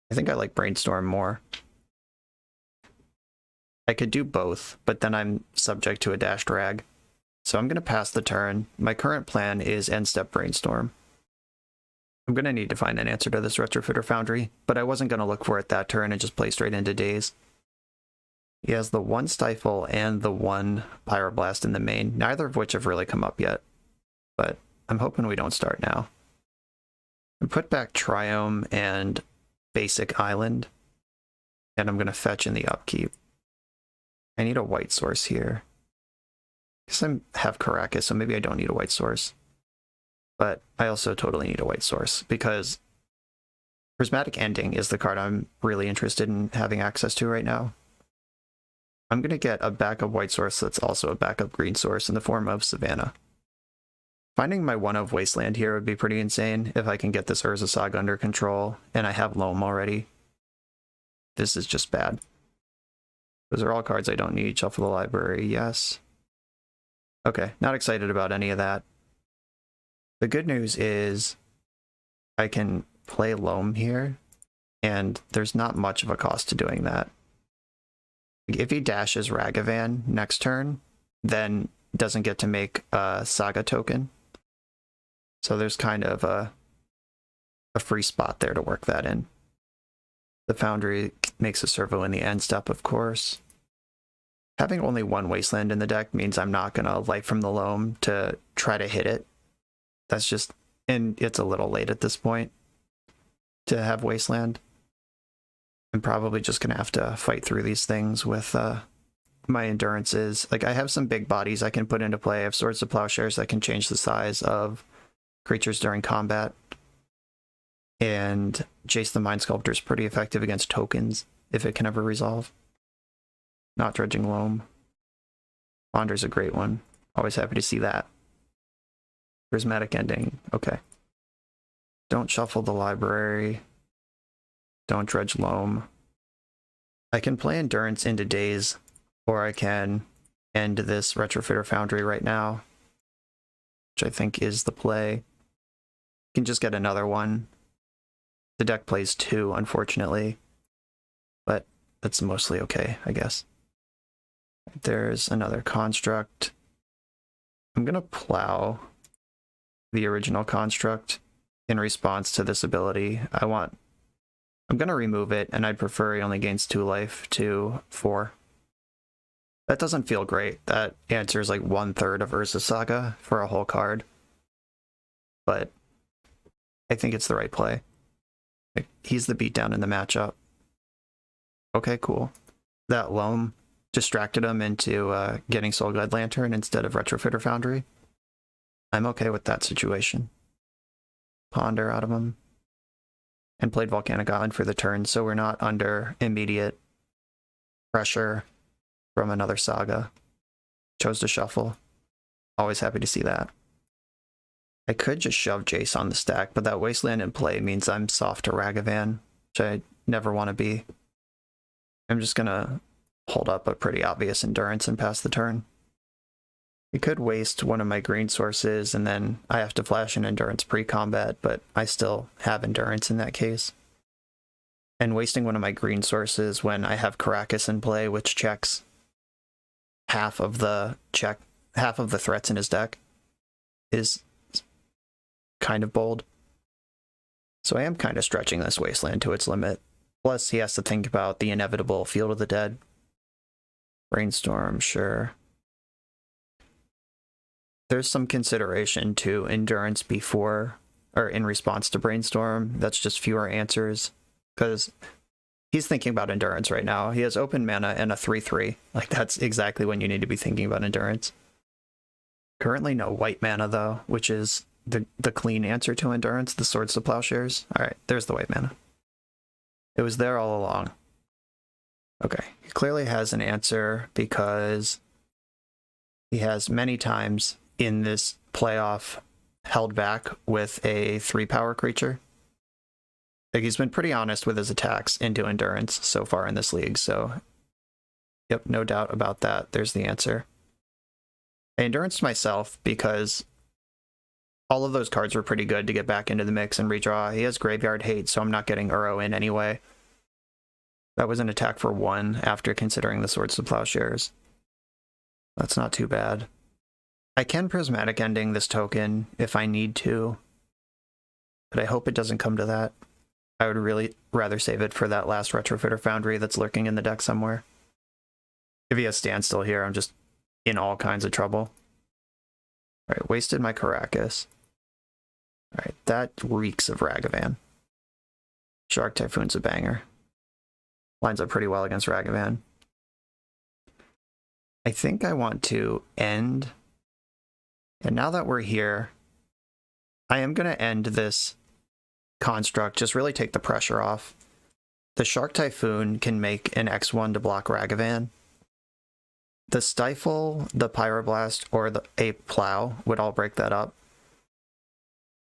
I think I like Brainstorm more. I could do both, but then I'm subject to a dashed rag. So I'm going to pass the turn. My current plan is end step Brainstorm. I'm going to need to find an answer to this Retrofitter Foundry, but I wasn't going to look for it that turn and just play straight into Daze. He has the 1 Stifle and the 1 Pyroblast in the main, neither of which have really come up yet. But I'm hoping we don't start now. I put back Triome and Basic Island, and I'm going to fetch in the upkeep. I need a white source here. I guess I have Karakas, so maybe I don't need a white source. But I also totally need a white source, because Prismatic Ending is the card I'm really interested in having access to right now. I'm going to get a backup white source that's also a backup green source in the form of Savannah. Finding my 1-of Wasteland here would be pretty insane if I can get this Urza Saga under control, and I have Loam already. This is just bad. Those are all cards I don't need. Shuffle the library, yes. Okay, not excited about any of that. The good news is I can play Loam here, and there's not much of a cost to doing that. If he dashes Ragavan next turn, then doesn't get to make a Saga token. So there's kind of a free spot there to work that in. The Foundry makes a servo in the end step, of course. Having only 1 Wasteland in the deck means I'm not going to Light from the Loam to try to hit it. That's just... and it's a little late at this point to have Wasteland. I'm probably just going to have to fight through these things with my endurances. Like, I have some big bodies I can put into play. I have Swords to Plowshares that can change the size of creatures during combat. And Jace the Mind Sculptor is pretty effective against tokens, if it can ever resolve. Not Dredging Loam. Ponder's a great one. Always happy to see that. Prismatic Ending. Okay. Don't shuffle the library. Don't dredge loam. I can play Endurance into Daze, or I can end this Retrofitter Foundry right now, which I think is the play. You can just get another one. The deck plays 2, unfortunately, but that's mostly okay, I guess. There's another construct. I'm gonna plow the original construct in response to this ability. I'm gonna remove it, and I'd prefer he only gains 2 life to 4. That doesn't feel great. That answers like 1/3 of Urza Saga for a whole card. But I think it's the right play. He's the beatdown in the matchup. Okay, cool. That loam distracted him into getting Soul Guide Lantern instead of Retrofitter Foundry. I'm okay with that situation. Ponder out of him. And played Volcanic Island for the turn, so we're not under immediate pressure from another saga. Chose to shuffle. Always happy to see that. I could just shove Jace on the stack, but that Wasteland in play means I'm soft to Ragavan, which I never want to be. I'm just gonna hold up a pretty obvious Endurance and pass the turn. I could waste one of my green sources, and then I have to flash an Endurance pre-combat, but I still have Endurance in that case. And wasting one of my green sources when I have Caracas in play, which checks half of the threats in his deck, is kind of bold. So I am kind of stretching this Wasteland to its limit. Plus, he has to think about the inevitable Field of the Dead. Brainstorm, sure. There's some consideration to Endurance before, or in response to Brainstorm. That's just fewer answers, because he's thinking about Endurance right now. He has open mana and a 3/3. Like, that's exactly when you need to be thinking about Endurance. Currently no white mana, though, which is the clean answer to Endurance, the Swords to Plowshares. Alright, there's the white mana. It was there all along. Okay, he clearly has an answer, because he has many times in this playoff held back with a 3-power creature. Like, he's been pretty honest with his attacks into Endurance so far in this league, so yep, no doubt about that. There's the answer. I Endurance myself because all of those cards were pretty good to get back into the mix and redraw. He has Graveyard Hate, so I'm not getting Uro in anyway. That was an attack for 1 after considering the Swords to Plowshares. That's not too bad. I can Prismatic Ending this token if I need to, but I hope it doesn't come to that. I would really rather save it for that last Retrofitter Foundry that's lurking in the deck somewhere. If he has Standstill here, I'm just in all kinds of trouble. Alright, wasted my Caracas. Alright, that reeks of Ragavan. Shark Typhoon's a banger. Lines up pretty well against Ragavan. I think I want to end. And now that we're here, I am going to end this construct, just really take the pressure off. The Shark Typhoon can make an X1 to block Ragavan. The Stifle, the Pyroblast, or a Plow would all break that up.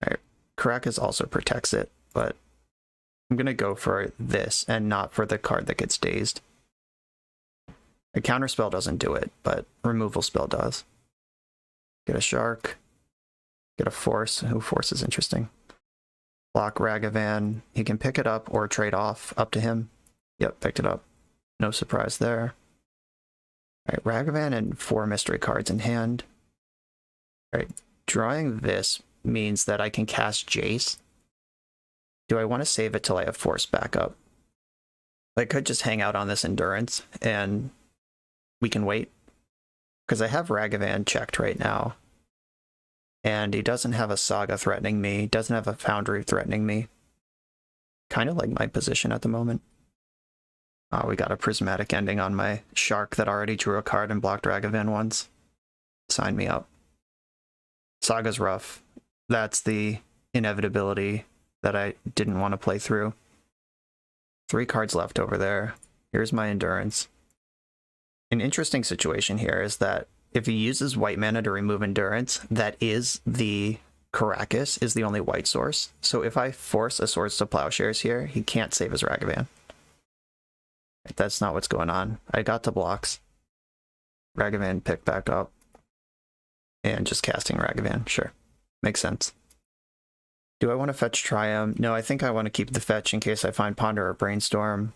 All right. Caracas also protects it, but I'm going to go for this and not for the card that gets dazed. A Counterspell doesn't do it, but Removal Spell does. Get a Shark. Get a Force. Ooh, Force is interesting. Block Ragavan. He can pick it up or trade off, up to him. Yep, picked it up. No surprise there. Alright, Ragavan and 4 mystery cards in hand. Alright, drawing this means that I can cast Jace. Do I want to save it till I have Force backup? I could just hang out on this Endurance, and we can wait. Because I have Ragavan checked right now. And he doesn't have a Saga threatening me, doesn't have a Foundry threatening me. Kind of like my position at the moment. Oh, we got a Prismatic Ending on my Shark that already drew a card and blocked Ragavan once. Sign me up. Saga's rough. That's the inevitability that I didn't want to play through. 3 cards left over there. Here's my Endurance. An interesting situation here is that if he uses white mana to remove Endurance, that is the Caracas, is the only white source. So if I force a Swords to Plowshares here, he can't save his Ragavan. That's not what's going on. I got to blocks. Ragavan pick back up. And just casting Ragavan, sure. Makes sense. Do I want to fetch Triumph? No, I think I want to keep the fetch in case I find Ponder or Brainstorm.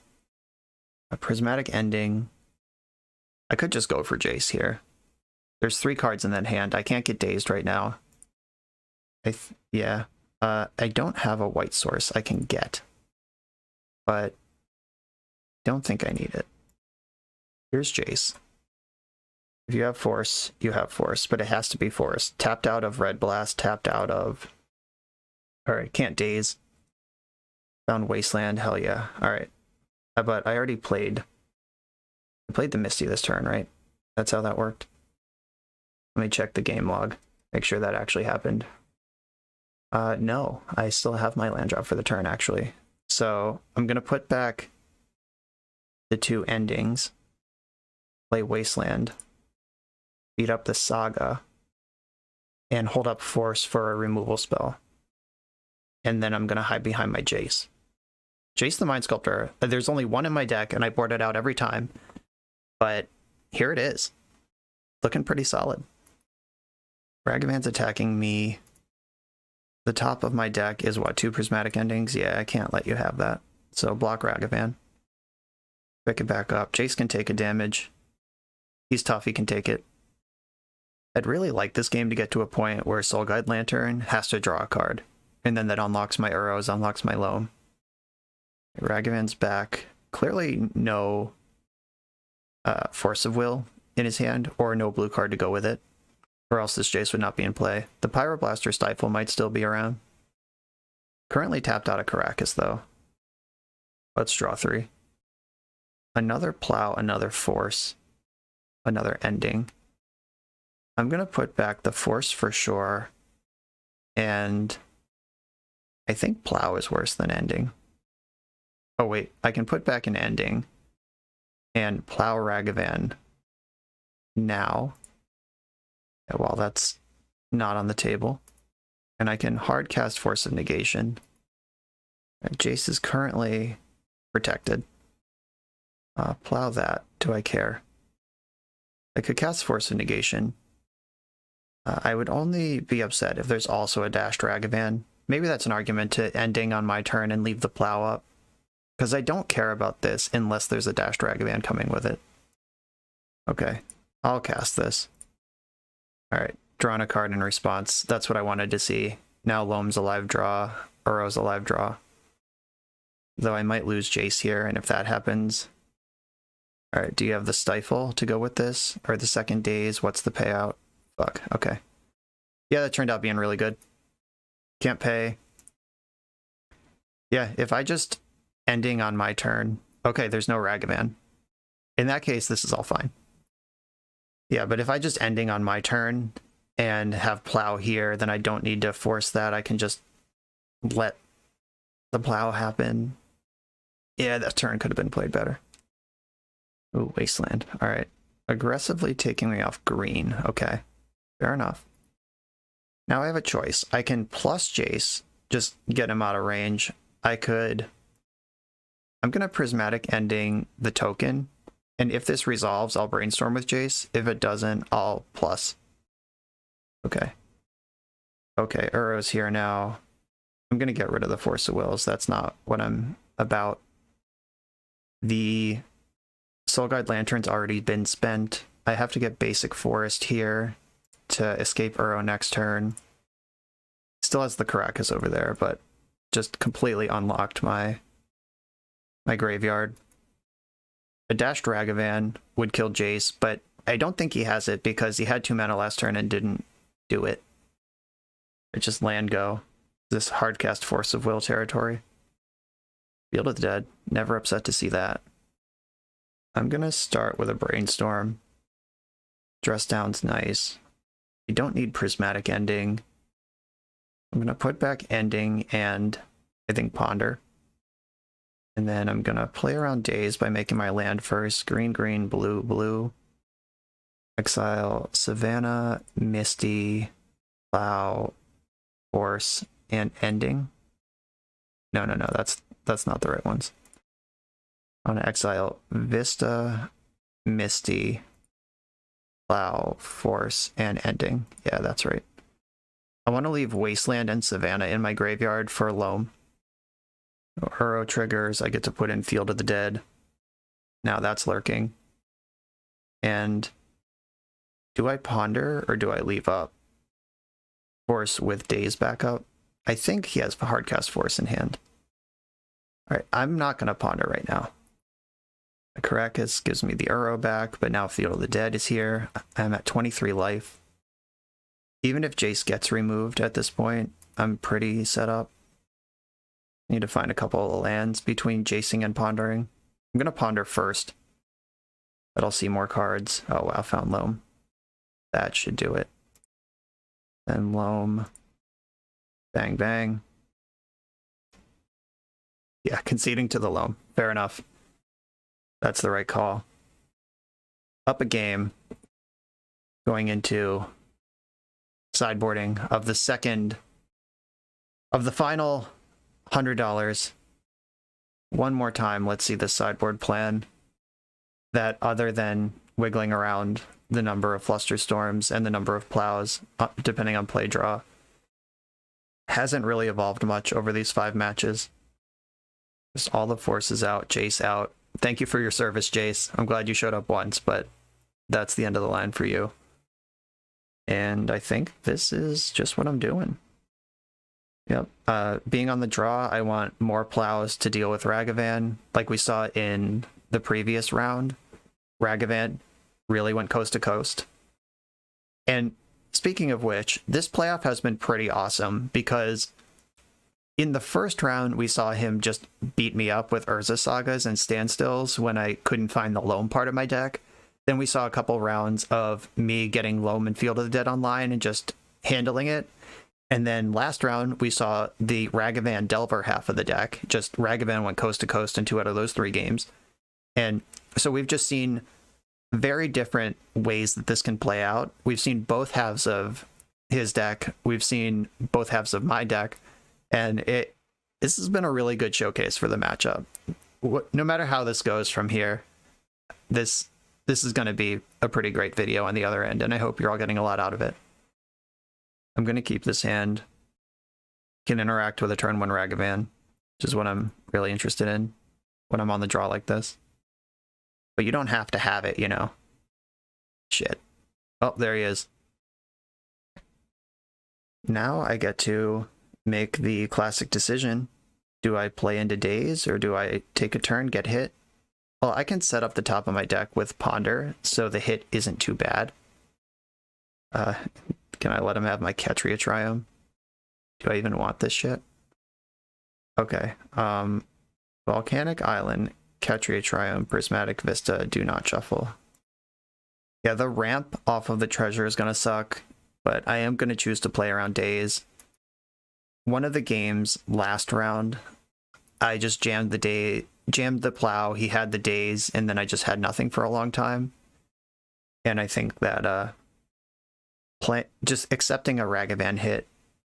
A Prismatic Ending. I could just go for Jace here. There's 3 cards in that hand. I can't get dazed right now. Yeah. I don't have a white source I can get. But don't think I need it. Here's Jace. If you have Force, you have Force, but it has to be Force. Tapped out of Red Blast, tapped out of... Alright, can't daze. Found Wasteland, hell yeah. Alright. But I already played... I played the Misty this turn, right? That's how that worked. Let me check the game log. Make sure that actually happened. No, I still have my land drop for the turn, actually. So, I'm gonna put back the 2 endings. Play Wasteland. Beat up the Saga. And hold up Force for a removal spell. And then I'm gonna hide behind my Jace. Jace the Mind Sculptor. There's only 1 in my deck, and I board it out every time. But here it is. Looking pretty solid. Ragavan's attacking me. The top of my deck is what, 2 Prismatic Endings? Yeah, I can't let you have that. So block Ragavan. Pick it back up. Jace can take a damage. He's tough, he can take it. I'd really like this game to get to a point where Soul Guide Lantern has to draw a card. And then that unlocks my Urrows, unlocks my Loam. Ragavan's back. Clearly no Force of Will in his hand, or no blue card to go with it. Or else this Jace would not be in play. The Pyroblast or Stifle might still be around. Currently tapped out of Caracas, though. Let's draw 3. Another Plow, another Force. Another Ending. I'm going to put back the Force for sure. And I think Plow is worse than Ending. Oh wait, I can put back an Ending. And Plow Ragavan now. While that's not on the table. And I can hard cast Force of Negation. Jace is currently protected. Plow that. Do I care? I could cast Force of Negation. I would only be upset if there's also a dashed Ragavan. Maybe that's an argument to ending on my turn and leave the Plow up. Because I don't care about this unless there's a dashed Ragavan coming with it. Okay, I'll cast this. Alright, drawing a card in response. That's what I wanted to see. Now Loam's a live draw, Urrow's a live draw. Though I might lose Jace here, and if that happens... Alright, do you have the Stifle to go with this? Or the second daze? What's the payout? Fuck, okay. Yeah, that turned out being really good. Can't pay. Yeah, if I just ending on my turn... Okay, there's no Ragavan. In that case, this is all fine. Yeah, but if I just ending on my turn and have Plow here, then I don't need to force that. I can just let the Plow happen. Yeah, that turn could have been played better. Ooh, Wasteland. All right. Aggressively taking me off green. Okay. Fair enough. Now I have a choice. I can plus Jace, just get him out of range. I could... I'm going to Prismatic Ending the token. And if this resolves, I'll Brainstorm with Jace. If it doesn't, I'll plus. Okay. Okay, Urrow's here now. I'm going to get rid of the Force of Wills. That's not what I'm about. The Soul Guide Lantern's already been spent. I have to get Basic Forest here to escape Urrow next turn. Still has the Caracas over there, but just completely unlocked my graveyard. A dashed Ragavan would kill Jace, but I don't think he has it because he had 2 mana last turn and didn't do it. It's just land go. This hardcast Force of Will territory. Field of the Dead. Never upset to see that. I'm gonna start with a Brainstorm. Dress down's nice. You don't need Prismatic Ending. I'm gonna put back Ending and I think Ponder. And then I'm gonna play around Daze by making my land first. Green, green, blue, blue. Exile Savannah, Misty, Plow, Force, and Ending. No, that's not the right ones. I want to exile Vista, Misty, Plow, Force, and Ending. Yeah, that's right. I want to leave Wasteland and Savannah in my graveyard for Loam. Uro triggers, I get to put in Field of the Dead. Now that's lurking. And do I ponder or do I leave up Force with Daze back up? I think he has Hardcast Force in hand. Alright, I'm not going to ponder right now. Caracas gives me the Uro back, but now Field of the Dead is here. I'm at 23 life. Even if Jace gets removed at this point, I'm pretty set up. Need to find a couple of lands between Jacing and pondering. I'm going to ponder first. But I'll see more cards. Oh wow, found Loam. That should do it. Then Loam. Bang, bang. Yeah, conceding to the Loam. Fair enough. That's the right call. Up a game. Going into sideboarding of the second of the final $100. One more time, let's see the sideboard plan that, other than wiggling around the number of Flusterstorms and the number of plows, depending on play draw, hasn't really evolved much over these 5 matches. Just all the forces out, Jace out. Thank you for your service, Jace. I'm glad you showed up once, but that's the end of the line for you. And I think this is just what I'm doing. Yep. Being on the draw, I want more plows to deal with Ragavan. Like we saw in the previous round, Ragavan really went coast to coast. And speaking of which, this playoff has been pretty awesome because in the first round, we saw him just beat me up with Urza Sagas and Standstills when I couldn't find the Loam part of my deck. Then we saw a couple rounds of me getting Loam and Field of the Dead online and just handling it. And then last round, we saw the Ragavan Delver half of the deck. Just Ragavan went coast to coast in 2 out of those 3 games. And so we've just seen very different ways that this can play out. We've seen both halves of his deck. We've seen both halves of my deck. And this has been a really good showcase for the matchup. No matter how this goes from here, this is going to be a pretty great video on the other end, and I hope you're all getting a lot out of it. I'm going to keep this hand. Can interact with a turn 1 Ragavan, which is what I'm really interested in when I'm on the draw like this. But you don't have to have it, you know. Shit. Oh, there he is. Now I get to make the classic decision. Do I play into Daze, or do I take a turn, get hit? Well, I can set up the top of my deck with Ponder, so the hit isn't too bad. Can I let him have my Ketria Triumph? Do I even want this shit? Okay. Volcanic Island, Ketria Triumph, Prismatic Vista, do not shuffle. Yeah, the ramp off of the treasure is going to suck, but I am going to choose to play around Daze. One of the games last round, I just jammed the plow, he had the Daze, and then I just had nothing for a long time. And I think that just accepting a Ragavan hit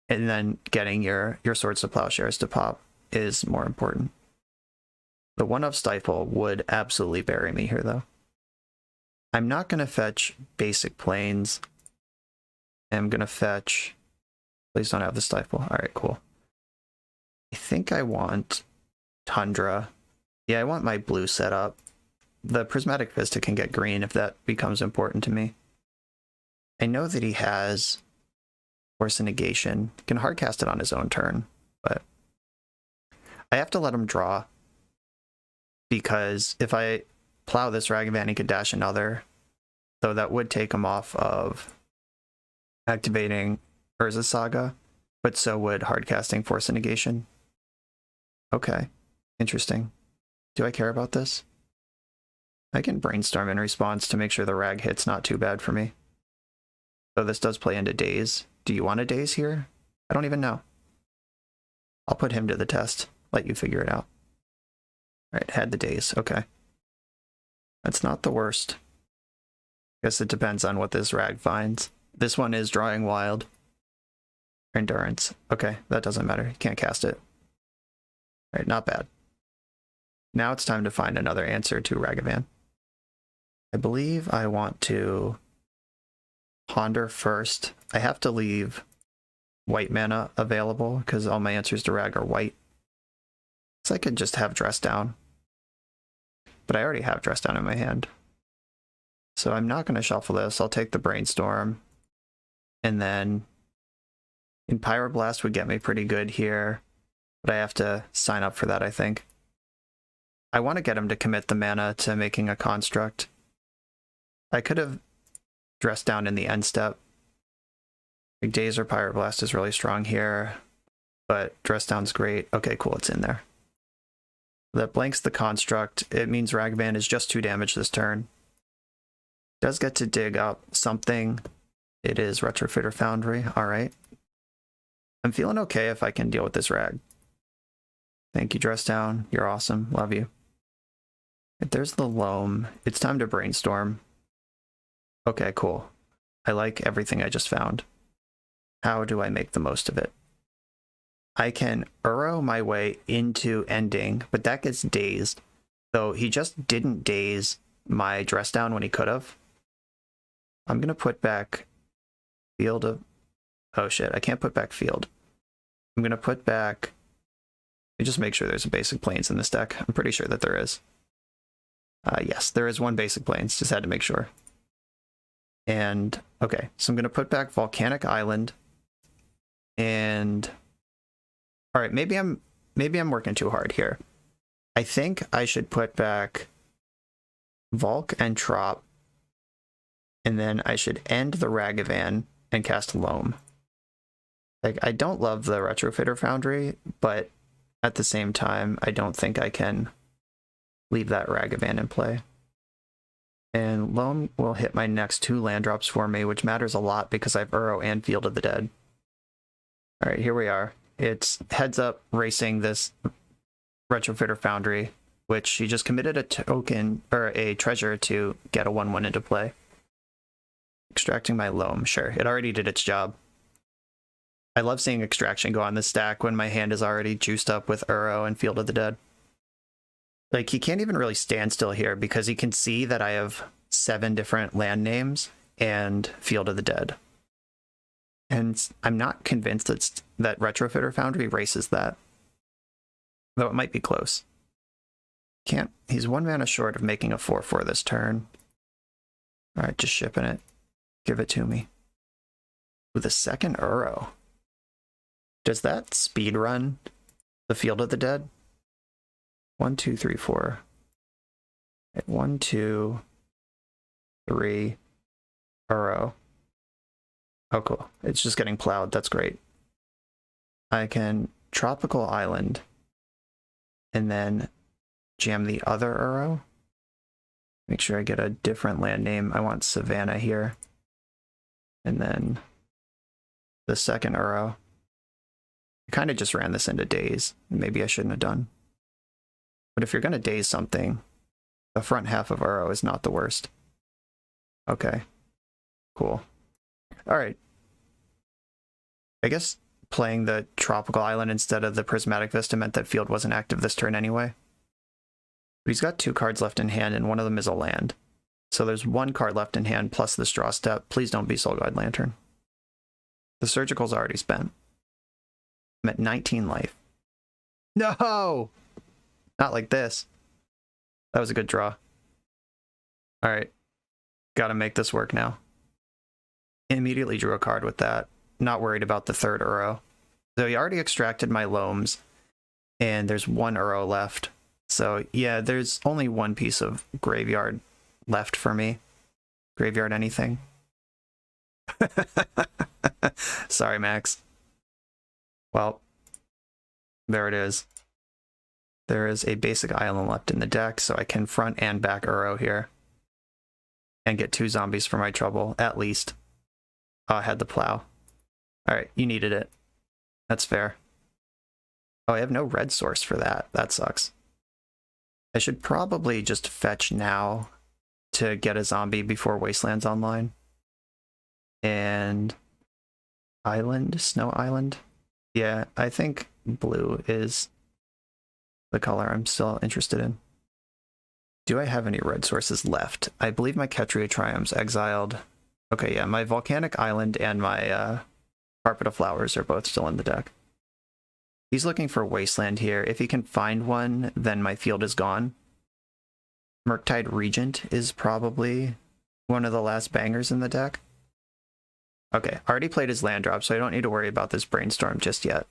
and then getting your Swords to Plowshares to pop is more important. The 1-of Stifle would absolutely bury me here, though. I'm not going to fetch basic planes. I'm going to fetch... Please don't have the Stifle. Alright, cool. I think I want Tundra. Yeah, I want my blue set up. The Prismatic Vista can get green if that becomes important to me. I know that he has Force and Negation. He can hardcast it on his own turn, but I have to let him draw, because if I plow this Ragavan, he could dash another, so that would take him off of activating Urza Saga, but so would hardcasting Force and Negation. Okay, interesting. Do I care about this? I can brainstorm in response to make sure the Rag hit's not too bad for me. So this does play into Daze. Do you want a Daze here? I don't even know. I'll put him to the test. Let you figure it out. Alright, had the Daze. Okay. That's not the worst. Guess it depends on what this rag finds. This one is drawing wild. Endurance. Okay, that doesn't matter. You can't cast it. All right, not bad. Now it's time to find another answer to Ragavan. I believe I want to ponder first. I have to leave white mana available because all my answers to Rag are white. So I could just have Dress Down. But I already have Dress Down in my hand. So I'm not going to shuffle this. I'll take the Brainstorm. And then in Pyroblast would get me pretty good here. But I have to sign up for that, I think. I want to get him to commit the mana to making a construct. I could have Dressed Down in the end step. Big Daze or Pyroblast is really strong here. But Dress Down's great. Okay, cool, it's in there. That blanks the construct. It means Ragavan is just 2 damage this turn. Does get to dig up something. It is Retrofitter Foundry. Alright. I'm feeling okay if I can deal with this rag. Thank you, Dress Down. You're awesome. Love you. There's the Loam. It's time to Brainstorm. Okay, cool. I like everything I just found. How do I make the most of it? I can Uro my way into ending, but that gets dazed. Though he just didn't daze my Dress Down when he could have. I'm going to put back Field of... Oh shit, I can't put back Field. I'm going to put back... Let me just make sure there's a basic Plains in this deck. I'm pretty sure that there is. Yes, there is one basic Plains. Just had to make sure. And, okay, so I'm going to put back Volcanic Island. And... Alright, maybe I'm working too hard here. I think I should put back Volk and Trop. And then I should end the Ragavan and cast Loam. Like, I don't love the Retrofitter Foundry, but at the same time, I don't think I can leave that Ragavan in play. And Loam will hit my next 2 land drops for me, which matters a lot because I have Uro and Field of the Dead. Alright, here we are. It's heads up racing this Retrofitter Foundry, which he just committed a token, or a treasure to get a 1/1 into play. Extracting my Loam, sure. It already did its job. I love seeing Extraction go on this stack when my hand is already juiced up with Uro and Field of the Dead. Like, he can't even really stand still here because he can see that I have 7 different land names and Field of the Dead. And I'm not convinced that Retrofitter Foundry races that. Though it might be close. Can't. He's 1 mana short of making a 4/4 this turn. Alright, just shipping it. Give it to me. With a second Uro. Does that speed run the Field of the Dead? 1, 2, 3, 4. 1, 2, 3. Uro. Oh, cool. It's just getting plowed. That's great. I can Tropical Island and then jam the other Uro. Make sure I get a different land name. I want Savannah here. And then the second Uro. I kind of just ran this into Daze. Maybe I shouldn't have done. But if you're going to Daze something, the front half of Uro is not the worst. Okay. Cool. Alright. I guess playing the Tropical Island instead of the Prismatic Vista meant that Field wasn't active this turn anyway. But he's got 2 cards left in hand, and one of them is a land. So there's 1 card left in hand plus the Straw Step. Please don't be Soul Guide Lantern. The Surgical's already spent. I'm at 19 life. No! Not like this. That was a good draw. Alright. Gotta make this work now. Immediately drew a card with that. Not worried about the third Uro. So he already extracted my Loams, and there's 1 Uro left. So yeah, there's only 1 piece of graveyard left for me. Graveyard anything. Sorry, Max. Well, there it is. There is a basic island left in the deck, so I can front and back Uro here. And get 2 zombies for my trouble, at least. Oh, I had the plow. Alright, you needed it. That's fair. Oh, I have no red source for that. That sucks. I should probably just fetch now to get a zombie before Wasteland's online. And Island, Snow Island. Yeah, I think blue is the color I'm still interested in. Do I have any red sources left? I believe my Ketria Triumph's exiled. Okay, yeah, my Volcanic Island and my Carpet of Flowers are both still in the deck. He's looking for Wasteland here. If he can find one, then my field is gone. Murktide Regent is probably one of the last bangers in the deck. Okay, already played his land drop, so I don't need to worry about this Brainstorm just yet.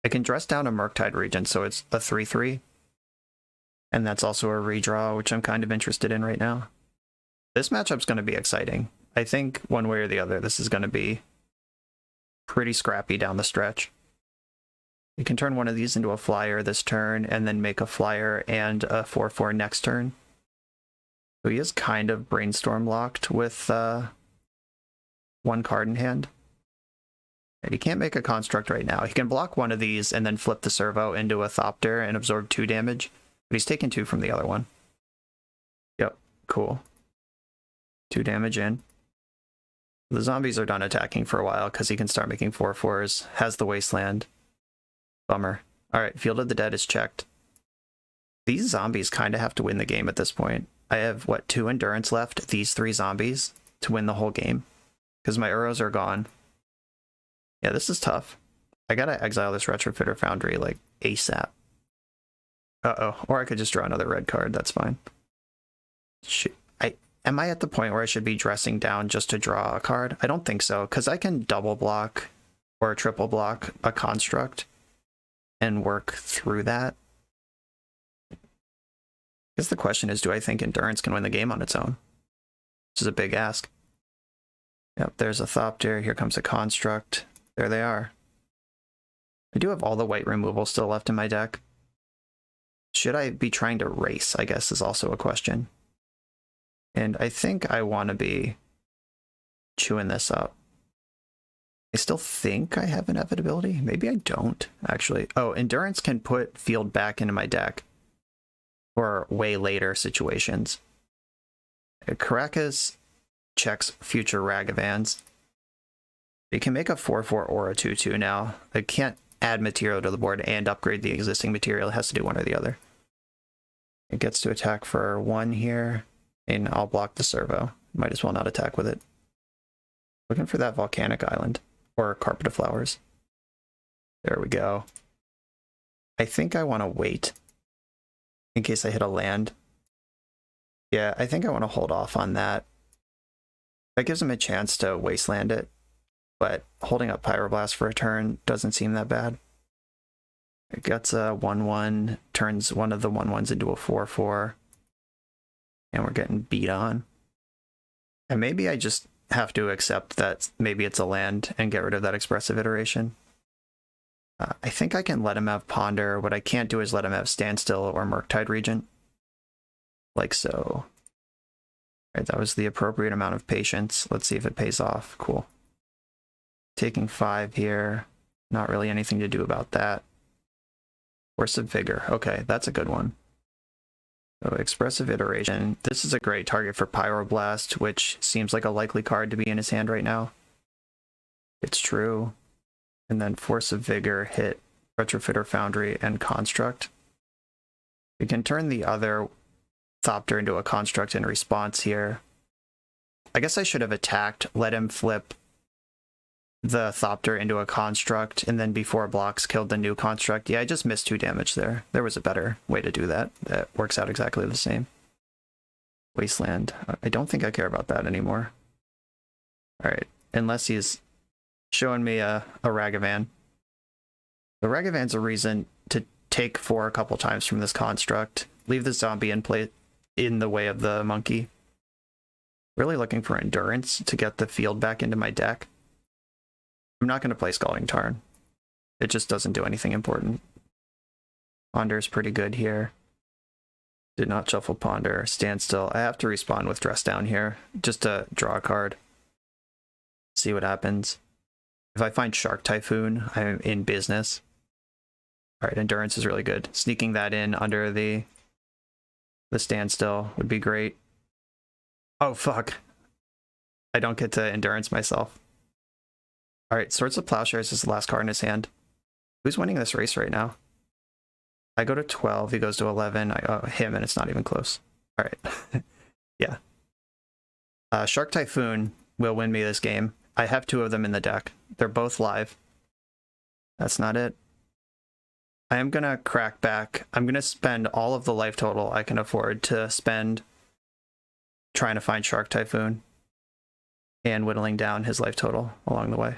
I can dress down a Murktide Regent, so it's a 3/3. And that's also a redraw, which I'm kind of interested in right now. This matchup's going to be exciting. I think one way or the other, this is going to be pretty scrappy down the stretch. You can turn one of these into a flyer this turn, and then make a flyer and a 4/4 next turn. So he is kind of Brainstorm locked with one card in hand. And he can't make a construct right now. He can block one of these and then flip the servo into a Thopter and absorb 2 damage. But he's taking 2 from the other one. Yep, cool. 2 damage in. The zombies are done attacking for a while because he can start making 4/4s. Has the Wasteland. Bummer. Alright, Field of the Dead is checked. These zombies kind of have to win the game at this point. I have, what, 2 endurance left, these 3 zombies, to win the whole game. Because my Uros are gone. Yeah, this is tough. I gotta exile this Retrofitter Foundry, like, ASAP. Uh-oh. Or I could just draw another red card, that's fine. Am I at the point where I should be dressing down just to draw a card? I don't think so, because I can double block or triple block a construct and work through that. I guess the question is, do I think Endurance can win the game on its own? This is a big ask. Yep, there's a Thopter, here comes a construct. There they are. I do have all the white removal still left in my deck. Should I be trying to race, I guess, is also a question. And I think I want to be chewing this up. I still think I have inevitability. Maybe I don't, actually. Oh, Endurance can put field back into my deck for way later situations. Caracas checks future Ragavans. It can make a 4/4 or a 2/2 now. It can't add material to the board and upgrade the existing material. It has to do one or the other. It gets to attack for 1 here, and I'll block the servo. Might as well not attack with it. Looking for that Volcanic Island, or Carpet of Flowers. There we go. I think I want to wait, in case I hit a land. Yeah, I think I want to hold off on that. That gives him a chance to Wasteland it, but holding up Pyroblast for a turn doesn't seem that bad. It gets a 1/1, turns one of the 1/1s into a 4/4, and we're getting beat on. And maybe I just have to accept that maybe it's a land and get rid of that expressive iteration. I think I can let him have Ponder. What I can't do is let him have Standstill or Murktide Regent. Like so. Right, that was the appropriate amount of patience. Let's see if it pays off. Cool. Taking 5 here. Not really anything to do about that. Force of Vigor. Okay, that's a good one. So Expressive Iteration. This is a great target for Pyroblast, which seems like a likely card to be in his hand right now. It's true. And then Force of Vigor hit Retrofitter Foundry and Construct. We can turn the other Thopter into a Construct in response here. I guess I should have attacked, let him flip the Thopter into a Construct, and then before blocks killed the new Construct. Yeah, I just missed 2 damage there. There was a better way to do that. That works out exactly the same. Wasteland. I don't think I care about that anymore. Alright, unless he's showing me a Ragavan. The Ragavan's a reason to take 4 a couple times from this Construct. Leave the zombie in play in the way of the monkey. Really looking for Endurance to get the field back into my deck. I'm not going to play Scalding Tarn. It just doesn't do anything important. Ponder's pretty good here. Did not shuffle Ponder. Standstill. I have to respawn with Dress Down here, just to draw a card. See what happens. If I find Shark Typhoon, I'm in business. Alright, Endurance is really good. Sneaking that in under the Standstill would be great. Oh, fuck. I don't get to endurance myself. All right, Swords of Plowshares is the last card in his hand. Who's winning this race right now? I go to 12, he goes to 11. Him, and it's not even close. All right. Yeah. Shark Typhoon will win me this game. I have 2 of them in the deck. They're both live. That's not it. I am going to crack back. I'm going to spend all of the life total I can afford to spend trying to find Shark Typhoon and whittling down his life total along the way.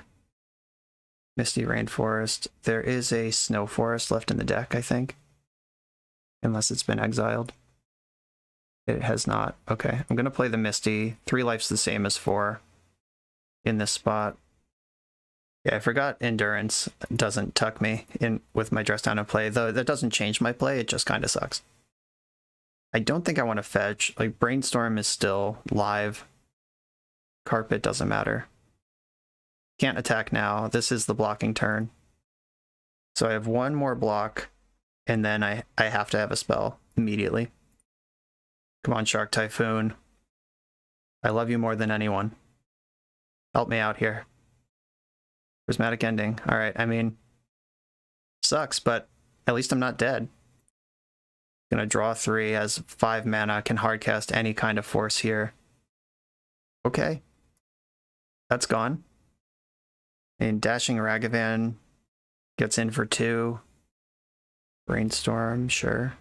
Misty Rainforest. There is a Snow Forest left in the deck, I think. Unless it's been exiled. It has not. Okay, I'm going to play the Misty. 3 life's the same as 4 in this spot. Yeah, I forgot Endurance doesn't tuck me in with my dress down and play, though that doesn't change my play, it just kind of sucks. I don't think I want to fetch. Like, Brainstorm is still live. Carpet doesn't matter. Can't attack now. This is the blocking turn. So I have 1 more block, and then I have to have a spell immediately. Come on, Shark Typhoon. I love you more than anyone. Help me out here. Prismatic Ending. All right, I mean, sucks, but at least I'm not dead. Gonna draw 3, has 5 mana, can hardcast any kind of force here. Okay. That's gone. And Dashing Ragavan gets in for 2. Brainstorm, sure.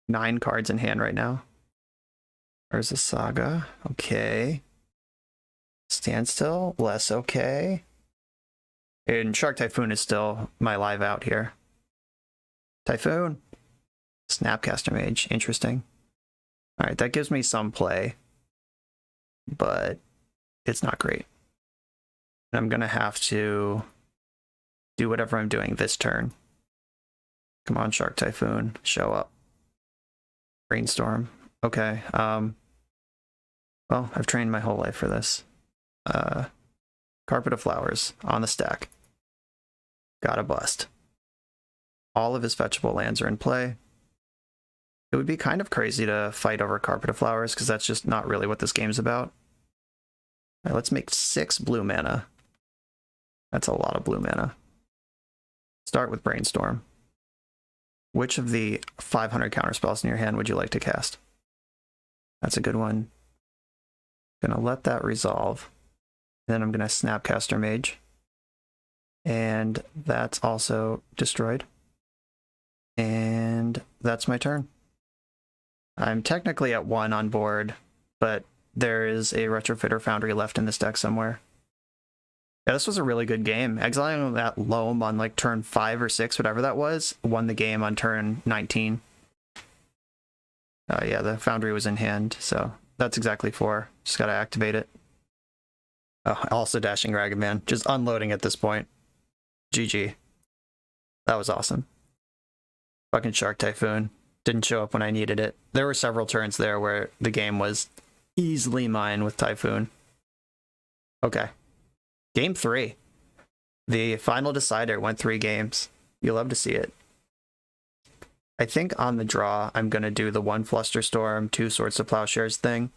9 cards in hand right now. There's a Saga. Okay. Standstill, less okay. And Shark Typhoon is still my live out here. Typhoon. Snapcaster Mage, interesting. Alright, that gives me some play. But it's not great. And I'm gonna have to do whatever I'm doing this turn. Come on, Shark Typhoon, show up. Brainstorm. Okay, well, I've trained my whole life for this. Carpet of Flowers on the stack. Got a bust. All of his fetchable lands are in play. It would be kind of crazy to fight over Carpet of Flowers, because that's just not really what this game's about. All right, let's make 6 blue mana. That's a lot of blue mana. Start with Brainstorm. Which of the 500 counterspells in your hand would you like to cast? That's a good one. Gonna let that resolve. Then I'm gonna Snapcaster Mage. And that's also destroyed. And that's my turn. I'm technically at 1 on board, but there is a Retrofitter Foundry left in this deck somewhere. Yeah, this was a really good game. Exiling that Loam on like turn 5 or 6, whatever that was, won the game on turn 19. Yeah, the Foundry was in hand, so that's exactly 4. Just gotta activate it. Oh, also Dashing Ragavan, just unloading at this point. GG. That was awesome. Fucking Shark Typhoon. Didn't show up when I needed it. There were several turns there where the game was easily mine with Typhoon. Okay. Game 3. The final decider went 3 games. You love to see it. I think on the draw, I'm going to do the 1 Flusterstorm, 2 Swords to Plowshares thing.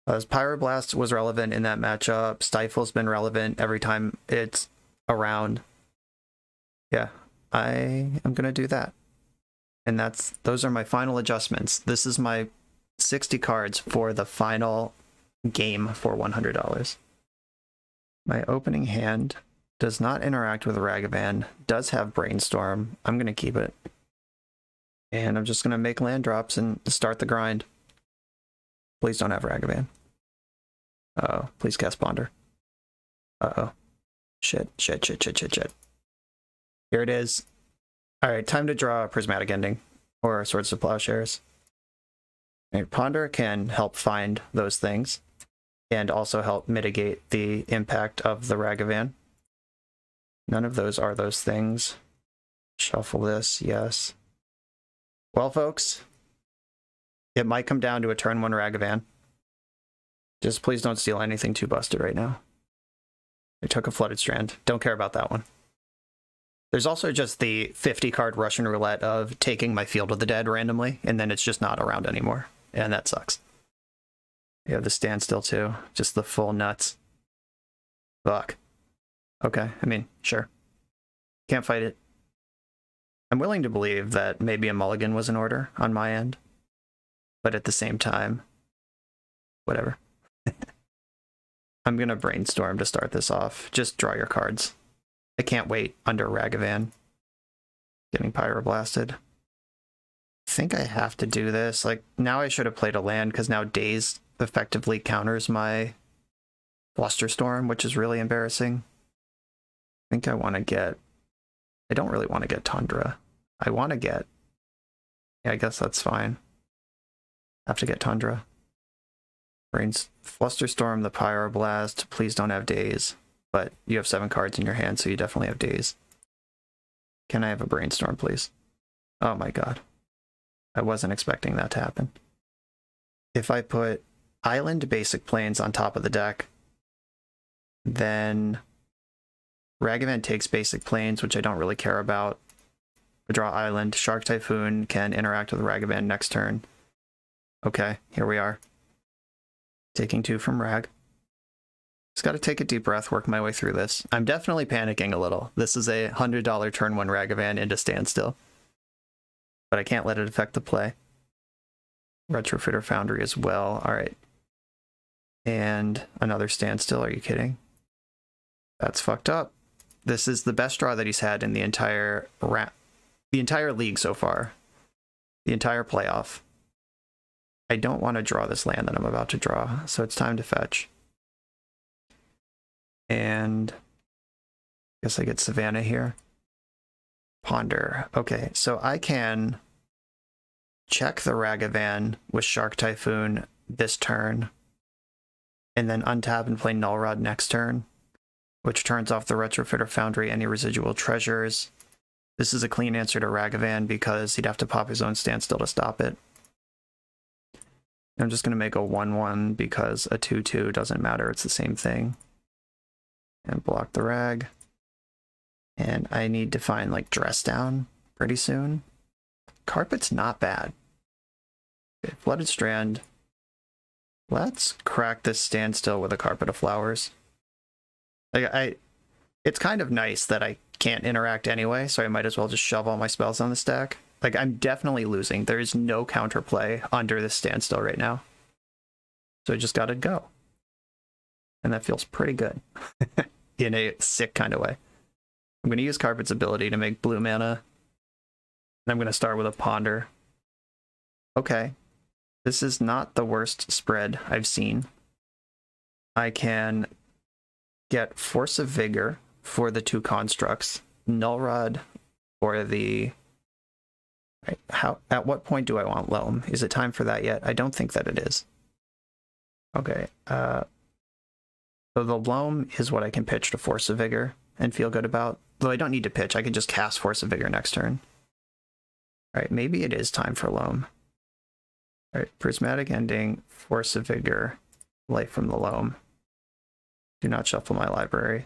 As Pyroblast was relevant in that matchup, Stifle's been relevant every time it's around. Yeah, I am going to do that. And those are my final adjustments. This is my 60 cards for the final game for $100. My opening hand does not interact with Ragavan, does have Brainstorm. I'm going to keep it. And I'm just going to make land drops and start the grind. Please don't have Ragavan. Uh-oh. Please cast Ponder. Uh-oh. Shit. Here it is. Alright, time to draw a Prismatic Ending. Or Swords to Plowshares. Right, Ponder can help find those things. And also help mitigate the impact of the Ragavan. None of those are those things. Shuffle this, yes. Well, folks, it might come down to a turn 1 Ragavan. Just please don't steal anything too busted right now. I took a Flooded Strand. Don't care about that one. There's also just the 50-card Russian roulette of taking my Field of the Dead randomly, and then it's just not around anymore. And that sucks. Yeah, the standstill too. Just the full nuts. Fuck. Okay, I mean, sure. Can't fight it. I'm willing to believe that maybe a mulligan was in order on my end. But at the same time, whatever. I'm gonna brainstorm to start this off. Just draw your cards. I can't wait under Ragavan. Getting pyroblasted. I think I have to do this. Like, now I should have played a land, because now Daze effectively counters my Flusterstorm, which is really embarrassing. I think I want to get... I don't really want to get Tundra. I want to get... Yeah, I guess that's fine. Have to get Tundra. Flusterstorm, the Pyroblast. Please don't have Daze. But you have 7 cards in your hand, so you definitely have Daze. Can I have a Brainstorm, please? Oh my god. I wasn't expecting that to happen. If I put Island Basic Plains on top of the deck, then Ragavan takes Basic Plains, which I don't really care about. I draw Island. Shark Typhoon can interact with Ragavan next turn. Okay, here we are. Taking 2 from Rag. Just gotta take a deep breath, work my way through this. I'm definitely panicking a little. This is a $100 turn 1 Ragavan into standstill. But I can't let it affect the play. Retrofitter Foundry as well. Alright. And another standstill, are you kidding? That's fucked up. This is the best draw that he's had in the entire league so far. The entire playoff. I don't want to draw this land that I'm about to draw, so it's time to fetch. And I guess I get Savannah here. Ponder. Okay, so I can check the Ragavan with Shark Typhoon this turn, and then untap and play Null Rod next turn, which turns off the Retrofitter Foundry, any residual treasures. This is a clean answer to Ragavan because he'd have to pop his own standstill to stop it. I'm just going to make a 1-1 because a 2-2 doesn't matter, it's the same thing. And block the Rag. And I need to find, like, Dress Down pretty soon. Carpet's not bad. Okay, Flooded Strand. Let's crack this standstill with a Carpet of Flowers. Like, it's kind of nice that I can't interact anyway, so I might as well just shove all my spells on the stack. Like, I'm definitely losing. There is no counterplay under this standstill right now. So I just gotta go. And that feels pretty good. In a sick kind of way. I'm going to use Carpet's ability to make blue mana. And I'm going to start with a Ponder. Okay. This is not the worst spread I've seen. I can get Force of Vigor for the 2 constructs. Null Rod for the... Right, at what point do I want Loam? Is it time for that yet? I don't think that it is. Okay. So the Loam is what I can pitch to Force of Vigor and feel good about. Though I don't need to pitch, I can just cast Force of Vigor next turn. Alright, maybe it is time for Loam. Alright, Prismatic Ending, Force of Vigor, Light from the Loam. Do not shuffle my library.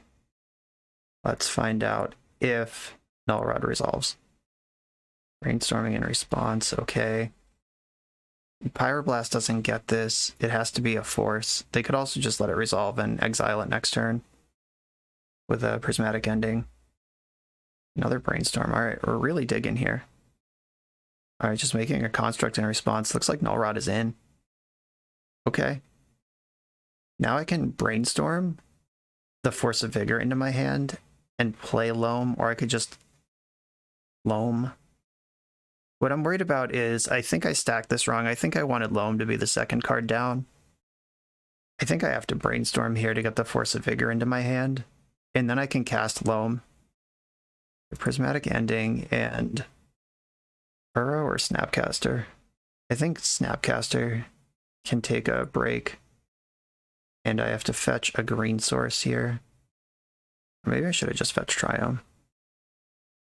Let's find out if Null Rod resolves. Brainstorming in response, okay. Pyroblast doesn't get this. It has to be a force. They could also just let it resolve and exile it next turn with a Prismatic Ending. Another Brainstorm. Alright, we're really digging here. Alright, just making a construct in response. Looks like Null Rod is in. Okay. Now I can Brainstorm the Force of Vigor into my hand and play Loam, or I could just Loam. What I'm worried about is, I think I stacked this wrong. I think I wanted Loam to be the second card down. I think I have to Brainstorm here to get the Force of Vigor into my hand. And then I can cast Loam. The Prismatic Ending and Burrow or Snapcaster. I think Snapcaster can take a break. And I have to fetch a green source here. Or maybe I should have just fetched Triome.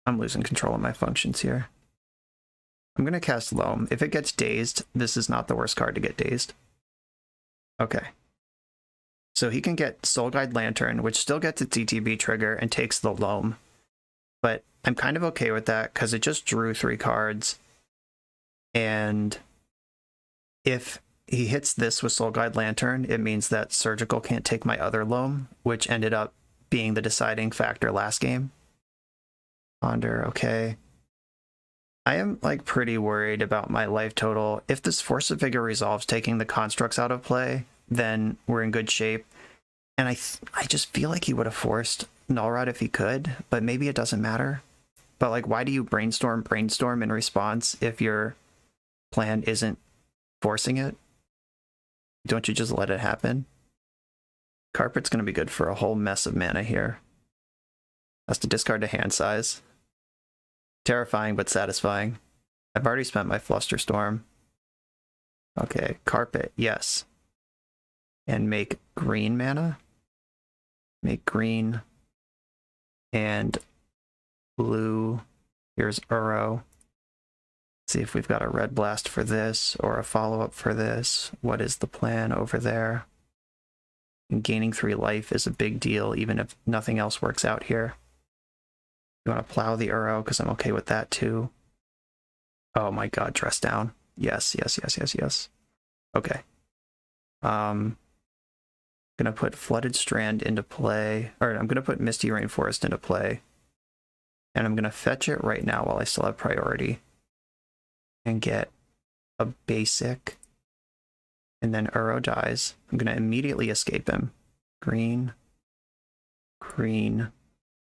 I'm losing control of my functions here. I'm going to cast Loam. If it gets dazed, this is not the worst card to get dazed. Okay. So he can get Soul Guide Lantern, which still gets its ETB trigger and takes the Loam. But I'm kind of okay with that because it just drew 3 cards. And if he hits this with Soul Guide Lantern, it means that Surgical can't take my other Loam, which ended up being the deciding factor last game. Ponder, okay. I am like pretty worried about my life total. If this Force of Vigor resolves taking the constructs out of play, then we're in good shape. And I just feel like he would have forced Null Rod if he could, but maybe it doesn't matter. But like, why do you brainstorm in response if your plan isn't forcing it? Don't you just let it happen? Carpet's going to be good for a whole mess of mana here. Has to discard to hand size. Terrifying but satisfying. I've already spent my Flusterstorm. Okay, Carpet, yes. And make green mana. Make green and blue. Here's Uro. See if we've got a red blast for this or a follow-up for this. What is the plan over there? And gaining 3 life is a big deal, even if nothing else works out here. You want to plow the Uro, because I'm okay with that too. Oh my god, dress down. Yes, yes, yes, yes, yes. Okay. Gonna put Flooded Strand into play. Or I'm gonna put Misty Rainforest into play. And I'm gonna fetch it right now while I still have priority. And get a basic. And then Uro dies. I'm gonna immediately escape him. Green. Green.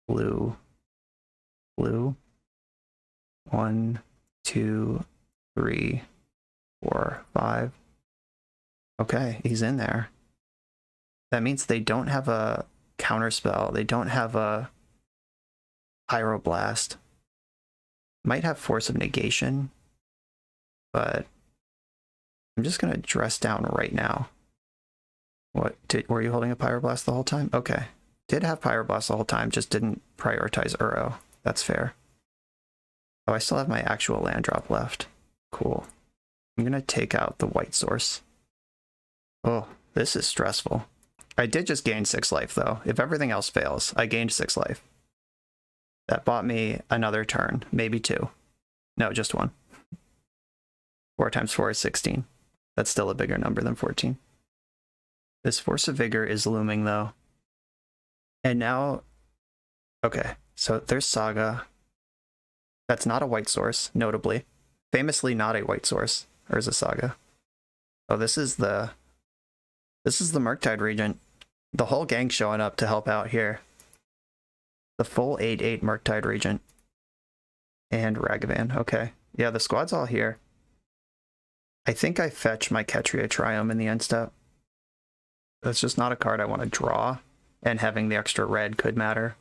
Blue. Blue. 1, 2, 3, 4, 5. Okay, he's in there. That means they don't have a counterspell. They don't have a Pyroblast. Might have Force of Negation, but I'm just gonna dress down right now. What were you holding a Pyroblast the whole time? Okay, did have Pyroblast the whole time, just didn't prioritize Uro. That's fair. Oh, I still have my actual land drop left. Cool. I'm gonna take out the white source. Oh, this is stressful. I did just gain 6 life though. If everything else fails, I gained 6 life. That bought me another turn, maybe 2. No, just 1. 4 times 4 is 16. That's still a bigger number than 14. This Force of Vigor is looming though. And now, okay, so there's Saga. That's not a white source, notably. Famously not a white source. Or is a Saga? Oh, this is the Murktide Regent. The whole gang showing up to help out here. The full 8/8 Murktide Regent. And Ragavan, okay. Yeah, the squad's all here. I think I fetch my Ketria Triome in the end step. That's just not a card I want to draw, and having the extra red could matter.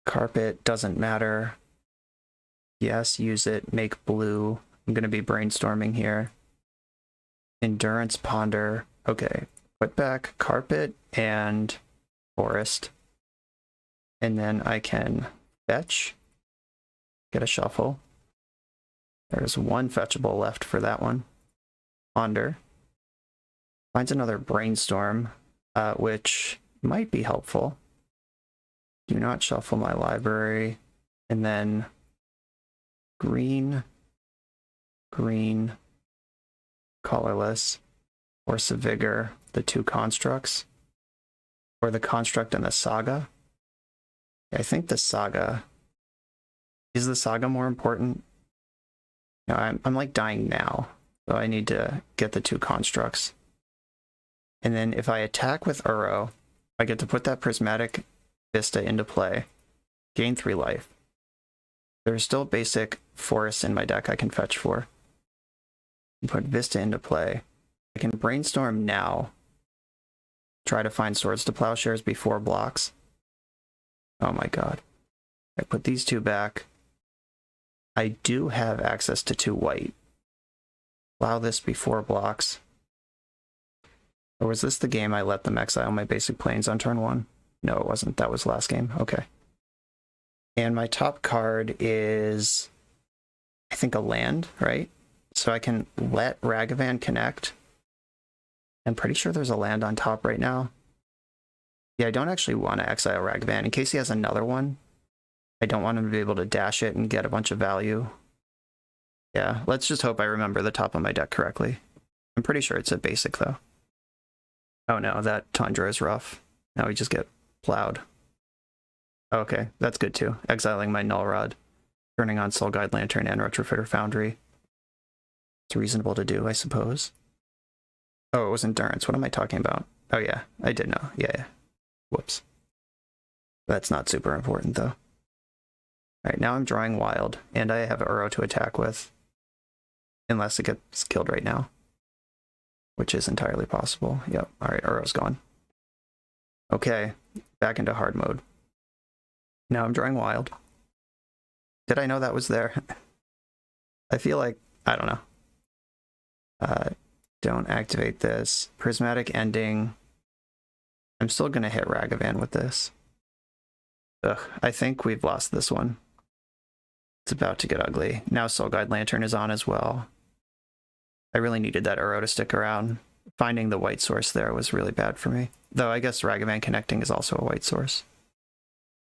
Carpet doesn't matter. Yes, use it, make blue. I'm going to be brainstorming here. Endurance, Ponder. Okay, put back Carpet and Forest. And then I can fetch, get a shuffle. There's 1 fetchable left for that one. Ponder. Finds another Brainstorm, which might be helpful. Do not shuffle my library. And then green, green, colorless, Force of Vigor, the 2 constructs, or the construct and the Saga. I think the Saga, is the Saga more important? No, I'm like dying now, so I need to get the 2 constructs. And then if I attack with Uro, I get to put that Prismatic Vista into play, gain 3 life. There's still basic forests in my deck I can fetch for. Put Vista into play. I can brainstorm now. Try to find Swords to Plowshares before blocks. Oh my god. I put these 2 back. I do have access to 2 white. Allow this before blocks. Or was this the game I let them exile my basic planes on turn 1? No, it wasn't. That was last game. Okay. And my top card is, I think, a land, right? So I can let Ragavan connect. I'm pretty sure there's a land on top right now. Yeah, I don't actually want to exile Ragavan. In case he has another one, I don't want him to be able to dash it and get a bunch of value. Yeah, let's just hope I remember the top of my deck correctly. I'm pretty sure it's a basic, though. Oh no, that Tundra is rough. Now we just get plowed. Okay, that's good too. Exiling my Null Rod, turning on Soul Guide Lantern and Retrofitter Foundry. It's reasonable to do, I suppose. Oh, it was Endurance. What am I talking about? Oh yeah, I did know. Yeah. Whoops. That's not super important, though. Alright, now I'm drawing Wild, and I have Uro to attack with. Unless it gets killed right now. Which is entirely possible. Yep, alright, Uro's gone. Okay, back into hard mode. Now I'm drawing Wild. Did I know that was there? I feel like, I don't know. Don't activate this. Prismatic Ending. I'm still gonna hit Ragavan with this. Ugh, I think we've lost this one. It's about to get ugly. Now Soul Guide Lantern is on as well. I really needed that Uro to stick around. Finding the white source there was really bad for me. Though I guess Ragavan connecting is also a white source.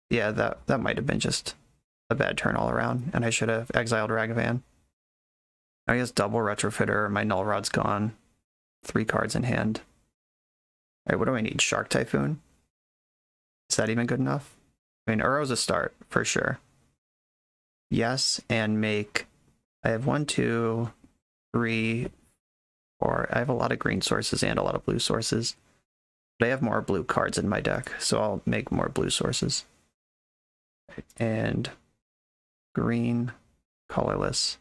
Yeah, that might have been just a bad turn all around, and I should have exiled Ragavan. I guess double Retrofitter, my Null Rod's gone. 3 cards in hand. Alright, what do I need? Shark Typhoon? Is that even good enough? I mean, Uro's a start, for sure. Yes, and make... I have 1, 2, 3, 4. I have a lot of green sources and a lot of blue sources. But I have more blue cards in my deck, so I'll make more blue sources. And green, colorless.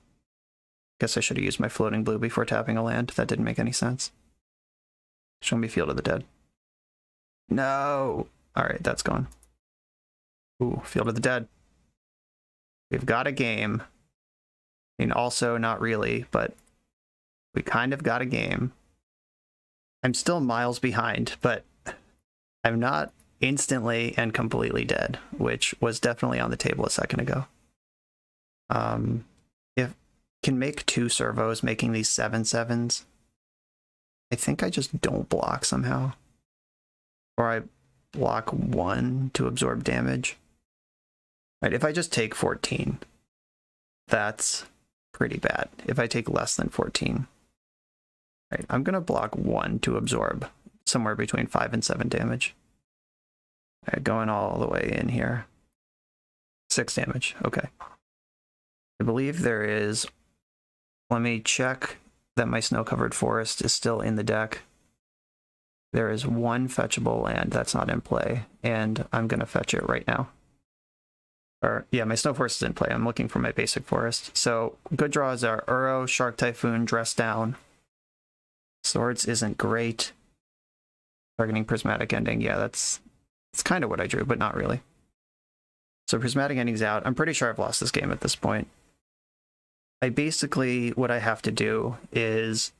Guess I should have used my floating blue before tapping a land. That didn't make any sense. Show me Field of the Dead. No! Alright, that's gone. Ooh, Field of the Dead. We've got a game. I mean, also not really, but we kind of got a game. I'm still miles behind, but I'm not instantly and completely dead, which was definitely on the table a second ago. If can make 2 servos, making these 7/7s. I think I just don't block somehow. Or I block 1 to absorb damage. Right, if I just take 14, that's pretty bad. If I take less than 14. Right, I'm gonna block 1 to absorb somewhere between 5 and 7 damage. Alright, going all the way in here. 6 damage, okay. I believe there is... Let me check that my snow-covered forest is still in the deck. There is 1 fetchable land that's not in play, and I'm gonna fetch it right now. Or, yeah, my snow forest is in play. I'm looking for my basic forest. So, good draws are Uro, Shark Typhoon, Dress Down. Swords isn't great. Targeting Prismatic Ending, yeah, that's kind of what I drew, but not really. So Prismatic Ending's out. I'm pretty sure I've lost this game at this point. What I have to do is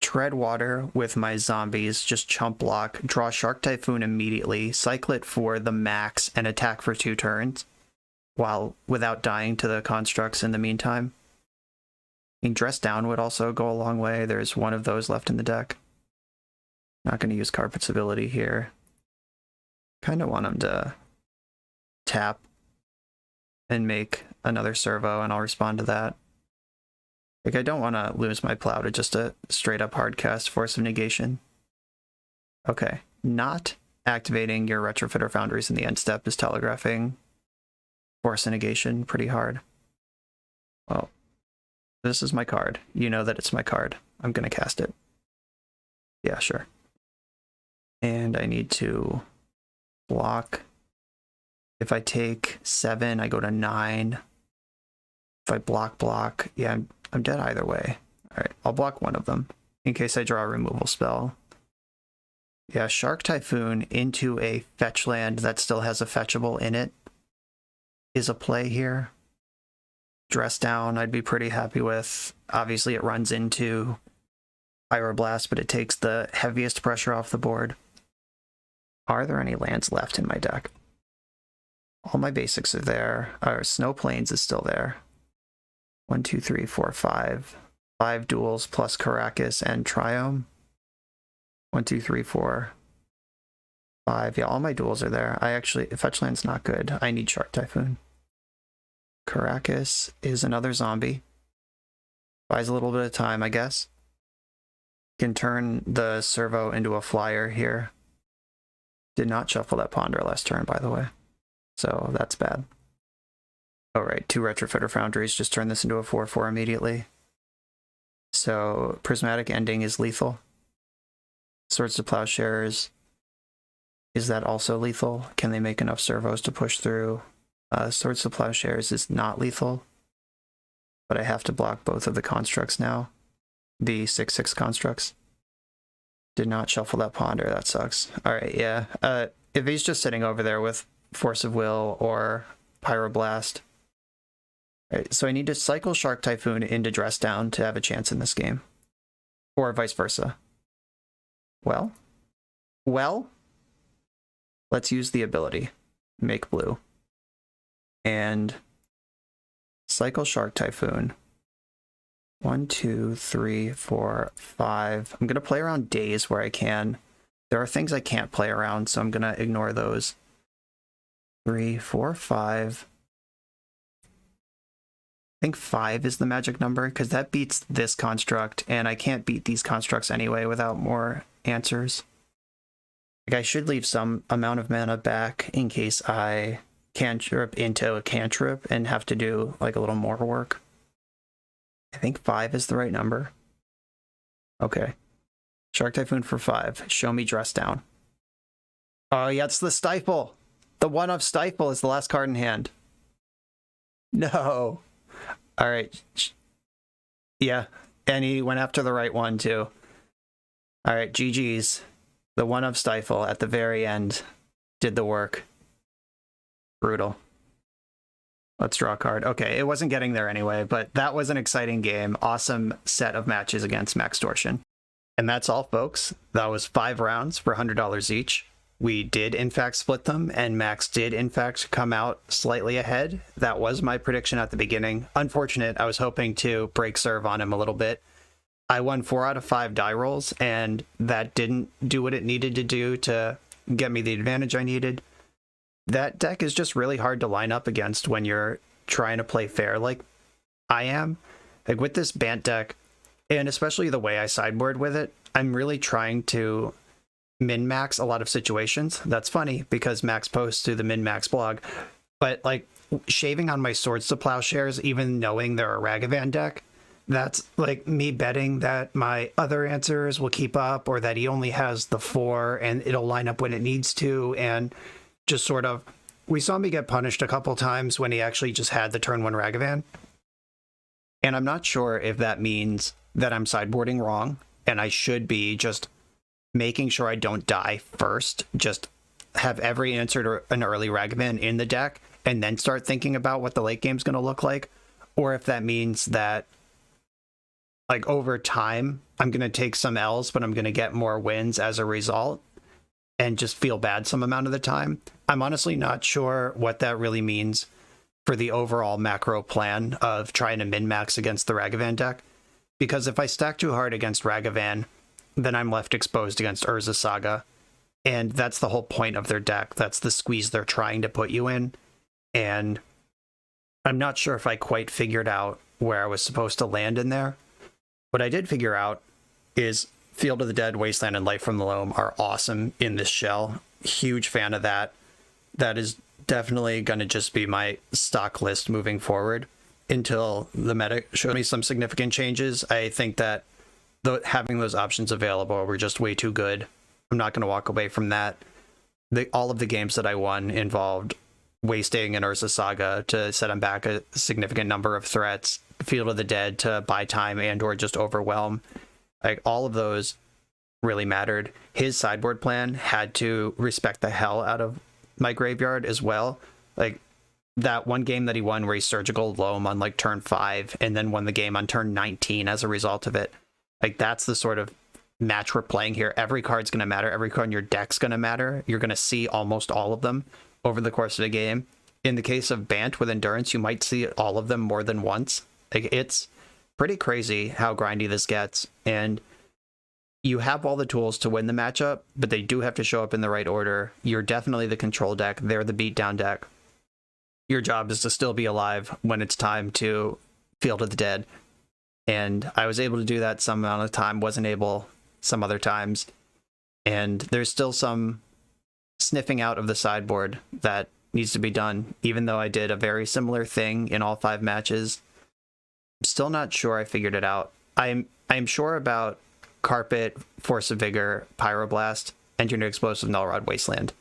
tread water with my zombies, just chump block, draw Shark Typhoon immediately, cycle it for the max, and attack for 2 turns, without dying to the constructs in the meantime. I mean, Dress Down would also go a long way. There's 1 of those left in the deck. Not going to use Carpet's ability here. Kind of want him to tap and make another servo, and I'll respond to that. Like, I don't want to lose my plow to just a straight-up hardcast Force of Negation. Okay, not activating your Retrofitter Foundries in the end step is telegraphing Force of Negation pretty hard. Well, this is my card. You know that it's my card. I'm going to cast it. Yeah, sure. And I need to block. If I take 7, I go to 9. If I block, yeah, I'm dead either way. Alright, I'll block 1 of them, in case I draw a removal spell. Yeah, Shark Typhoon into a fetch land that still has a fetchable in it is a play here. Dress Down, I'd be pretty happy with. Obviously, it runs into Pyroblast, but it takes the heaviest pressure off the board. Are there any lands left in my deck? All my basics are there. Our Snow Plains is still there. 1, 2, 3, 4, 5. 5 duels plus Caracas and Triome. 1, 2, 3, 4, 5. Yeah, all my duels are there. Fetchland's not good. I need Shark Typhoon. Caracas is another zombie. Buys a little bit of time, I guess. Can turn the servo into a flyer here. Did not shuffle that Ponder last turn, by the way. So that's bad. Alright, 2 Retrofitter Foundries just turn this into a 4-4 immediately. So Prismatic Ending is lethal. Swords to Plowshares. Is that also lethal? Can they make enough servos to push through? Swords to Plowshares is not lethal. But I have to block both of the constructs now. The 6/6 constructs. Did not shuffle that Ponder, that sucks. Alright, yeah. If he's just sitting over there with Force of Will or Pyroblast. Alright, so I need to cycle Shark Typhoon into Dress Down to have a chance in this game. Or vice versa. Well, let's use the ability. Make blue. And cycle Shark Typhoon. 1, 2, 3, 4, 5. I'm going to play around days where I can. There are things I can't play around, so I'm going to ignore those. 3, 4, 5. I think 5 is the magic number, because that beats this construct, and I can't beat these constructs anyway without more answers. Like, I should leave some amount of mana back in case I cantrip into a cantrip and have to do like a little more work. I think 5 is the right number. Okay. Shark Typhoon for 5. Show me Dress Down. Oh, yeah, it's the Stifle. The 1 of Stifle is the last card in hand. No. All right. Yeah, and he went after the right one, too. All right, GG's. The 1 of Stifle at the very end did the work. Brutal. Let's draw a card. Okay, it wasn't getting there anyway, but that was an exciting game. Awesome set of matches against Maxtortion. And that's all, folks. That was 5 rounds for $100 each. We did, in fact, split them, and Max did, in fact, come out slightly ahead. That was my prediction at the beginning. Unfortunate, I was hoping to break serve on him a little bit. I won 4 out of 5 die rolls, and that didn't do what it needed to do to get me the advantage I needed. That deck is just really hard to line up against when you're trying to play fair like I am. Like with this Bant deck, and especially the way I sideboard with it, I'm really trying to min-max a lot of situations. That's funny because Max posts to the min-max blog, but like shaving on my Swords to Plowshares, even knowing they're a Ragavan deck, that's like me betting that my other answers will keep up, or that he only has the 4 and it'll line up when it needs to, and just sort of, we saw me get punished a couple times when he actually just had the turn 1 Ragavan. And I'm not sure if that means that I'm sideboarding wrong, and I should be just making sure I don't die first, just have every answer to an early Ragavan in the deck, and then start thinking about what the late game's going to look like, or if that means that, like, over time, I'm going to take some L's, but I'm going to get more wins as a result, and just feel bad some amount of the time. I'm honestly not sure what that really means for the overall macro plan of trying to min-max against the Ragavan deck, because if I stack too hard against Ragavan, then I'm left exposed against Urza Saga, and that's the whole point of their deck. That's the squeeze they're trying to put you in, and I'm not sure if I quite figured out where I was supposed to land in there. What I did figure out is Field of the Dead, Wasteland, and Life from the Loam are awesome in this shell. Huge fan of that. That is definitely going to just be my stock list moving forward until the meta showed me some significant changes. I think that having those options available were just way too good. I'm not going to walk away from that. All of the games that I won involved wasting an Urza Saga to set him back a significant number of threats, Field of the Dead to buy time and or just overwhelm. Like, all of those really mattered. His sideboard plan had to respect the hell out of my graveyard as well. Like, that one game that he won where he Surgical Loam on, like, turn 5, and then won the game on turn 19 as a result of it. Like, that's the sort of match we're playing here. Every card's going to matter. Every card in your deck's going to matter. You're going to see almost all of them over the course of the game. In the case of Bant with Endurance, you might see all of them more than once. Like, it's pretty crazy how grindy this gets, and you have all the tools to win the matchup, but they do have to show up in the right order. You're definitely the control deck. They're the beatdown deck. Your job is to still be alive when it's time to Field of the Dead. And I was able to do that some amount of time, wasn't able some other times. And there's still some sniffing out of the sideboard that needs to be done, even though I did a very similar thing in all 5 matches. I'm still not sure I figured it out. I'm sure about Carpet, Force of Vigor, Pyroblast, Engineered Explosive, Nullrod, Wasteland.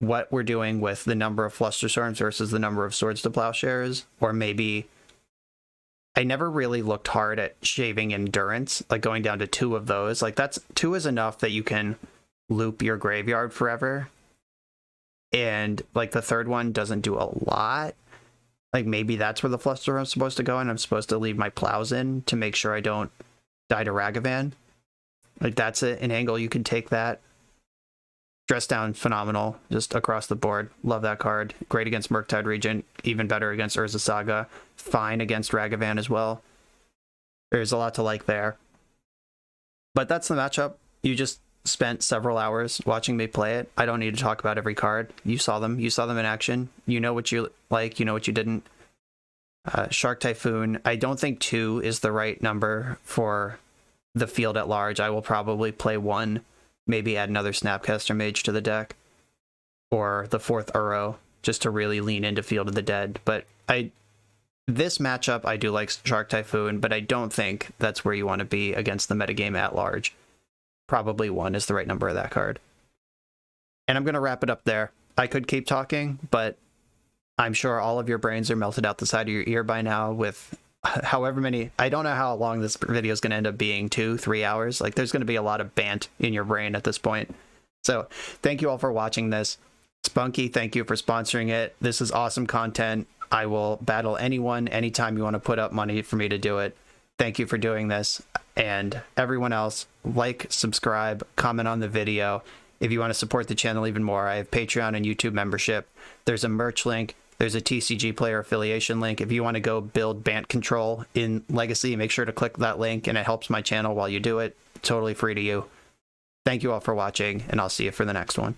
What we're doing with the number of Flusterstorms versus the number of Swords to Plowshares, or maybe I never really looked hard at shaving Endurance, like going down to 2 of those. Like, that's 2 is enough that you can loop your graveyard forever. And like the 3rd one doesn't do a lot. Like, maybe that's where the Fluster is supposed to go, and I'm supposed to leave my plows in to make sure I don't die to Ragavan. Like, that's an angle you can take that. Dress Down, phenomenal, just across the board. Love that card. Great against Murktide Regent, even better against Urza Saga. Fine against Ragavan as well. There's a lot to like there. But that's the matchup. You just spent several hours watching me play it. I don't need to talk about every card. You saw them. You saw them in action. You know what you like. You know what you didn't. Shark Typhoon. I don't think 2 is the right number for the field at large. I will probably play 1. Maybe add another Snapcaster Mage to the deck. Or the 4th Uro, just to really lean into Field of the Dead. But this matchup, I do like Shark Typhoon, but I don't think that's where you want to be against the metagame at large. Probably 1 is the right number of that card. And I'm going to wrap it up there. I could keep talking, but I'm sure all of your brains are melted out the side of your ear by now with however many. I don't know how long this video is going to end up being, 2-3 hours. Like, there's going to be a lot of bant in your brain at this point. So thank you all for watching this. Spunky, thank you for sponsoring it. This is awesome content. I will battle anyone anytime you want to put up money for me to do it. Thank you for doing this. And everyone else, like, subscribe, comment on the video. If you want to support the channel even more, I have Patreon and YouTube membership. There's a merch link. There's a TCG player affiliation link. If you want to go build Bant control in Legacy, make sure to click that link, and it helps my channel while you do it. Totally free to you. Thank you all for watching, and I'll see you for the next one.